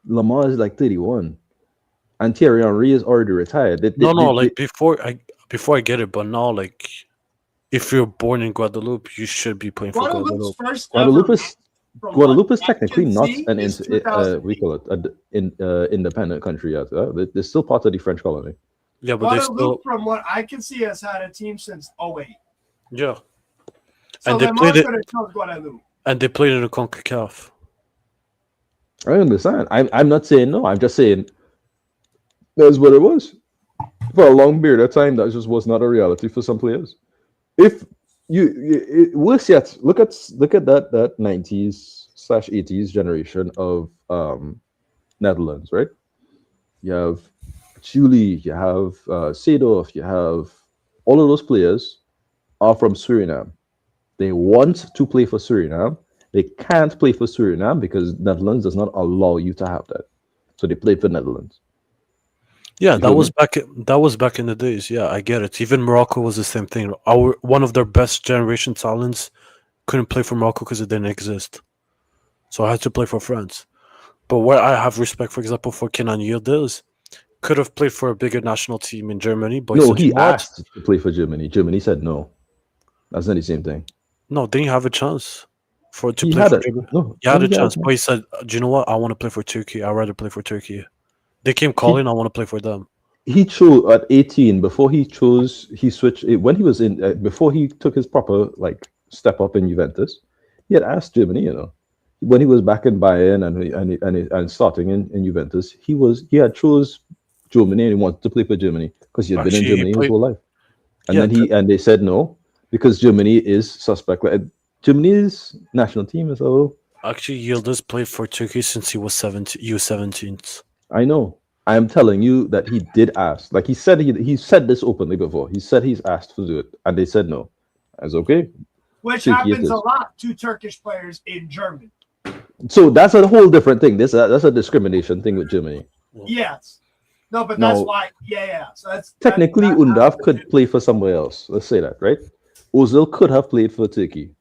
Lamar is like 31, and Thierry Henry is already retired. Like before I get it, but now like if you're born in Guadeloupe, you should be playing for Guadeloupe's Guadeloupe. first Guadeloupe ever is from Guadeloupe what is I technically can not see, an is 2008. we call it independent country yet. They're still part of the French colony. Yeah, but they Guadeloupe, still from what I can see, has had a team since 08. yeah, So And they Lamar played it- could have chose Guadeloupe. and they played in the CONCACAF. I understand. I'm not saying no. I'm just saying that's what it was for a long period of time. That just was not a reality for some players. If worse yet, look at that 90s/80s generation of Netherlands, right? You have Julie, you have Seedorf, you have all of those players are from Suriname. They want to play for Suriname. They can't play for Suriname because Netherlands does not allow you to have that. So they played for Netherlands. Yeah, You that feel was me? back in the days. Yeah, I get it. Even Morocco was the same thing. One of their best generation talents couldn't play for Morocco because it didn't exist. So I had to play for France. But where I have respect, for example, for Kenan Yildiz, could have played for a bigger national team in Germany, but he No, said, you he know what? asked to play for Germany. Germany said no. That's not the same thing. No, didn't have a chance to He play had for it. Germany. No, He had no, a chance, but he said, do you know what? I want to play for Turkey. I'd rather play for Turkey. They came calling, I want to play for them. he chose at 18 before he switched when he was in before he took his proper like step up in Juventus. He had asked Germany, when he was back in Bayern and starting in Juventus, he had chose Germany and he wanted to play for Germany because he had been in Actually, he Germany his played. whole life. And Yeah, then they said no because Germany is suspect. Like, Germany's national team is actually, Yildiz played for Turkey since he was 17, U17s. I know. I am telling you that he did ask. Like he said this openly before. He said he's asked to do it, and they said no. That's okay. Which Turkey it happens a is. lot to Turkish players in Germany. So that's a whole different thing. That's a discrimination thing with Germany. Yes. No, but No. that's why. Yeah. So that's Technically, that Undav happens. could play for somewhere else. Let's say that, right? Ozil could have played for Turkey.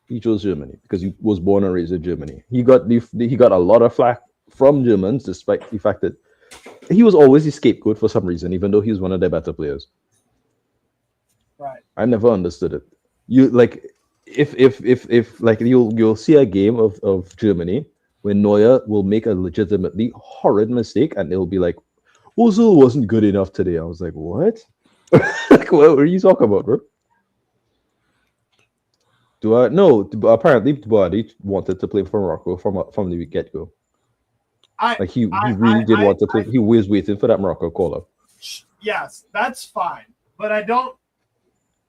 He chose Germany because he was born and raised in Germany. He got a lot of flack from Germans, despite the fact that he was always the scapegoat for some reason, even though he was one of their better players. Right. I never understood it. You like if like you'll see a game of Germany when Neuer will make a legitimately horrid mistake and it'll be like, Ozil wasn't good enough today. I was like, what? Like, what are you talking about, bro? No? Apparently, Duarte wanted to play for Morocco from the get go. Like he really did want to play. He was waiting for that Morocco call up. Yes, that's fine, but I don't.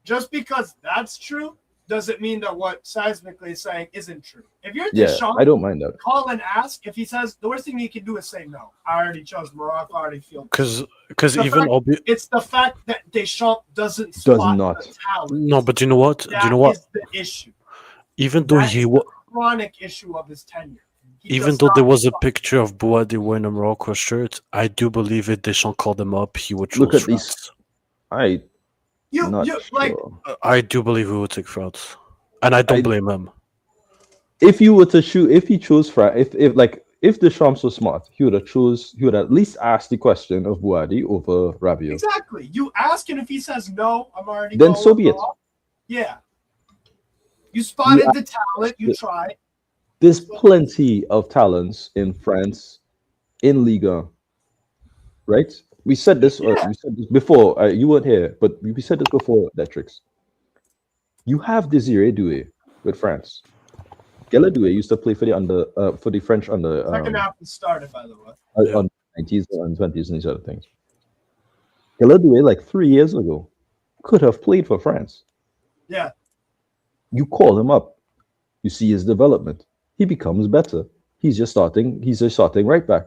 Just because that's true doesn't mean that what Seismically is saying isn't true. If you're Deschamps, I don't mind that. call and ask. If he says the worst thing he can do is say no. I already chose Morocco. I already feel because it's the fact that Deschamps does not. the talent. No, but you know what? That you know what? is the issue. Even though That's the chronic issue of his tenure. Even though there was a picture of Boadi wearing a Morocco shirt, I do believe if Deschamps called him up, he would choose Look at France. these. I do believe he would take France, and I don't blame him. If you were to choose, if he chose France, if Deschamps was smart, he would at least ask the question of Boadi over Rabiot. Exactly. You ask him if he says no, I'm already. Then so be it. Yeah. You spotted the talent. You tried. There's plenty of talents in France, in Liga, right? We said this. We said this before. You weren't here, but we said this before, Detrix. You have Desiree Doué with France. Gela Doué used to play for the French under. Second half started, by the way. On 90s and 20s and these other things. Gela Doué, like 3 years ago, could have played for France. Yeah. You call him up. You see his development. He becomes better. He's just starting right back.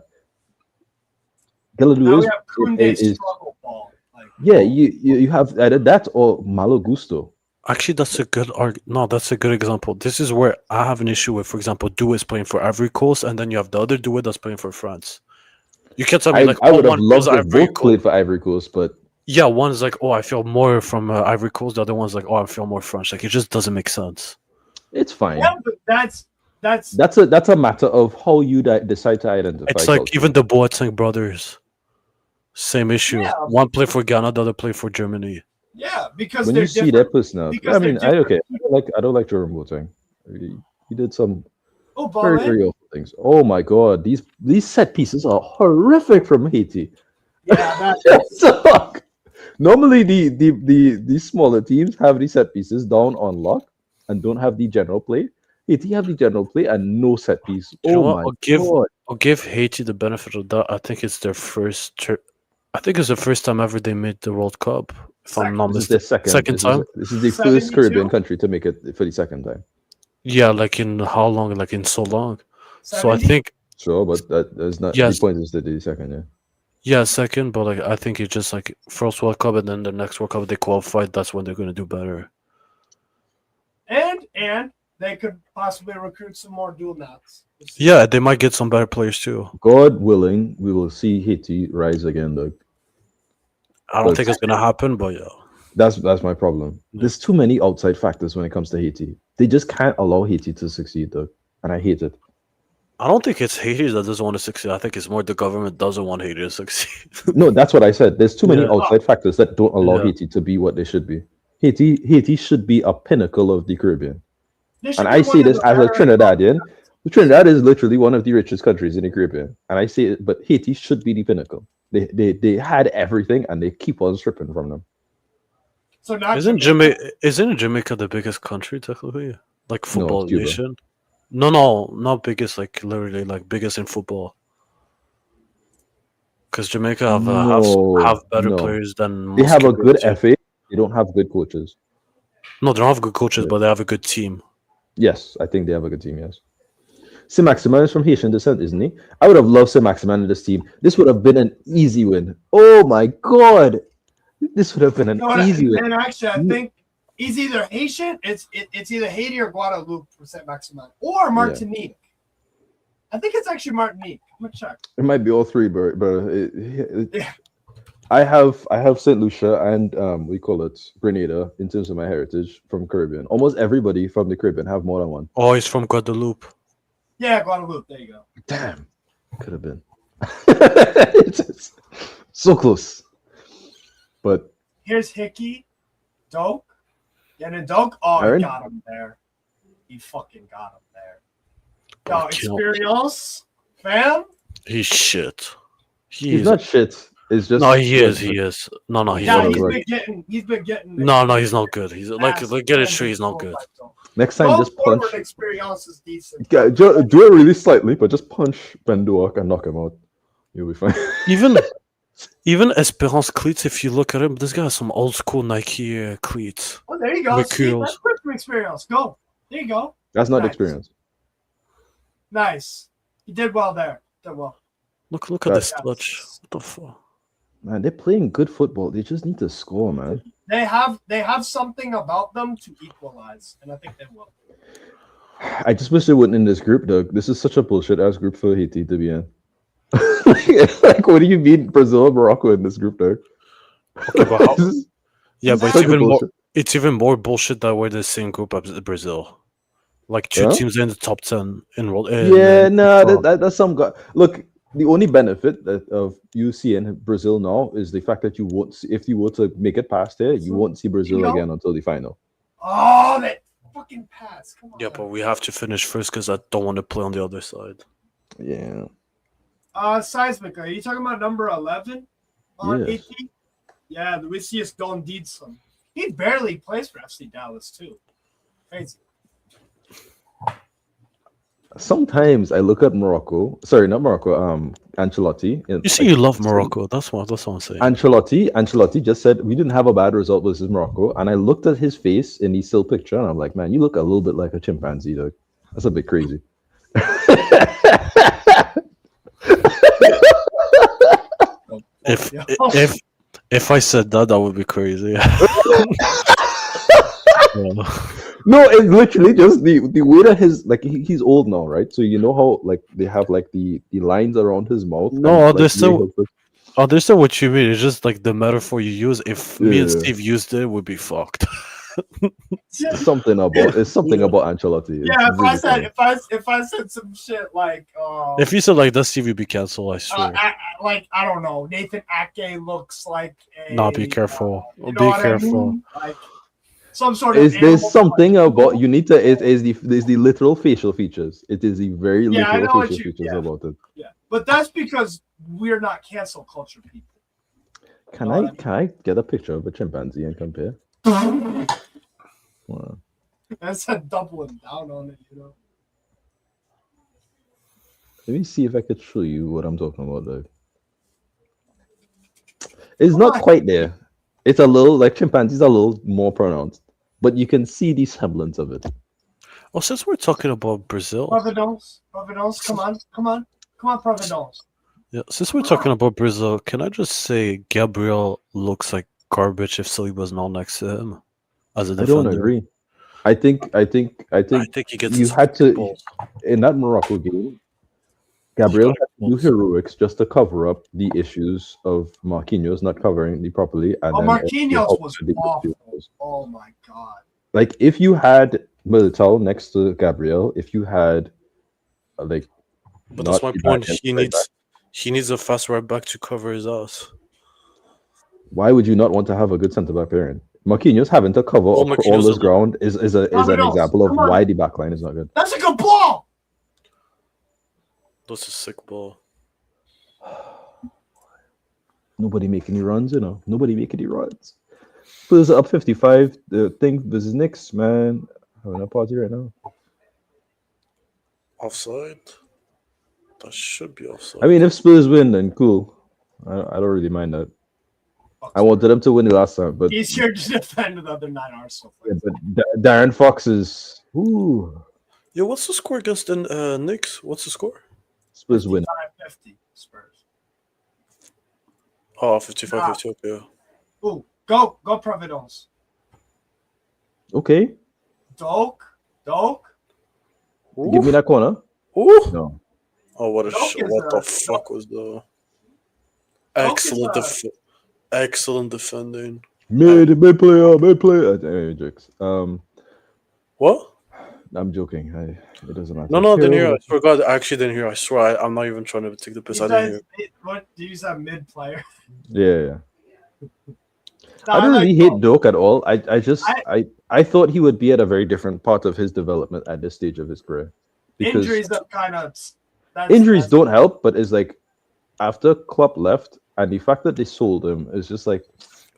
Now we have Koundé's struggle ball. You have either that or Malo Gusto. Actually, that's a good that's a good example. This is where I have an issue with, for example, Doué is playing for Ivory Coast, and then you have the other Doué that's playing for France. You can't tell me I would have loved if both played for Ivory Coast, but yeah, one's like, oh, I feel more from Ivory Coast. The other one's like, oh, I feel more French. Like, it just doesn't make sense. It's fine. Yeah, but that's a matter of how you decide to identify. It's like even the Boateng brothers, same issue. Yeah. One play for Ghana, the other play for Germany. Yeah, because when you see their personality, I mean, I don't like Jerome Boateng. He did some very, very awful things. Oh my god, these set pieces are horrific from Haiti. Yeah, normally the smaller teams have these set pieces down on lock and don't have the general play. Haiti have the general play and no set piece. God! I'll give Haiti the benefit of that. I think it's their first. I think it's the first time ever they made the World Cup. If I'm not mistaken, second time. This is the first Caribbean country to make it for the second time. Yeah, like in how long? Like in so long. 70? So I think. Sure, but that's not the point. Is the second, yeah. Yeah, second, but like I think it's just like first World Cup and then the next World Cup they qualified. That's when they're going to do better. And they could possibly recruit some more dual nuts. Yeah, they might get some better players too. God willing, we will see Haiti rise again, though. I don't think it's gonna happen, but yeah. That's my problem. Yeah. There's too many outside factors when it comes to Haiti. They just can't allow Haiti to succeed, though, and I hate it. I don't think it's Haiti that doesn't want to succeed. I think it's more the government doesn't want Haiti to succeed. No, that's what I said. There's too many outside factors that don't allow Haiti to be what they should be. Haiti should be a pinnacle of the Caribbean. And I say this as a Trinidadian. Trinidad is literally one of the richest countries in the Caribbean. And I say it, but Haiti should be the pinnacle. They had everything and they keep on stripping from them. So not isn't Jamaica the biggest country technically? Like football nation? No, not biggest, like literally like biggest in football. Because Jamaica have better players than most. They have a good FA, they don't have good coaches. No, they don't have good coaches, but they have a good team. Yes, I think they have a good team, yes. Saint-Maximin is from Haitian descent, isn't he? I would have loved Saint-Maximin in this team. This would have been an easy win. Oh my god! This would have been an easy win. And actually, I think he's either Haitian, it's either Haiti or Guadeloupe for Saint-Maximin, or Martinique. Yeah. I think it's actually Martinique. I'm gonna check. It might be all three, but I have Saint Lucia and we call it Grenada in terms of my heritage from Caribbean. Almost everybody from the Caribbean have more than one. Oh, he's from Guadeloupe. Yeah, Guadeloupe. There you go. Damn, could have been. it's so close. But here's Hickey, Doak, and then Doak. Oh, I got him there. he fucking got him there. Bro, Yo, experience, fam. He's shit. He's not shit. It's just No, he is. He is. No, he's Yeah, not he's good. been getting. No, he's not good. He's like get it straight. He's not good. next time, Going just punch. forward, experience is decent. Yeah, do it really slightly, but just punch Benduak and knock him out. You'll be fine. Even Esperance cleats. If you look at him, this guy has some old school Nike cleats. Oh, there you go. See, that's good for experience. Go. There you go. That's not Nice. experience. Nice. You did well there. Did well. Look at this touch. What the fuck? Man, they're playing good football. They just need to score, man. They have something about them to equalize, and I think they will. I just wish they wouldn't in this group, Doug. This is such a bullshit ass group for Haiti to be in. Like, what do you mean Brazil and Morocco in this group, Doug? Okay, but how, yeah, but Such it's even more bullshit that we're the same group as Brazil. Like two teams in the top 10 in world. That's some guy. Look, the only benefit of you seeing Brazil now is the fact that you won't see, if you were to make it past there, you won't see Brazil again until the final. Oh, that fucking pass! Come on. Yeah, but we have to finish first because I don't want to play on the other side. Yeah. Seismic, are you talking about number 11 on Yes. 18? Yeah, Lucius Don Dietzson. He barely plays for FC Dallas too. Crazy. Sometimes I look at Morocco. Sorry, not Morocco. Ancelotti. You see, you love Morocco. That's what I'm saying. Ancelotti just said we didn't have a bad result versus Morocco, and I looked at his face in the still picture, and I'm like, man, you look a little bit like a chimpanzee, Doug. That's a bit crazy. If I said that would be crazy. No, it's literally just the way that he's old now, right? So you know how like they have like the lines around his mouth. No, I understand what you mean. It's just like the metaphor you use. If me and Steve used it, we'd be fucked. Something about Ancelotti. Yeah, if I said some shit like if you said like that, Steve, you'd be canceled. I swear. I don't know. Nathan Ake looks like a. No, be careful. You know Be what careful. I mean? Like some sort of. There's something about you need to. Is the literal facial features. It is the very literal facial features about it. Yeah, but that's because we're not cancel culture people. Can I get a picture of a chimpanzee and compare? Wow. That's a doubling down on it, you know. Let me see if I could show you what I'm talking about, though. It's not quite there. It's a little like chimpanzees are a little more pronounced, but you can see the semblance of it. Oh, since we're talking about Brazil, Providence, come on, Providence. Yeah, since we're talking about Brazil, can I just say Gabriel looks like garbage if Saliba's not next to him as a defender? I don't agree. I think he gets. You had to in that Morocco game. Gabriel had to do heroics just to cover up the issues of Marquinhos not covering it properly. And Marquinhos was awful. Oh my god! Like if you had Militao next to Gabriel, if you had like, but that's my point. He needs a fast right back to cover his ass. Why would you not want to have a good centre back pairing? Marquinhos having to cover all this ground is an example of why the back line is not good. That's a good ball. That's a sick ball. Nobody making any runs, you know. Nobody making any runs. Spurs are up 55. The thing versus Knicks, man. Having a party right now. Offside? That should be offside. I mean, if Spurs win, then cool. I don't really mind that. I wanted them to win the last time, but easier to defend with other 9 Arsenal players. Yeah, but Darren Fox is. Ooh. Yo, what's the score against the Knicks? What's the score? Spurs win. 55-50 Spurs. Oh, 55-50, okay. Ooh, go Providence. Okay. Doak. Give me that corner. Ooh. No. Oh, what the fuck was the excellent defending. Mid player. Jokes. What? I'm joking. It doesn't matter. No, I didn't hear. I forgot. I actually didn't hear. I swear. I'm not even trying to take the piss. I didn't hear. What? Do you use that mid player? Yeah. I don't really hate Doak at all. I thought he would be at a very different part of his development at this stage of his career. Because injuries that kind of injuries don't help, but it's like after Klopp left and the fact that they sold him is just like.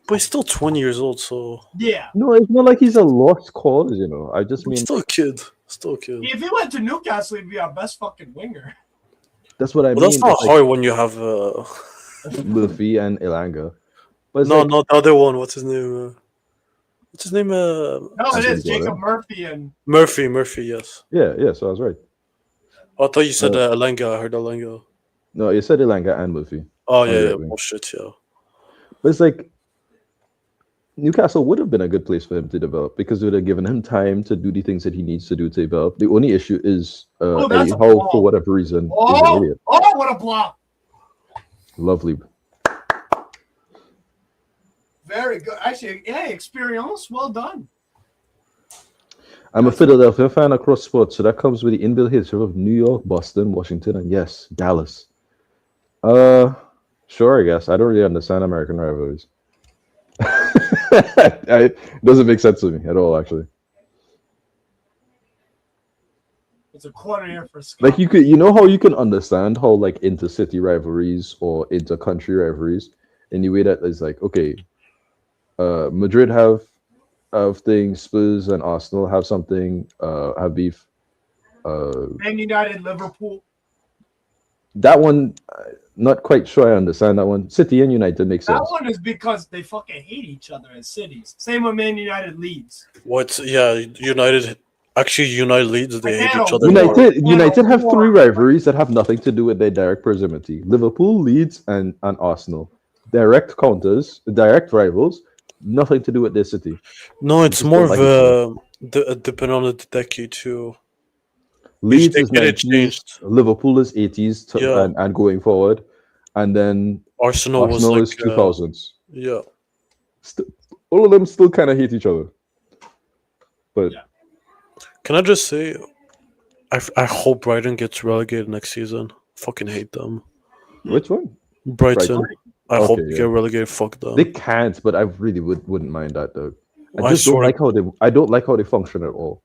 But he's still 20 years old, so yeah. No, it's not like he's a lost cause, you know. I just mean still a kid. Still a kid. If he went to Newcastle, he'd be our best fucking winger. That's what I mean. That's not hard when you have Luffy and Elanga. But no, not the other one. What's his name? No, it is Jacob Murphy and Murphy. Yes. Yeah. So I was right. Oh, I thought you said Elanga. I heard Elanga. No, you said Elanga and Luffy. Oh yeah. Bullshit. Yeah. But it's like Newcastle would have been a good place for him to develop because it would have given him time to do the things that he needs to do to develop. The only issue is Eddie Howe, for whatever reason, is an idiot. Oh, what a block! Lovely. Very good. Actually, hey, experience, well done. I'm a Philadelphia fan across sports, so that comes with the inbuilt history of New York, Boston, Washington, and yes, Dallas. Sure, I guess. I don't really understand American rivalries. It doesn't make sense to me at all, actually. It's a corner here for Scott. Like you know how you can understand how like intercity rivalries or inter-country rivalries in the way that is like, okay, Madrid have things, Spurs and Arsenal have something, have beef. Man United, Liverpool. That one, not quite sure I understand that one. City and United makes sense. That one is because they fucking hate each other as cities. Same with Man United Leeds. What? Yeah, United Leeds. They hate each other. United have three rivalries that have nothing to do with their direct proximity: Liverpool, Leeds, and Arsenal. Direct counters, direct rivals, nothing to do with their city. No, it's more of depending on the decade too. Leeds is 90s, Liverpool is 80s and going forward, and then Arsenal was like 2000s. Yeah, all of them still kind of hate each other. But can I just say, I hope Brighton gets relegated next season. Fucking hate them. Which one? Brighton. I hope they get relegated. Fuck them. They can't, but I really wouldn't mind that though. I don't like how they function at all.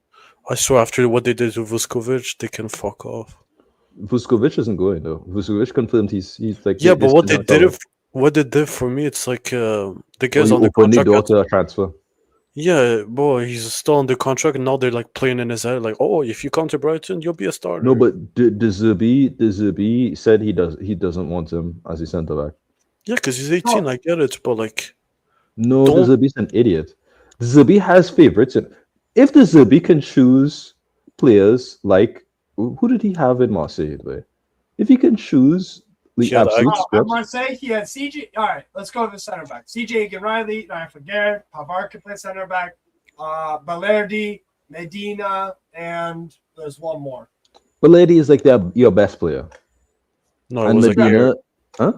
I swear, after what they did to Vuskovic, they can fuck off. Vuskovic isn't going though. Vuskovic confirmed he's like. Yeah, but what they did for me, it's like the guys on the contract. Door to a transfer. Yeah, boy, he's still on the contract, and now they're like playing in his head, like, oh, if you come to Brighton, you'll be a starter. No, but the Zerbi said he doesn't want him as a centre back. Yeah, because he's 18. I get it, but like, no, the Zerbi's an idiot. The Zerbi has favorites. If the Zerbi can choose players like who did he have in Marseille? If he can choose the absolute at Marseille, he had CJ. All right, let's go to the center back. CJ Riley, Nayef Pavard can play center back. Balerdi, Medina, and there's one more. Balerdi is like your best player. No, it was Medina, huh?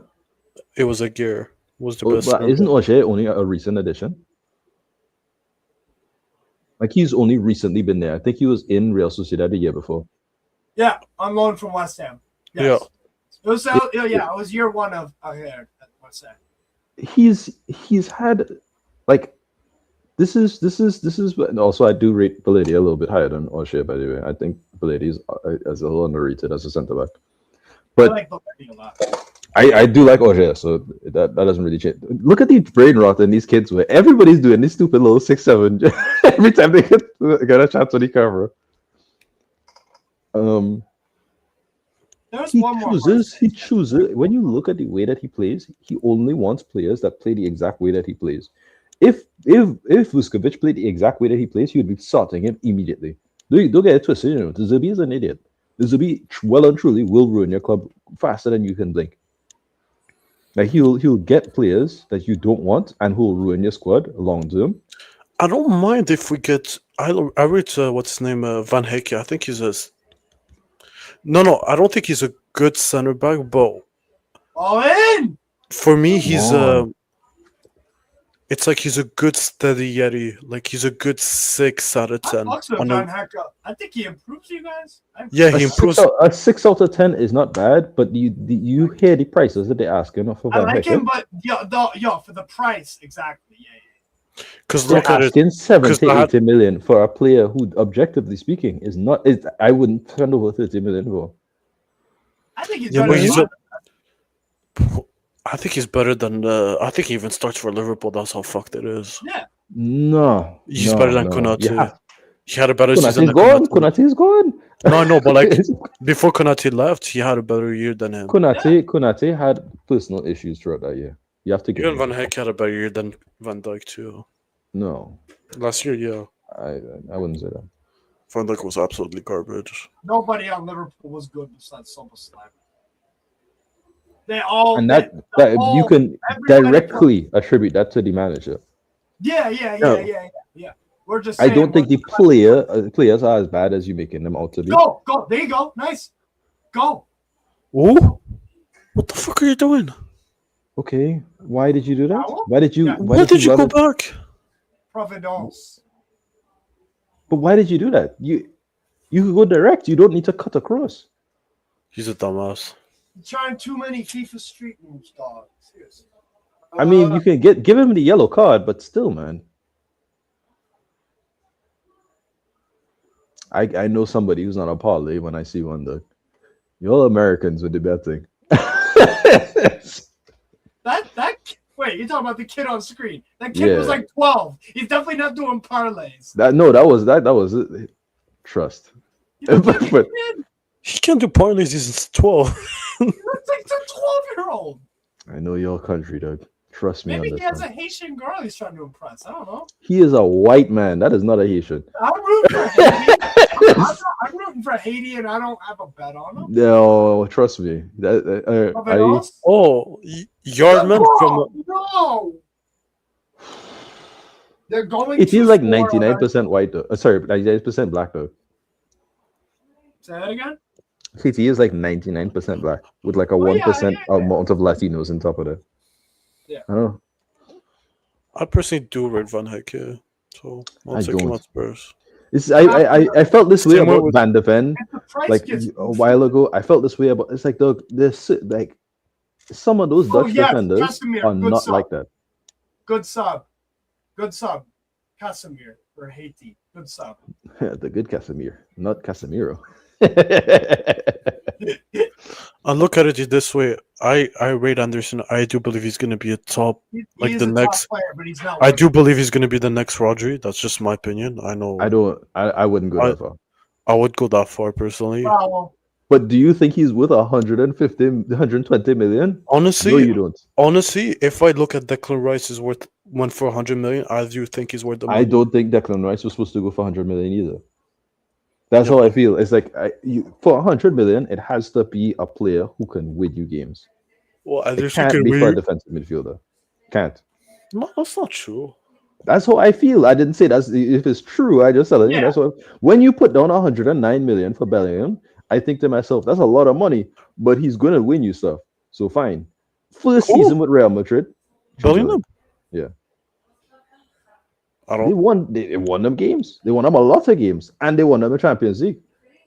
It was a gear. Was the best. But isn't O'Shea only a recent addition? Like he's only recently been there. I think he was in Real Sociedad the year before. Yeah, on loan from West Ham. Yes. Yeah. It was year one of here at West Ham. He's had like this is also I do rate Balerdi a little bit higher than O'Shea, by the way. I think Balerdi is as a little underrated as a centre back. But I like Balerdi a lot. I do like O'Shea, so that doesn't really change. Look at the brain rot in these kids where everybody's doing this stupid little 6'7" every time they get a chance on the camera. He chooses when you look at the way that he plays, he only wants players that play the exact way that he plays. If Vuskovic played the exact way that he plays, he would be starting him immediately. Don't get it twisted, you know. The Zerbi is an idiot. The Zerbi well and truly will ruin your club faster than you can blink. Like he'll get players that you don't want and who'll ruin your squad long term. I don't mind if we get. I read what's his name, Van Hecke. I think he's a. No, I don't think he's a good center back, but all in. For me, he's it's like he's a good steady Yeti. Like he's a good 6 out of 10. I think he improves you guys. Yeah, he improves. A 6 out of 10 is not bad, but you hear the prices that they're asking for. I like him, but yo, for the price, exactly. Yeah. Because They're look at it. asking 70, that- 80 million for a player who, objectively speaking, is not. I wouldn't spend over 30 million for. I think he's Yeah, better but than he's Ronaldo. I think he's better than. I think he even starts for Liverpool. That's how fucked it is. Yeah. No, He's no, better than no. Konate. You have- He had a better season Konate's than gone. Konate. Konate's gone. No, I know, but like before Konate left, he had a better year than him. Konate had personal issues throughout that year. You have to give Even him. Van Heck had a better year than Van Dijk too. No, Last year, yeah. I wouldn't say that. Van Dijk was absolutely garbage. Nobody on Liverpool was good besides SummerSlam. They all And they- that the you whole- can everybody directly attribute that to the manager. Yeah. We're just. I saying don't think we're- the players are as bad as you making them out to be. Go. There you go. Nice. Go. Ooh, what the fuck are you doing? Okay, why did you do that? Foul? Why did you? Yeah. Why did you run go it- back? Providence. But why did you do that? You could go direct. You don't need to cut across. He's a dumbass. You're trying too many FIFA Street moves, dog. Seriously. I mean, you can give him the yellow card, but still, man. I know somebody who's not a parlay when I see one. Though, y'all Americans with the betting. That wait, you're talking about the kid on screen. That kid was Yeah. like 12. He's definitely not doing parlays. that was it. Trust. He's a But- kid. He can't do parlays. He's 12. That's like a 12-year-old. I know your country, Doug. Trust me Maybe on he this has a one. Haitian girl he's trying to impress. I don't know. He is a white man. That is not a Haitian. I'm rooting for Haiti. I'm rooting for Haiti, and I don't have a bet on him. No, trust me. Providence? Oh, Yardman from. No. They're going. It to is like score 99% white though. Sorry, 99% black though. Say that again. Haiti is like 99% black with like a Oh, yeah, 1% yeah. amount of Latinos on top of it. Yeah. I don't know. I personally do rate Van Heck, yeah. So I'll I take him don't. at Spurs. I felt this way Same way about with- Van de Ven If the price like gets a while ago. I felt this way about it's like this like some of those Oh, Dutch yes, defenders Casemiro, are good not sub. like that. good sub, Casemiro for Haiti. Good sub. The good Casemiro, not Casemiro. I look at it this way. I rate Anderson. I do believe he's going to be a top. He Like is the a next- top player, but he's not. I winning. do believe he's going to be the next Rodri. That's just my opinion. I know. I wouldn't go that far. I would go that far personally. Well, But do you think he's worth 120 million? Honestly, No, you don't. honestly, if I look at Declan Rice is worth went for 100 million, I do think he's worth the money. I don't think Declan Rice was supposed to go for 100 million either. That's Yeah. how I feel. It's like for 100 million, it has to be a player who can win you games. Well, I It just can't think be for a defensive midfielder. Can't. no, that's not true. That's how I feel. I didn't say that's if it's true. I just said it. Yeah. That's what. When you put down 109 million for Bellingham, I think to myself, that's a lot of money. But he's gonna win you stuff. So fine. First Cool. season with Real Madrid, Bellingham? Yeah. I they don't. won. They won them games. They won them a lot of games, and they won them the Champions League.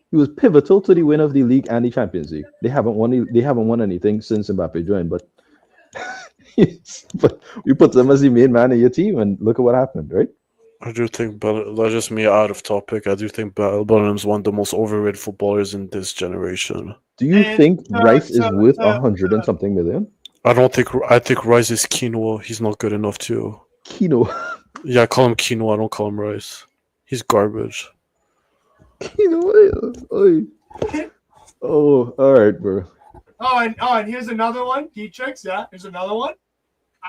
He was pivotal to the win of the league and the Champions League. They haven't won anything since Mbappe joined, but but you put them as the main man of your team, and look at what happened, right? I do think that's just me out of topic. I do think Bellingham's one of the most overrated footballers in this generation. Do you And, think Rice is worth uh, 100 and something million? I think Rice is quinoa. He's not good enough too. Kino. Yeah, I call him quinoa. I don't call him rice. He's garbage. Kino. Oy. Oh, all right, bro. and here's another one. Dietrich's, yeah. Here's another one.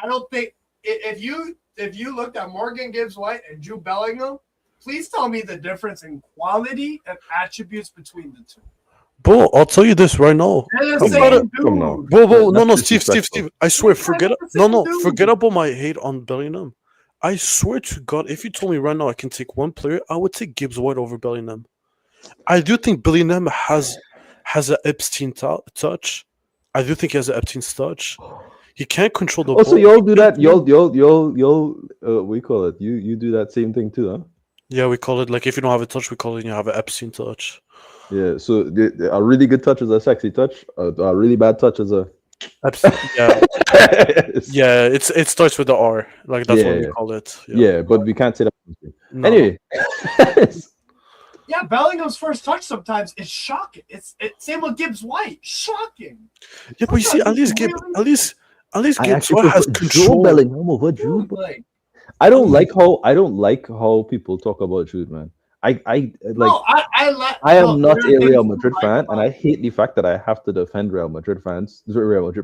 I don't think if you looked at Morgan Gibbs White and Jude Bellingham, please tell me the difference in quality and attributes between the two. Bro, I'll tell you this right now. They're the Come same on, dude. come on. Bro, no, That's Steve. disrespectful. I swear, Dude. forget about my hate on Bellingham. I swear to God, if you told me right now I can take one player, I would take Gibbs White over Bellingham. I do think Bellingham has an Epstein touch. I do think he has an Epstein touch. He can't control the Also, ball. y'all do that. Y'all. We call it. You do that same thing too, huh? Yeah, we call it like if you don't have a touch, we call it you have an Epstein touch. Yeah. So a really good touch is a sexy touch. A really bad touch is a Yeah, yeah. It starts with the R. Like that's what we Yeah. call it. Yeah, but we can't say that. No, no. Anyway, Yeah, Bellingham's first touch sometimes is shocking. Same with Gibbs White. Shocking. Yeah, but you see, at least I Gibbs actually White has prefer Joe control. Bellingham over Jude. Like, I don't like how people talk about Jude, man. I like. no, I am look, not there are a Real things Madrid to like fan, and about I hate the fact that I have to defend Real Madrid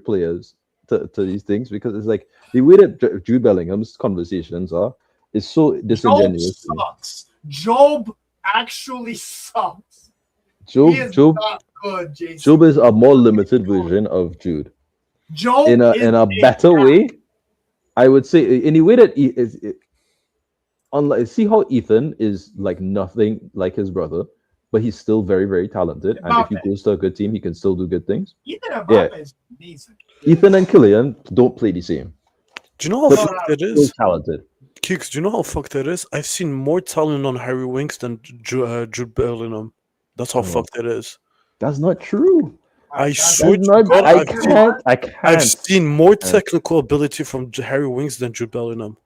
players to these things, because it's like the way that Jude Bellingham's conversations are is so Job disingenuous. to me. sucks. Job actually sucks. Job, He is Job, not good, Jason. Job is a more limited version of Jude Job in is a better way. I would say in a way that he is. Unlike, see how Ethan is like nothing like his brother, but he's still very, very talented. And if he Mbappe. goes to a good team, he can still do good things. Ethan Yeah. Mbappe is amazing. Ethan and Kylian don't play the same. Do you know how But fucked it Still is? talented. Kicks, do you know how fucked it is? I've seen more talent on Harry Winks than Jude Bellingham. That's how Oh. fucked it is. That's not true. I That's swear That's to not. God, I I've can't. I can't. I've seen more technical ability from Harry Winks than Jude Bellingham.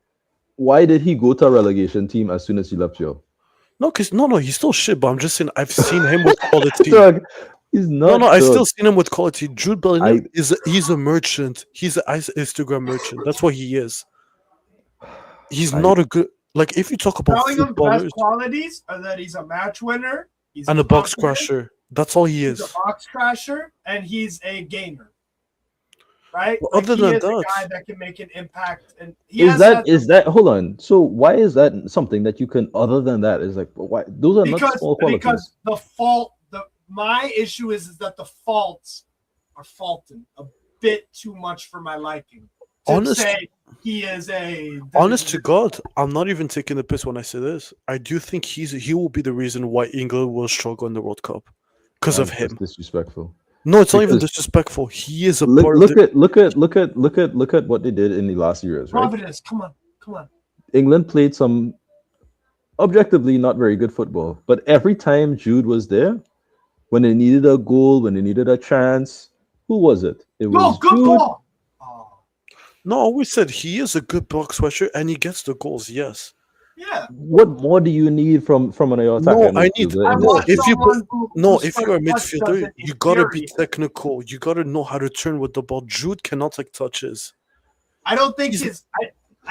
Why did he go to a relegation team as soon as he left you? No, he's still shit. But I'm just saying, I've seen him with quality. Doug, he's not. I've Doug. still seen him with quality. Jude Bellingham he's a merchant. He's an Instagram merchant. That's what he is. He's not a good. Like if you talk about Bellingham's footballers best qualities are that he's a match winner, he's and a box confident, crusher, that's all he he's is. a box crasher, and he's a gamer. Right? Well, Like, other he than is a that- guy that can make an impact, and he Is has that hold on? So why is that something that you can? Other than that, is like why those are not small qualities. because my issue is that the faults are faulting a bit too much for my liking. To say he is a Honest to God, I'm not even taking the piss when I say this. I do think he will be the reason why England will struggle in the World Cup because of That's him. disrespectful. No, it's not even Because- disrespectful. He is a Look, part of look the. at what they did in the last Euros, right? Providence. Come on. England played some objectively not very good football, but every time Jude was there, when they needed a goal, when they needed a chance, who was it? It No, was good Jude. ball. Oh, No, I always said he is a good box rusher and he gets the goals. Yes. yeah. What more do you need from an attacker? No, and I need. midfielder in No, this if you someone who- no, whose if you're a first touch midfielder, doesn't you gotta be infuriate. technical. You gotta know how to turn with the ball. Jude cannot take touches, I don't think He's-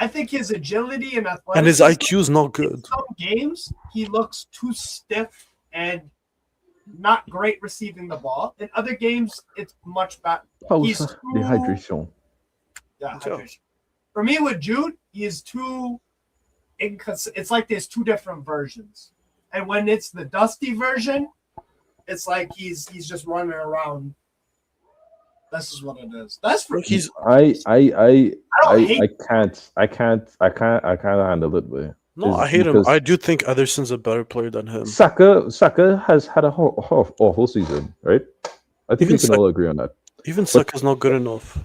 I think his agility and athleticism. and his IQ is not In good. some games, he looks too stiff and not great receiving the ball. In other games, it's much better. He's Pausa. too- Dehydration. Yeah, Sure. hydration. For me, with Jude, he is too. It's like there's two different versions, and when it's the dusty version, it's like he's just running around. This is what it is. That's for He's I don't hate. can't handle it, boy. no, Is I hate him. because- I do think Ederson's a better player than him. Saka has had a awful season, right? I think Even we can all agree on that. Even Saka's not good enough.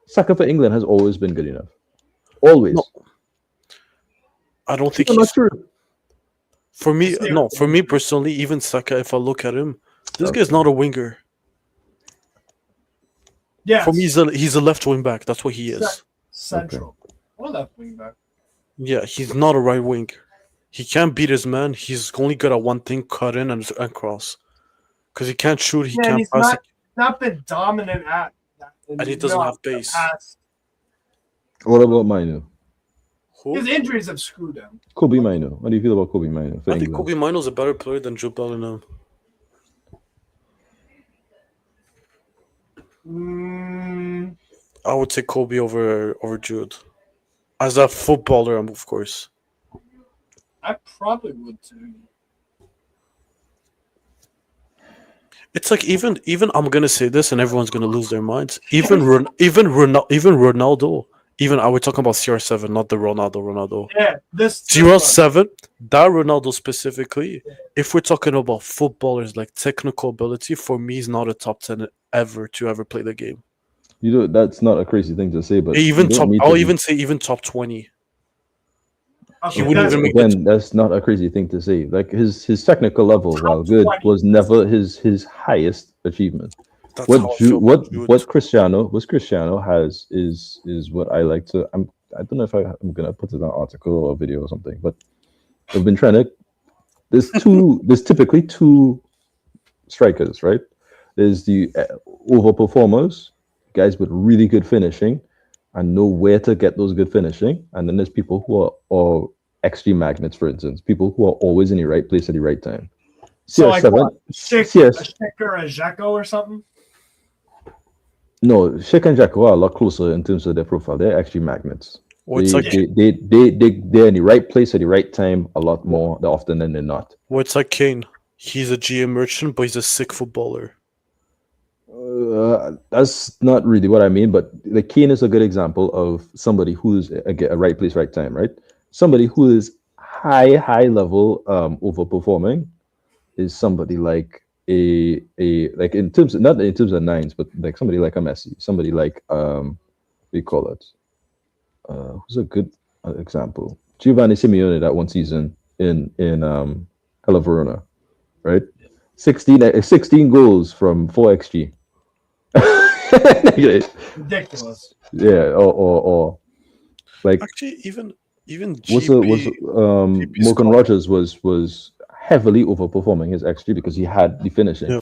Saka for England has always been good enough. Always. No, I don't think That's not he's true. for me. Yeah. No, for me personally, even Saka. If I look at him, this Okay. guy's not a winger. Yeah, For me, he's a left wing back. That's what he is. central or left wing back. Yeah, he's not a right wing. He can't beat his man. He's only good at one thing: cut in and cross. Because he can't shoot. He Yeah, and can't he's pass. not been dominant at that. And he doesn't have pace. What about Mainu? Who? His injuries have screwed him. Kobe Mainu. What do you feel about Kobe Mainu for I think England? Kobe Mino's a better player than Jude Bellingham. Mm, I would say Kobe over Jude. As a footballer, of course. I probably would too. It's like even I'm gonna say this, and everyone's gonna lose their minds. Even Ronaldo. Even I was talking about CR7, not the Ronaldo. Yeah, this CR7, that Ronaldo specifically. If we're talking about footballers like technical ability, for me, he's not a top 10 ever to ever play the game. You know, that's not a crazy thing to say, but Even you don't top, need to I'll be- even say even top 20. Okay, He wouldn't that's- even make Again, that's not a crazy thing to say. Like his technical level, while good, was never his highest achievement. That's What how I Ju- feel about Jude. what Cristiano has is what I like to. I don't know if I'm gonna put it in an article or a video or something, but I've been trying to. There's typically two strikers, right? There's the overperformers, guys with really good finishing, and know where to get those good finishing, and then there's people who are XG magnets, for instance, people who are always in the right place at the right time. So like CR7, what? A CS, Schick or a Jacko or something? no, Sheik and Jacko are a lot closer in terms of their profile. They're actually magnets. Well, it's like They're in the right place at the right time a lot more often than they're not. Kane. He's a GM merchant, but he's a sick footballer. That's not really what I mean, but the Kane is a good example of somebody who's a right place, right time, right? Somebody who is high level overperforming is somebody like a like in terms of, not in terms of nines, but like somebody like a Messi, somebody like we call it who's a good example? Giovanni Simeone that one season in Hello Verona, right? 16 goals from 4 xg. Ridiculous. Yeah, or like Actually, even was GB Morgan scored. Rogers was heavily overperforming his xg because he had the finishing. Yeah.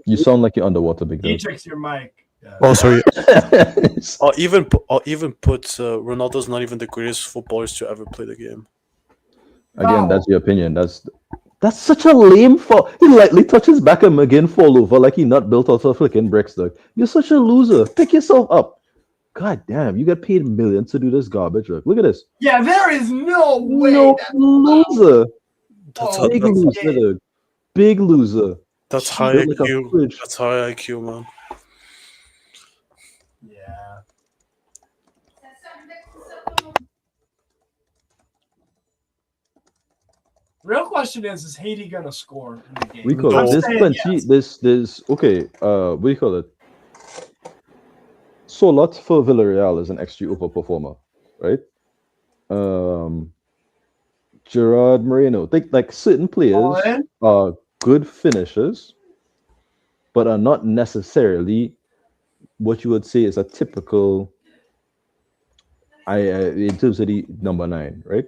You sound like you're underwater, big dog. Dietrich's your mic. Yeah. Oh, sorry. I'll even put Ronaldo's not even the greatest footballers to ever play the game. Again, that's your opinion. That's such a lame fall. He lightly touches back and again fall over like he not built out of flicking bricks, dog. You're such a loser. Pick yourself up. God damn, you get paid millions to do this garbage work. Look at this. Yeah, there is no way. No loser. That's Big how, loser, dog. Big loser. that's high Built like a IQ. fridge. That's high IQ, man. Yeah. Real question is Haiti gonna score in the game? We call No. it this saying plenty. yes. This okay. What do you call it? Solot for Villarreal is an XG overperformer, right? Gerard Moreno. Think like certain players in? are good finishers, but are not necessarily what you would say is a typical. In terms of the number 9, right?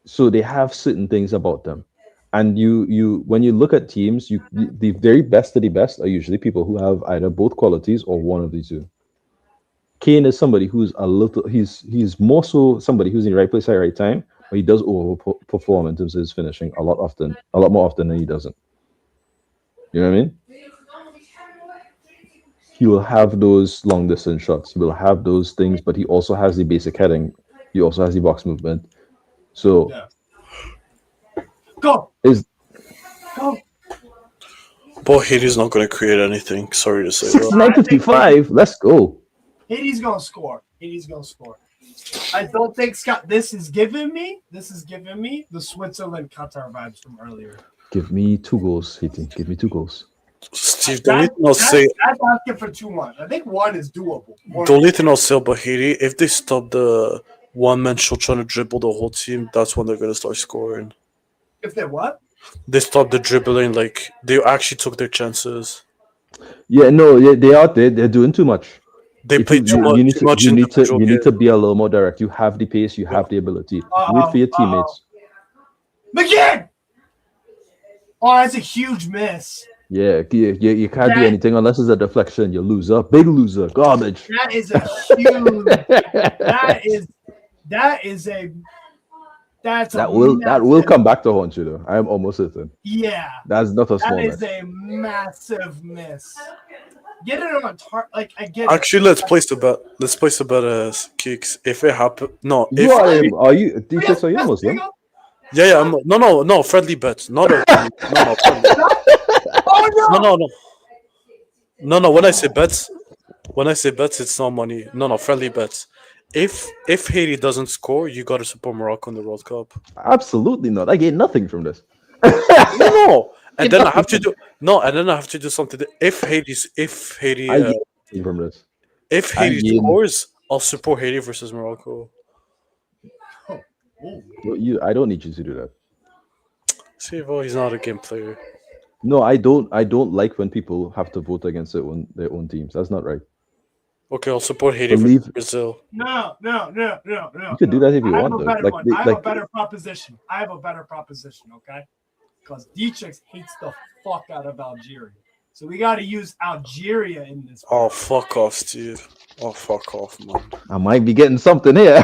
So they have certain things about them, and you when you look at teams, the very best of the best are usually people who have either both qualities or one of the two. Kane is somebody who's a little he's more so somebody who's in the right place at the right time, but he does overperform in terms of his finishing a lot more often than he doesn't. You know what I mean? He will have those long distance shots. He will have those things, but he also has the basic heading. He also has the box movement. So Yeah. Go. Go. But Haiti's not going to create anything. Sorry to say that. 69.55. Let's go. Haiti's gonna score. Haiti's gonna score. I don't think Scott. This is giving me the Switzerland Qatar vibes from earlier. Give me 2 goals, Haiti. Give me 2 goals. Steve, the only thing I'll say, That's asking for too much. I think one is doable. the only thing I'll say about Haiti, if they stop the one-man show trying to dribble the whole team, that's when they're going to start scoring. If they what? They stopped the dribbling, like, they actually took their chances. Yeah, no, yeah, they are. They're doing too much. They If play too much. You need to. You need to. individual You need game. to be a little more direct. You have the pace. You have the ability. Wait for your teammates. McGinn! Oh, that's a huge miss. Yeah, you can't do anything unless it's a deflection. You loser, big loser, garbage. That is a huge. That will come back to haunt you though. I am almost certain. Yeah. That's not a small That is miss. a massive miss. Get it on target. Like I get. Actually, let's place the bet. Let's place the bet as kicks. If it happen, no. If Are you? DJ, are you a Muslim? yeah, I'm no friendly bet. Not a no friendly. Oh no! No. When I say bets, it's not money. No, friendly bets. If Haiti doesn't score, you got to support Morocco in the World Cup. Absolutely not. I get nothing from this. No. And then I have to do something. If Haiti, I get nothing from this. if Haiti scores, I'll support Haiti versus Morocco. I don't need you to do that. Sivo, he's not a game player. No, I don't. I don't like when people have to vote against their own teams. That's not right. Okay, I'll support Haiti Believe- versus Brazil. No. You can do that if you I have want, a though. better Like, one. they- I have like- a better proposition. Okay? Because Dietrich hates the fuck out of Algeria. So we got to use Algeria in this. Oh, fuck off, Steve. Oh, fuck off, man. I might be getting something here.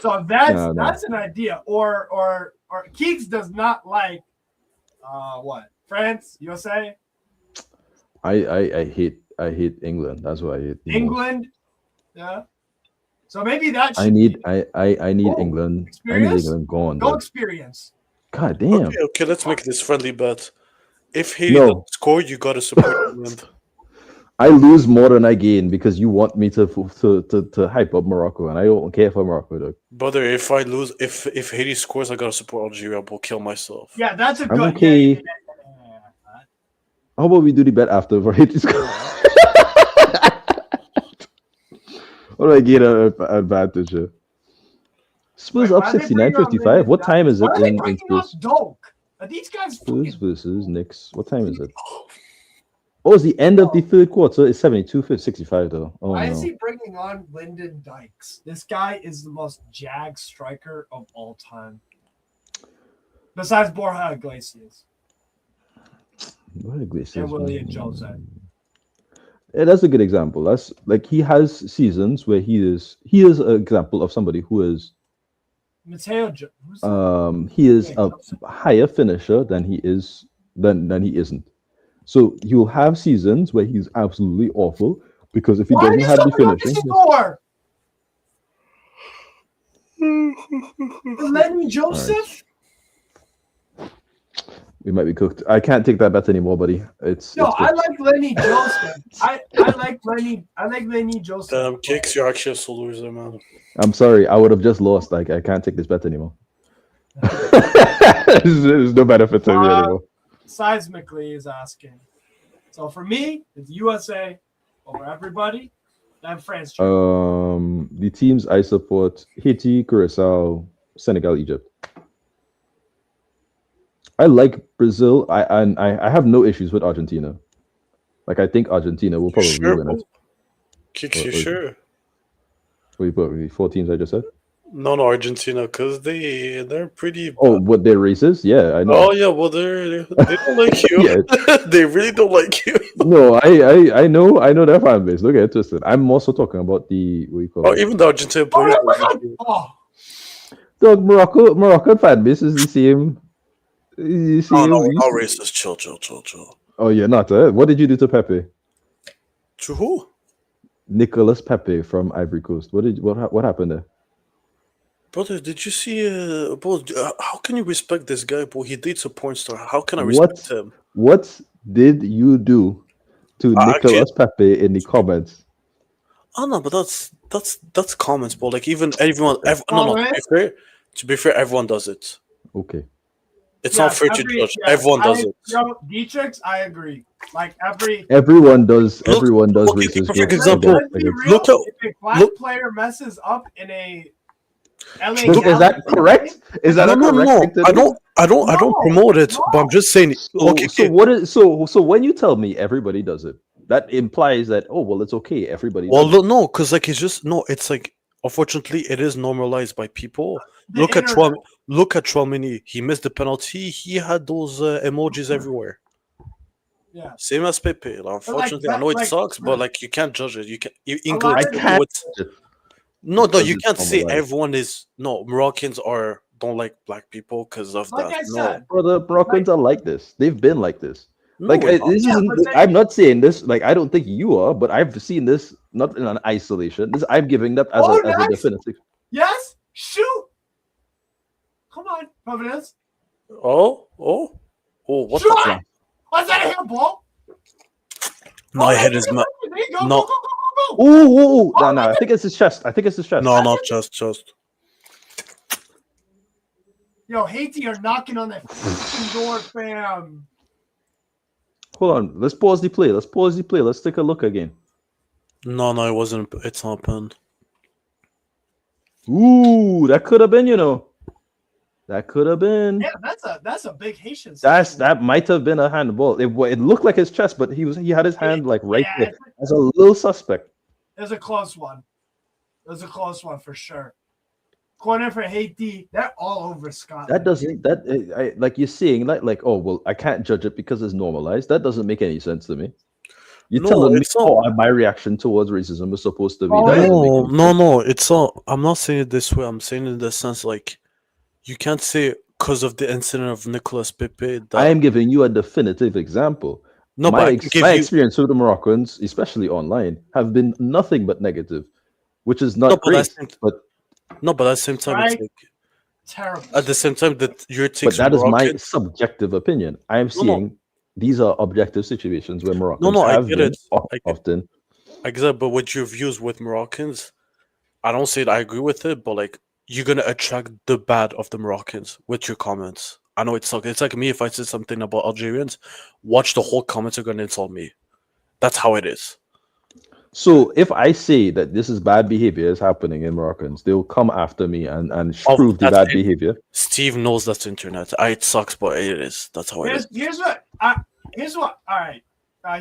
So that's No. that's an idea. Or Keeks does not like what? France, USA, I hate England. That's why I hate the most. England. Yeah. So maybe that should I need be- I need Oh, England. I need experience? England gone. Go dude. experience. God damn. Okay, let's make this friendly bet. If Haiti No. doesn't score, you gotta support England. I lose more than I gain because you want me to hype up Morocco, and I don't care for Morocco, though. Brother, if I lose, if Haiti scores, I gotta support Algeria. I will kill myself. Yeah, that's a I'm good. okay. Yeah. How about we do the bet after for Haiti score? What do I get an advantage here? Spurs Wait, up why are they 69-55. bringing What up time is it Why are they in bringing up Spurs? Doak? Are these guys Spurs fucking... versus Knicks. What time is it? Oh, it's the end of the third quarter. It's 72-65 though. Oh Why no. is he bringing on Lyndon Dykes? This guy is the most jag striker of all time. Besides Borja Iglesias What Iglesias, and William man. Jose. Yeah, that's a good example. That's like he has seasons where he is an example of somebody who is Mateo Jo- who's he is a higher finisher than he is than he isn't. So you'll have seasons where he's absolutely awful because if he Why doesn't is have the someone finishing, score? Lenny Joseph? we might be cooked. I can't take that bet anymore, buddy. It's No, it's I cooked. like Lenny Joseph. I like Lenny Joseph. Damn, Kicks, you're actually a loser, man. I'm sorry, I would have just lost. Like I can't take this bet anymore. There's no benefit to me anymore. Seismically is asking. So for me, it's USA over everybody. Then France. The teams I support: Haiti, Curacao, Senegal, Egypt. I like Brazil. I have no issues with Argentina. Like I think Argentina will probably Sure, win it. Kicks, you Or- sure? What you put? 4 teams I just said. No, Argentina, because they're pretty. Oh, what their races? Yeah, I know. Oh yeah, well they don't like you. Yeah. They really don't like you. No, I know their fan base. Don't get it twisted. I'm also talking about the what you call Oh, it. even the Argentine players. Oh my God. Oh, The Moroccan fan base is the same. You see, Oh no, we're not racist. Chill. Oh, you're not. What did you do to Pepe? To who? Nicolas Pepe from Ivory Coast. What happened there? Brother, did you see? Bro, how can you respect this guy, bro? He dates a porn star. How can I respect him? What did you do to Nicolas Pepe in the comments? Oh no, but that's comments, bro. Like even everyone. No. To be fair, everyone does it. Okay. It's not fair to judge. Everyone does it. Yo, Dietrich, I agree. Like Everyone does. Look- Everyone does okay, racist. for jokes example, Let's be against- real. look how- If a black look- player messes up in a LA Is that correct? Is that No, a no, correct no. thing to I do? don't No, promote it, but I'm just saying. So, Okay, so what is so when you tell me everybody does it, that implies that it's okay, everybody Well, does it. no, because like it's just no. It's like unfortunately it is normalized by people. The Look at internet. Trump. Look at Trump. He missed the penalty. He had those emojis everywhere. Yeah. Same as Pepe. Like, unfortunately, I that- know it like- sucks, but like you can't judge it. You can. England. lot I of can't. do it. No, because you it's can't say normalized. everyone is. No, Moroccans don't like black people because of Like that. I No, said, Brother, Moroccans are like this. They've been like this. no, Like we're not. this Yeah, isn't. but they- I'm not saying this. Like I don't think you are, but I've seen this not in an isolation. This I'm giving that as a nice. definitive. yes, shoot. Come on, Providence. Oh, what? Shoot! The Was that a handball? no, I hit his mouth. There you go. No. Go, go, go, go, go. Oh, Oh, no, I think it's his chest. I think it's his chest. No, not just. Yo, Haiti are knocking on that fucking door, fam. Hold on. Let's pause the play. Let's take a look again. No, it wasn't. It's not pen. Ooh, that could have been, That could have been. Yeah, that's a big Haitian. That might have been a handball. It looked like his chest, but he had his hand like right Yeah, there. That's a little suspect. It was a close one. It was a close one for sure. Corner for Haiti. They're all over Scotland. That doesn't like you're saying like oh well I can't judge it because it's normalized. That doesn't make any sense to me. You're telling me my reaction towards racism is supposed to be. No, it's not. I'm not saying it this way. I'm saying it in the sense like you can't say because of the incident of Nicolas Pepe. I am giving you a definitive example. No, my but experience with the Moroccans, especially online, have been nothing but negative, which is not great. But at the same time, it's like terrible. At the same time, that you're taking. But that is my subjective opinion. I am seeing these are objective situations where Moroccans have been often. Exactly, but with your views with Moroccans, I don't say that I agree with it, but like you're gonna attract the bad of the Moroccans with your comments. I know it's like me if I said something about Algerians, watch the whole comments are gonna insult me. That's how it is. So if I say that this is bad behavior is happening in Moroccans, they'll come after me and prove the bad behavior. Steve knows that's internet. It sucks, but it is. That's how it is. Here's what. All right,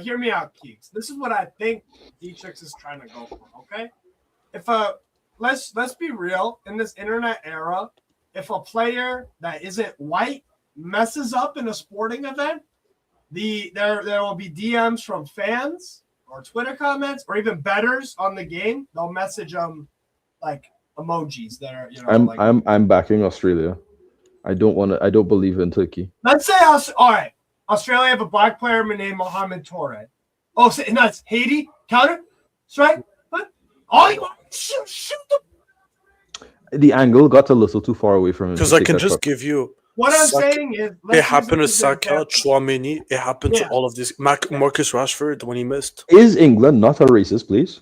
hear me out, Keeks. This is what I think Dietrich is trying to go for. Okay, if let's be real in this internet era. If a player that isn't white messes up in a sporting event, there will be DMs from fans or Twitter comments or even bettors on the game. They'll message them like emojis that are I'm backing Australia. I don't believe in Turkey. Let's say all right. Australia have a black player named Mohamed Touré. Oh, so, no, it's Haiti counter strike. What? Oh, you want shoot the angle got a little too far away from him. Because I can just give you. What I'm saying is, it happened to Saka, Chouameni. It happened to all of these. Marcus Rashford when he missed. Is England not a racist, please?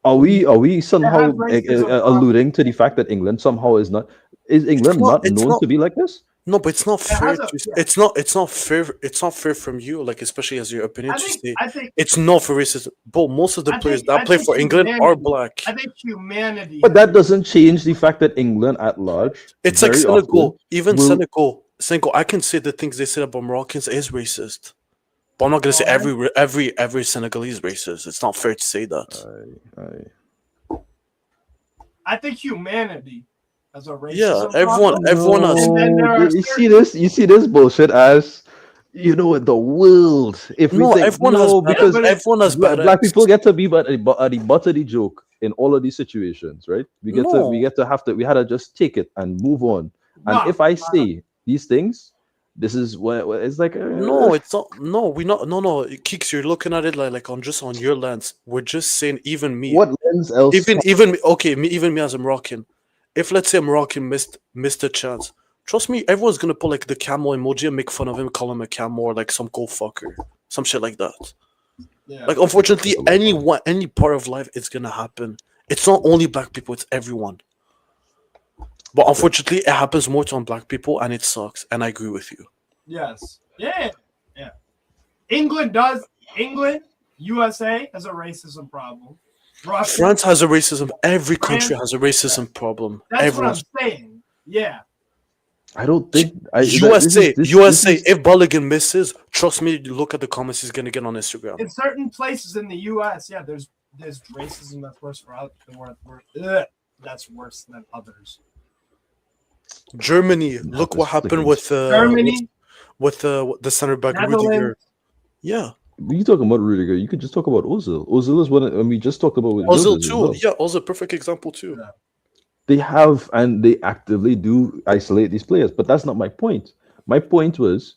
Are we somehow alluding to the fact that England somehow is not? Is England not known to be like this? No, but it's not fair. It's not fair. It's not fair from you, like especially as your opinion to say it's not for racism. But most of the players that play for England are black. I think humanity. But that doesn't change the fact that England at large. It's like Senegal. Even Senegal. I can say the things they said about Moroccans is racist. But I'm not gonna say every Senegalese racist. It's not fair to say that. I think humanity. As a racism everyone has. You see this bullshit as the world. If everyone has black people get to be at the butt of the joke in all of these situations, right? We had to just take it and move on. And if I say these things, this is what it's like. No, it's not. No, we not. No. Kicks, you're looking at it like on your lens. We're just saying even me. What lens else? Even me as a Moroccan. If let's say a Moroccan missed a chance, trust me, everyone's gonna put like the camel emoji and make fun of him, call him a camel or like some cold fucker, some shit like that. Yeah. Like unfortunately, any part of life it's gonna happen. It's not only black people; it's everyone. But unfortunately, it happens more on black people, and it sucks. And I agree with you. Yes. Yeah. England, USA has a racism problem. Russia, France has a racism. Every country has a racism problem. That's what I'm saying. Yeah. I don't think USA. If Balogun misses, trust me. Look at the comments he's gonna get on Instagram. In certain places in the US, there's racism that's worse that's worse than others. Germany. Look what happened with Germany with the center back Rudiger. Yeah. When you talking about Rudiger, you could just talk about Ozil. Ozil is one, and we just talked about Ozil too. Well. Yeah, Ozil, perfect example too. Yeah. They have and they actively do isolate these players, but that's not my point. My point was,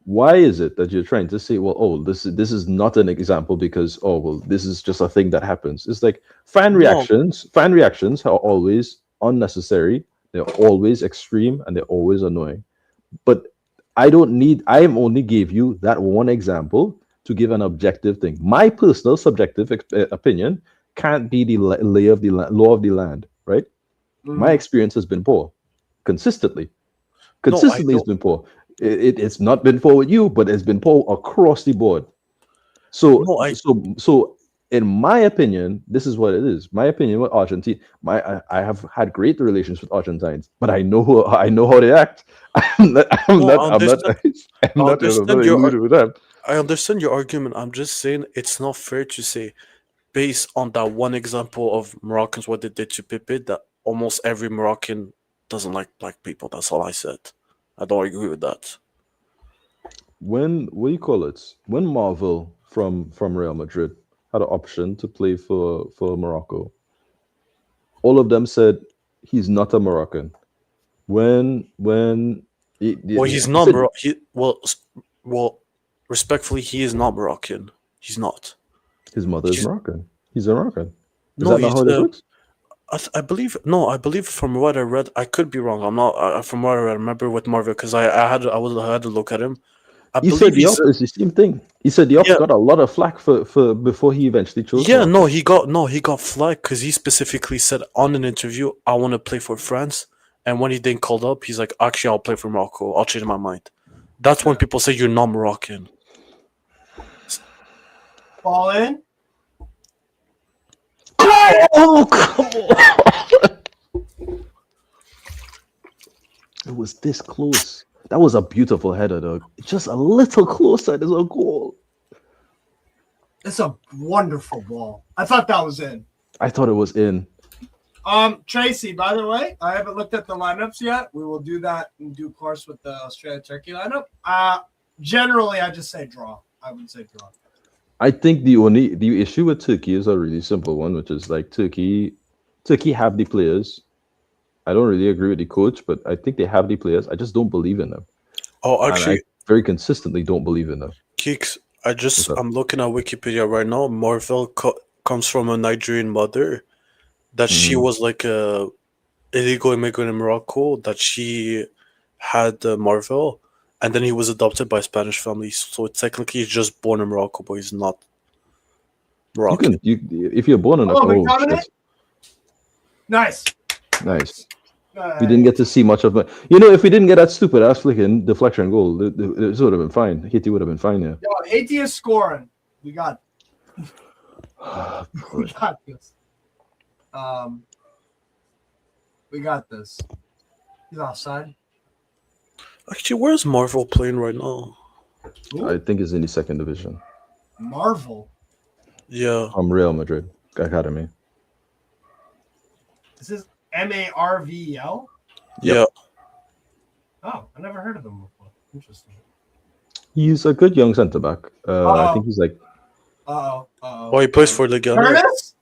why is it that you're trying to say, well, this is not an example because this is just a thing that happens. It's like fan reactions are always unnecessary. They're always extreme and they're always annoying. But I only gave you that one example to give an objective thing. My personal subjective opinion can't be the law of the land, right? My experience has been poor, consistently. It's been poor. It's not been poor with you, but it's been poor across the board. So in my opinion, this is what it is. My opinion with Argentina, I have had great relations with Argentines, but I know how they act. No, I I'm not understand. I I'm not understand rude with them. I understand your argument. I'm just saying it's not fair to say, based on that one example of Moroccans, what they did to Pepe, that almost every Moroccan doesn't like black people. That's all I said. I don't agree with that. When what do you call it? When Marvel from Real Madrid had an option to play for Morocco, all of them said he's not a Moroccan. When Well, he's he not said well, respectfully, he is not Moroccan. He's not. his mother is He's Moroccan. He's a Moroccan. Is no, that not he's how this works? I believe no, I believe from what I read, I could be wrong. I'm not from what I remember with Marvel because I had to look at him. I He said believe the he's op is the same thing. He said the op yeah got a lot of flack for before he eventually chose yeah Morocco. he got flagged because he specifically said on an interview I want to play for France, and when he then called up, he's like, actually I'll play for Morocco. I'll change my mind. That's when people say you're not Moroccan. Ball in. Oh, come on! It was this close. That was a beautiful header, though. Just a little closer. There's a goal. It's a wonderful ball. I thought that was in. I thought it was in. Tracy, by the way, I haven't looked at the lineups yet. We will do that in due course with the Australia-Turkey lineup. Generally, I just say draw. I would say draw. I think the issue with Turkey is a really simple one, which is like Turkey have the players. I don't really agree with the coach, but I think they have the players. I just don't believe in them. Oh, And actually, I very consistently don't believe in them. Keeks, What's up? I'm looking at Wikipedia right now. Marvel comes from a Nigerian mother. That she Mhm. was like a illegal immigrant in Morocco. That she had Marvel, and then he was adopted by a Spanish family. So technically, he's just born in Morocco, but he's not You Moroccan. can if you're born in a Oh, oh McTominay? shit. Nice. Nice. We didn't get to see much of it. You know, if we didn't get that stupid ass flicking deflection goal, this would have been fine. Haiti would have been fine, yeah. Yo, Haiti is scoring. We got we got this. We got this. He's offside. Actually, where's Marvel playing right now? I think it's in the second division. Marvel. Yeah, Real Madrid Academy. This is Marvel. yeah. Oh, I never heard of him before. Interesting. He's a good young centre back. I Uh-oh. think he's like Oh, he plays for Liga. Curtis?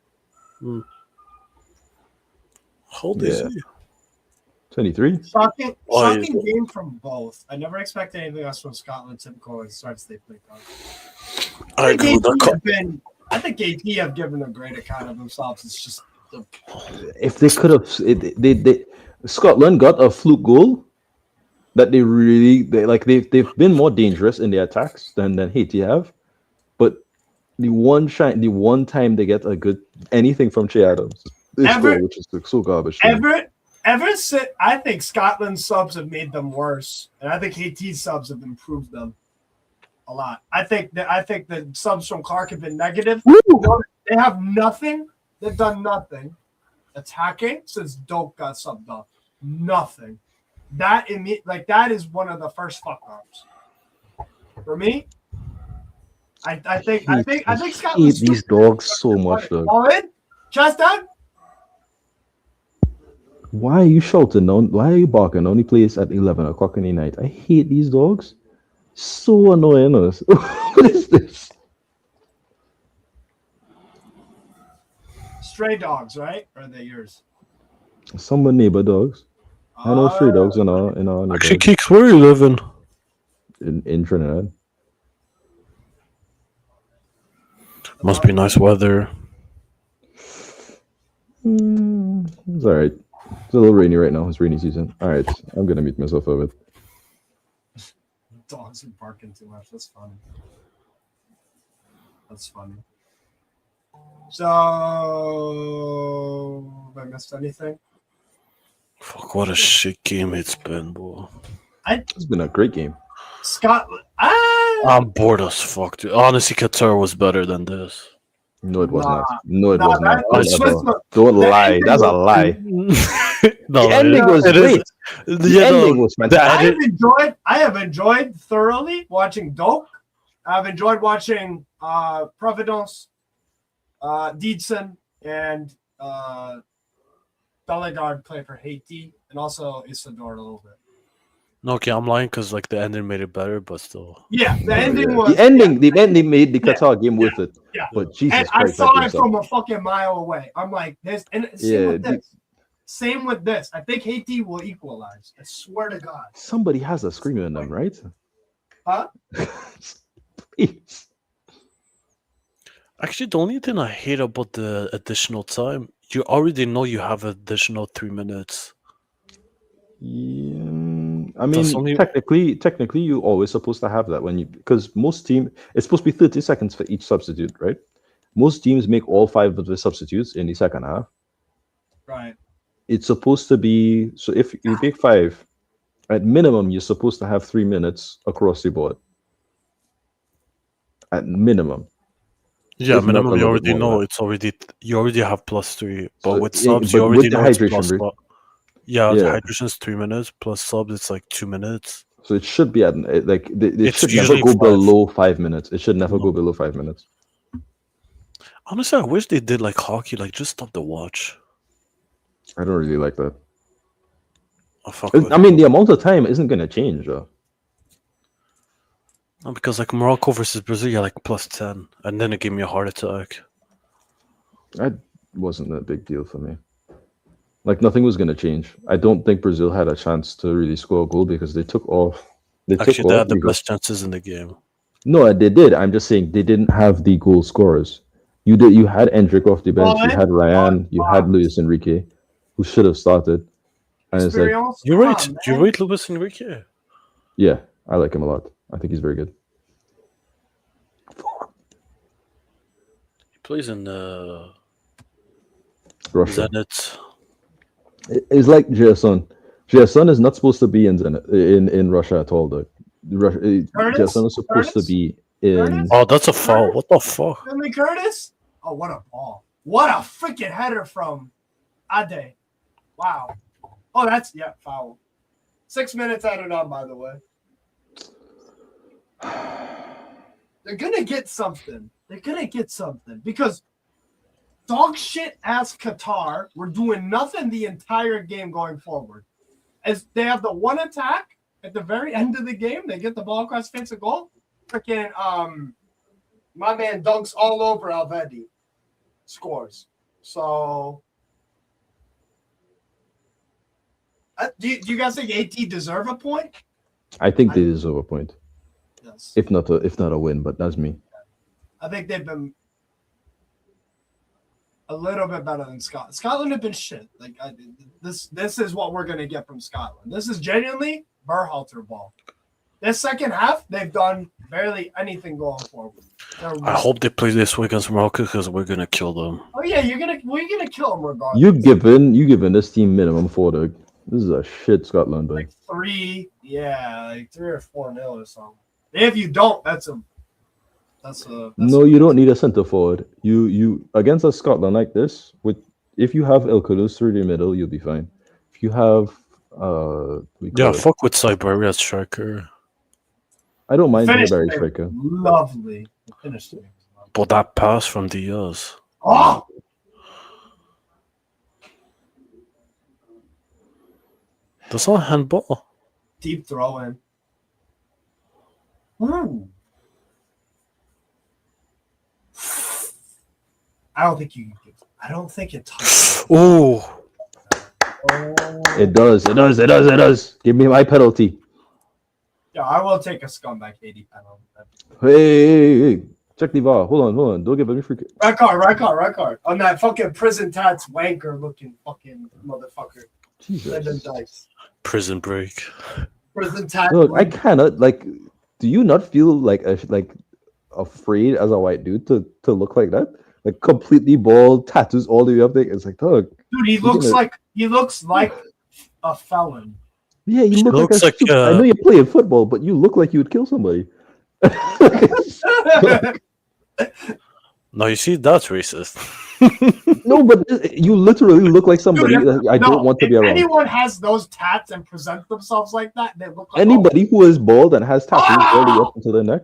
How old is Yeah. he? Shocking, 23. shocking game from both. I never expect anything else from Scotland. Typical when it starts they play. I agree with that. I think AT have given a great account of themselves. It's just If they could have, they Scotland got a fluke goal that they've been more dangerous in their attacks than Haiti have, but the one time they get a good anything from Che Adams, this goal, which is so garbage. Ever since I think Scotland's subs have made them worse, and I think Haiti's subs have improved them a lot. I think the subs from Clark have been negative. They have nothing. They've done nothing attacking since Doak got subbed off. Nothing. That is one of the first fuck ups for me. I think Scotland hate these dogs so much, though. All in, chest down. Why are you shouting? Why are you barking? Only plays at 11 o'clock in the night. I hate these dogs. So annoying us. What is this? Stray dogs, right? Or are they yours? Some are neighbor dogs. I know stray dogs in our neighborhood. Actually, Keeks, where are you living? In Trinidad. Must be nice weather. It's all right. It's a little rainy right now. It's rainy season. All right, I'm gonna mute myself a bit. Dogs are barking too much. That's funny. That's funny. So, have I missed anything? Fuck, what a shit game it's been, boy. It's been a great game. Scotland. I'm bored as fuck, dude. Honestly, Qatar was better than this. No, it was Nah. not. No, it Nah, was not. that- Don't that's ever- what- Don't the lie. ending That's a was- lie. No, The ending was it is- great. The ending was fantastic. I have enjoyed thoroughly watching Doak. I've enjoyed watching Providence, Deedson, and Bellegarde play for Haiti, and also Isidore a little bit. No, okay, I'm lying because like the ending made it better, but still. Yeah, the ending Yeah. was The ending made the Qatar game worth it. Yeah. But Jesus And I Christ, saw that it game from a fucking mile away. I'm like, this, and same with this. Same with this. I think Haiti will equalize. I swear to God. somebody has a screamer in them, right? Huh? Please. Actually, the only thing I hate about the additional time, you already know you have additional 3 minutes. Yeah, I That's mean, only- technically, you're always supposed to have that because most team it's supposed to be 30 seconds for each substitute, right? Most teams make all 5 of the substitutes in the second half. Right. It's supposed to be so if you pick 5, at minimum, you're supposed to have 3 minutes across the board. At minimum. Yeah, If not, minimum a you little bit already more know than it's already you already have +3. But So, with yeah, subs, but you already with the know it's hydration plus. break- Yeah, Yeah. hydration's 3 minutes plus subs. It's like 2 minutes. So it should be at like it It's should never usually go 5. below 5 minutes. It should never No. go below 5 minutes. Honestly, I wish they did like hockey, like just stop the watch. I don't really like that. Fuck with I mean, the amount of time isn't going to change, though. No, because like Morocco versus Brazil, you're like +10, and then it gave me a heart attack. That wasn't a big deal for me. Like nothing was going to change. I don't think Brazil had a chance to really score a goal because they took off. Actually, they had the because- best chances in the game. No, they did. I'm just saying they didn't have the goal scorers. You did. You had Endrick off the bench. You had Ryan. You had Luis Enrique, who should have started. And it's like, Experience. You're Come right. on, You're man. right, Luis Enrique. yeah, I like him a lot. I think he's very good. He plays in Russia. Zenit. It's like Jason. Jason is not supposed to be in Russia at all, though. Jason is supposed to be in. Curtis? Oh, that's a foul. What the fuck? Finley Curtis? Oh, what a ball. What a freaking header from Ade. Wow. Oh, that's, foul. 6 minutes added on, by the way. They're going to get something. They're going to get something because dog shit ass Qatar were doing nothing the entire game going forward. As they have the one attack at the very end of the game, they get the ball across face of goal. Freaking my man dunks all over Alvedi. Scores. So do you guys think AT deserve a point? I think they deserve a point, Yes. if not a win. But that's me. I think they've been a little bit better than Scotland. Scotland have been shit. Like this is what we're gonna get from Scotland. This is genuinely Berhalter ball. This second half, they've done barely anything going forward. I hope they play this way against Morocco because we're gonna kill them. Oh yeah, we're gonna kill them regardless. You given this team minimum 4. Doug. This is a shit Scotland, like but 3, like 3 or 4-0 or something. If you don't, that's no, you don't need a centre forward. You against a Scotland like this, if you have El Kudus through the middle, you'll be fine. If you have Fuck with Siberia as striker. I don't mind Finished Barry it. striker. Lovely. Finished it. But that pass from Diaz. Oh, That's not a handball. deep throw in. Ooh. I don't think you can get. I don't think it touches. Oh, It does. Give me my penalty. Yeah, I will take a scumbag 80 penalty. Hey. Check the VAR. Hold on. Don't give me free kick. Red card. On that fucking prison tats wanker looking fucking motherfucker. Lyndon Jesus. Dykes. prison break. Prison tats. Look, I wanker. cannot do you not feel like afraid as a white dude to look like that? Like completely bald, tattoos all the way up there. It's like, dog. Dude, he looks like a felon. Yeah, you look looks like, like, I know you're playing football, but you look like you would kill somebody. No, you see, that's racist. No, but you literally look like somebody Dude, I don't want to be if around. anyone has those tats and present themselves like that, they look like Anybody who is bald and has tattoos barely up until their neck.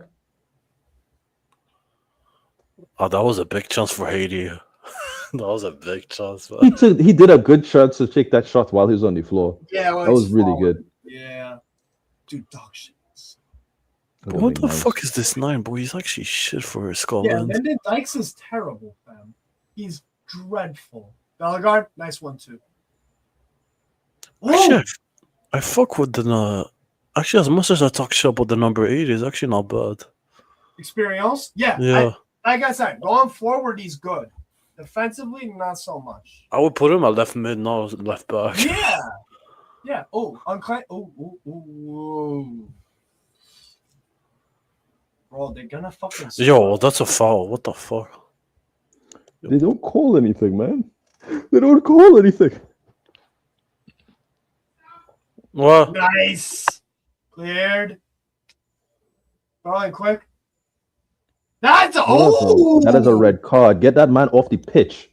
Oh, that was a big chance for Haiti. That was a big chance. Man. He did a good shot to take that shot while he was on the floor. Yeah, That was really good. Yeah, dude, dog shit. But what the fuck is this 9, boy? He's actually shit for Yeah, Scotland. Lyndon Dykes is terrible, fam. He's dreadful. Bellegarde, nice one too. Actually, I fuck with the. Actually, as much as I talk shit about the number 8, is actually not bad. Experience? Yeah. Yeah. Like I said, going forward, he's good. Defensively, not so much. I would put him at left mid, not left back. Yeah. Yeah. Oh, unclaimed. Oh. Bro, they're gonna fucking. Yo, that's a foul. What the fuck? They don't call anything, man. They don't call anything. What? Nice. Cleared. Going quick. That is a red card. Get that man off the pitch.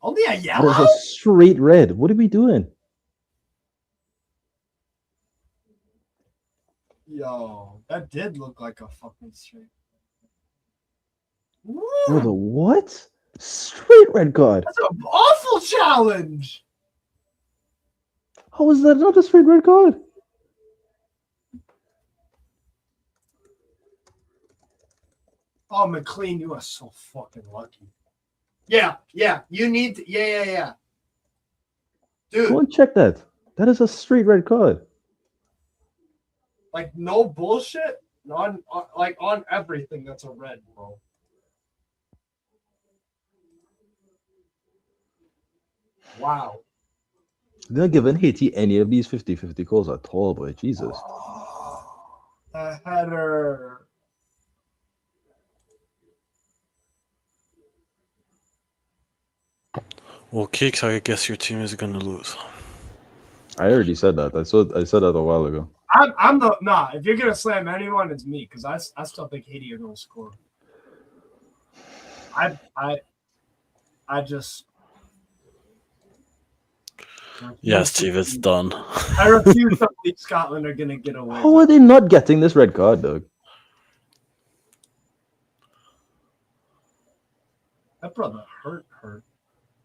Only a yellow? That is a straight red. What are we doing? Yo, that did look like a fucking straight. Brother, what? Straight red card. That's an awful challenge. How is that not a straight red card? Oh, McLean, you are so fucking lucky. Yeah, you need to, yeah. Dude. Go and check that. That is a straight red card. Like, no bullshit. On everything, that's a red, bro. Wow. They're not giving Haiti any of these 50-50 calls at all, boy. Jesus. The header. Well, Kicks, I guess your team is gonna lose. I already said that. I said that a while ago. If you're gonna slam anyone, it's me because I still think Haiti are gonna score. I just. Yeah, Steve, it's done. I refuse to believe Scotland are gonna get away. How are they not getting this red card, dog? That brother hurt.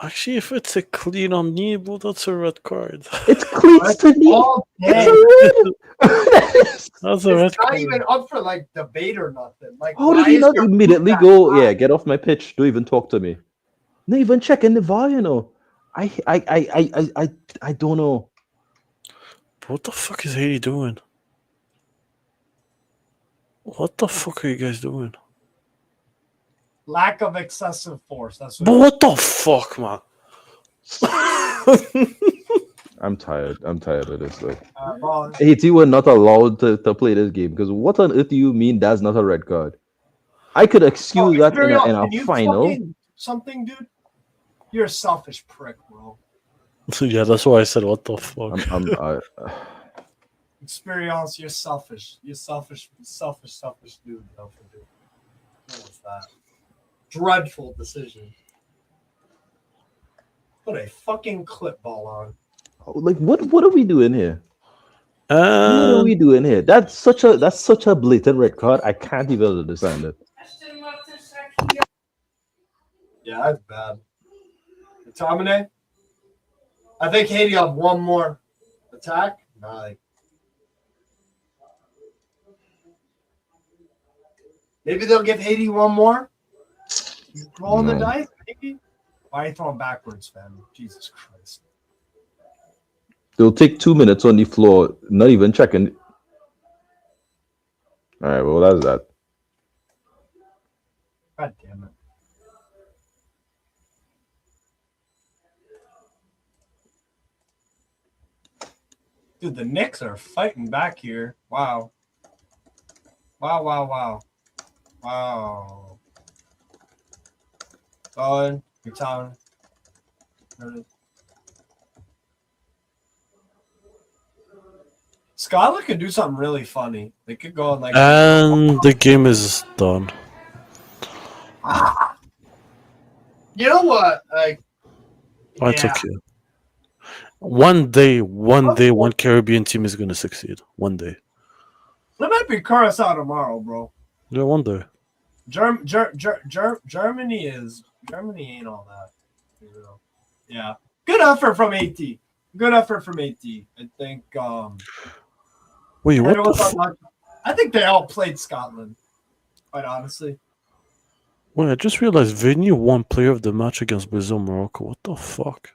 Actually, if it's a clean on Nebo, that's a red card. It's clean to Nebo. That's a red It's not card. even up for like debate or nothing. Like, how did he not immediately go? Yeah, get off my pitch. Don't even talk to me. Not even checking the VAR, you know. I don't know. What the fuck is Haiti doing? What the fuck are you guys doing? Lack of excessive force. That's what the fuck, man? I'm tired. I'm tired of this. Like, Haiti were not allowed to play this game because what on earth do you mean that's not a red card? I could excuse that in a final. Something, dude. You're a selfish prick, bro. Yeah, that's why I said, what the fuck? Experience, you're selfish. You're selfish dude. What was that? Dreadful decision. Put a fucking clip ball on. Like what are we doing here? What are we doing here? That's such a blatant red card. I can't even understand it. Yeah, that's bad. McTominay? I think Haiti have one more attack. Maybe they'll give Haiti one more. Rolling the dice, maybe. Why are you throwing backwards, fam? Jesus Christ. They'll take 2 minutes on the floor, not even checking. All right, well, that's that. God damn it. Dude, the Knicks are fighting back here. Wow. Wow. Going, your town. Scotland could do something really funny. They could go on like. And the game is done. You know what? Like, It's yeah. okay. One day, one Caribbean team is gonna succeed. One day. There might be Curacao tomorrow, bro. Yeah, one day. Germany ain't all that. You know? Yeah. Good effort from AT. I think. Wait, and what it the? was unlucky. I think they outplayed Scotland. Quite honestly. Wait, I just realized Vinny won Player of the Match against Brazil, Morocco. What the fuck?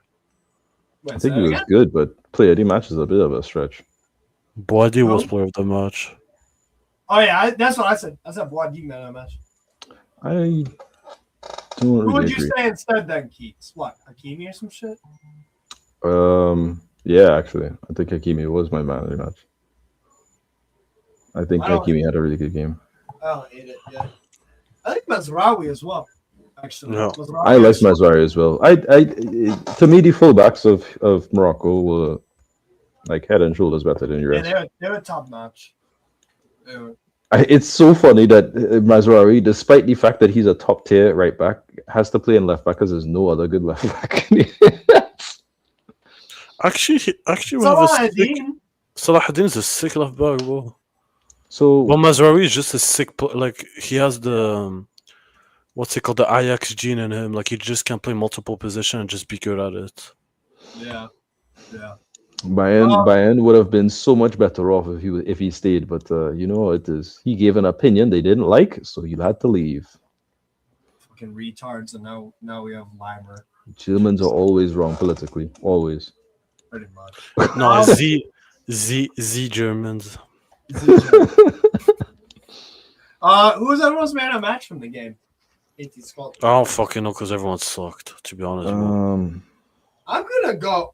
Wait, I think say he that was again? good, but player of the match is a bit of a stretch. Boadi was No? Player of the Match. Oh yeah, that's what I said. I said Boadi man that match. I don't Who really would you agree. say instead then, Keats? What, Hakimi or some shit? Yeah, actually, I think Hakimi was my man of the match. I think I don't- Hakimi had a really good game. I don't hate it. Yeah, I think Mazraoui as well. Actually, No. Mazraoui I like is strong. Mazari as well. To me, the fullbacks of Morocco were like head and shoulders better than the Yeah, rest. they were top notch. It's so funny that Mazraoui, despite the fact that he's a top tier right back, has to play in left back because there's no other good left back. Actually, we have a sick. Salahuddin. Salahuddin is a sick left back, bro. So But Mazraoui is just a sick. Like he has the what's it called, the Ajax gene in him. Like he just can play multiple positions and just be good at it. Yeah. Bayern would have been so much better off if he stayed, but you know how it is. He gave an opinion they didn't like, so you had to leave. Fucking retards, and now we have Limer. Germans are always wrong politically, always. Pretty much. No, Z Germans. Who was everyone's man of match from the game? 18 Scotland. I don't fucking know because everyone sucked. To be honest, bro. I'm gonna go.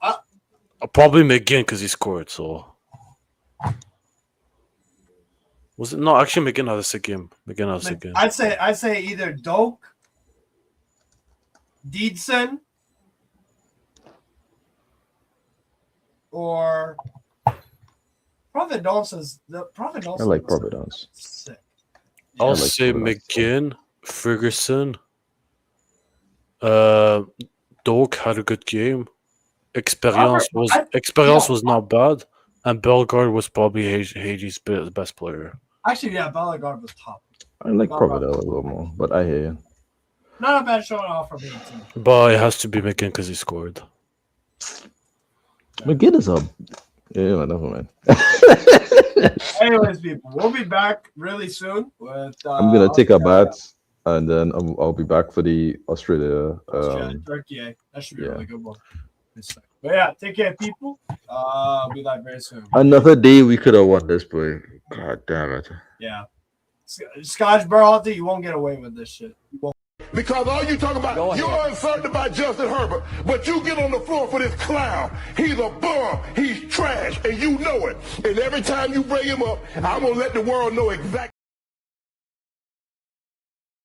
Probably McGinn because he scored. So was it? No, actually, McGinn had a sick game. I'd say either Doak, Deedson, or Providence. I like Providence. Sick. I'll like say Providence. McGinn, Ferguson. Doak had a good game. Experience was not bad, and Bellegarde was probably Haiti's best player. Actually, yeah, Bellegarde was top. I like Providence a little more, but I hear you. Not a bad showing off from 18. But it has to be McGinn because he scored. McGinn is a never mind. Anyways, people, we'll be back really soon with. I'm gonna take a bath, and then I'll be back for the Australia. Turkey. That should be yeah. a really good one. But yeah, take care, people. We'll be live very soon. Another day we could have won this, boy. God damn it. Yeah. Scotch Berhalter, you won't get away with this shit. Because all you talk about, you're uncertain about Justin Herbert, but you get on the floor for this clown. He's a bum. He's trash, and you know it. And every time you bring him up, I'm going to let the world know exactly.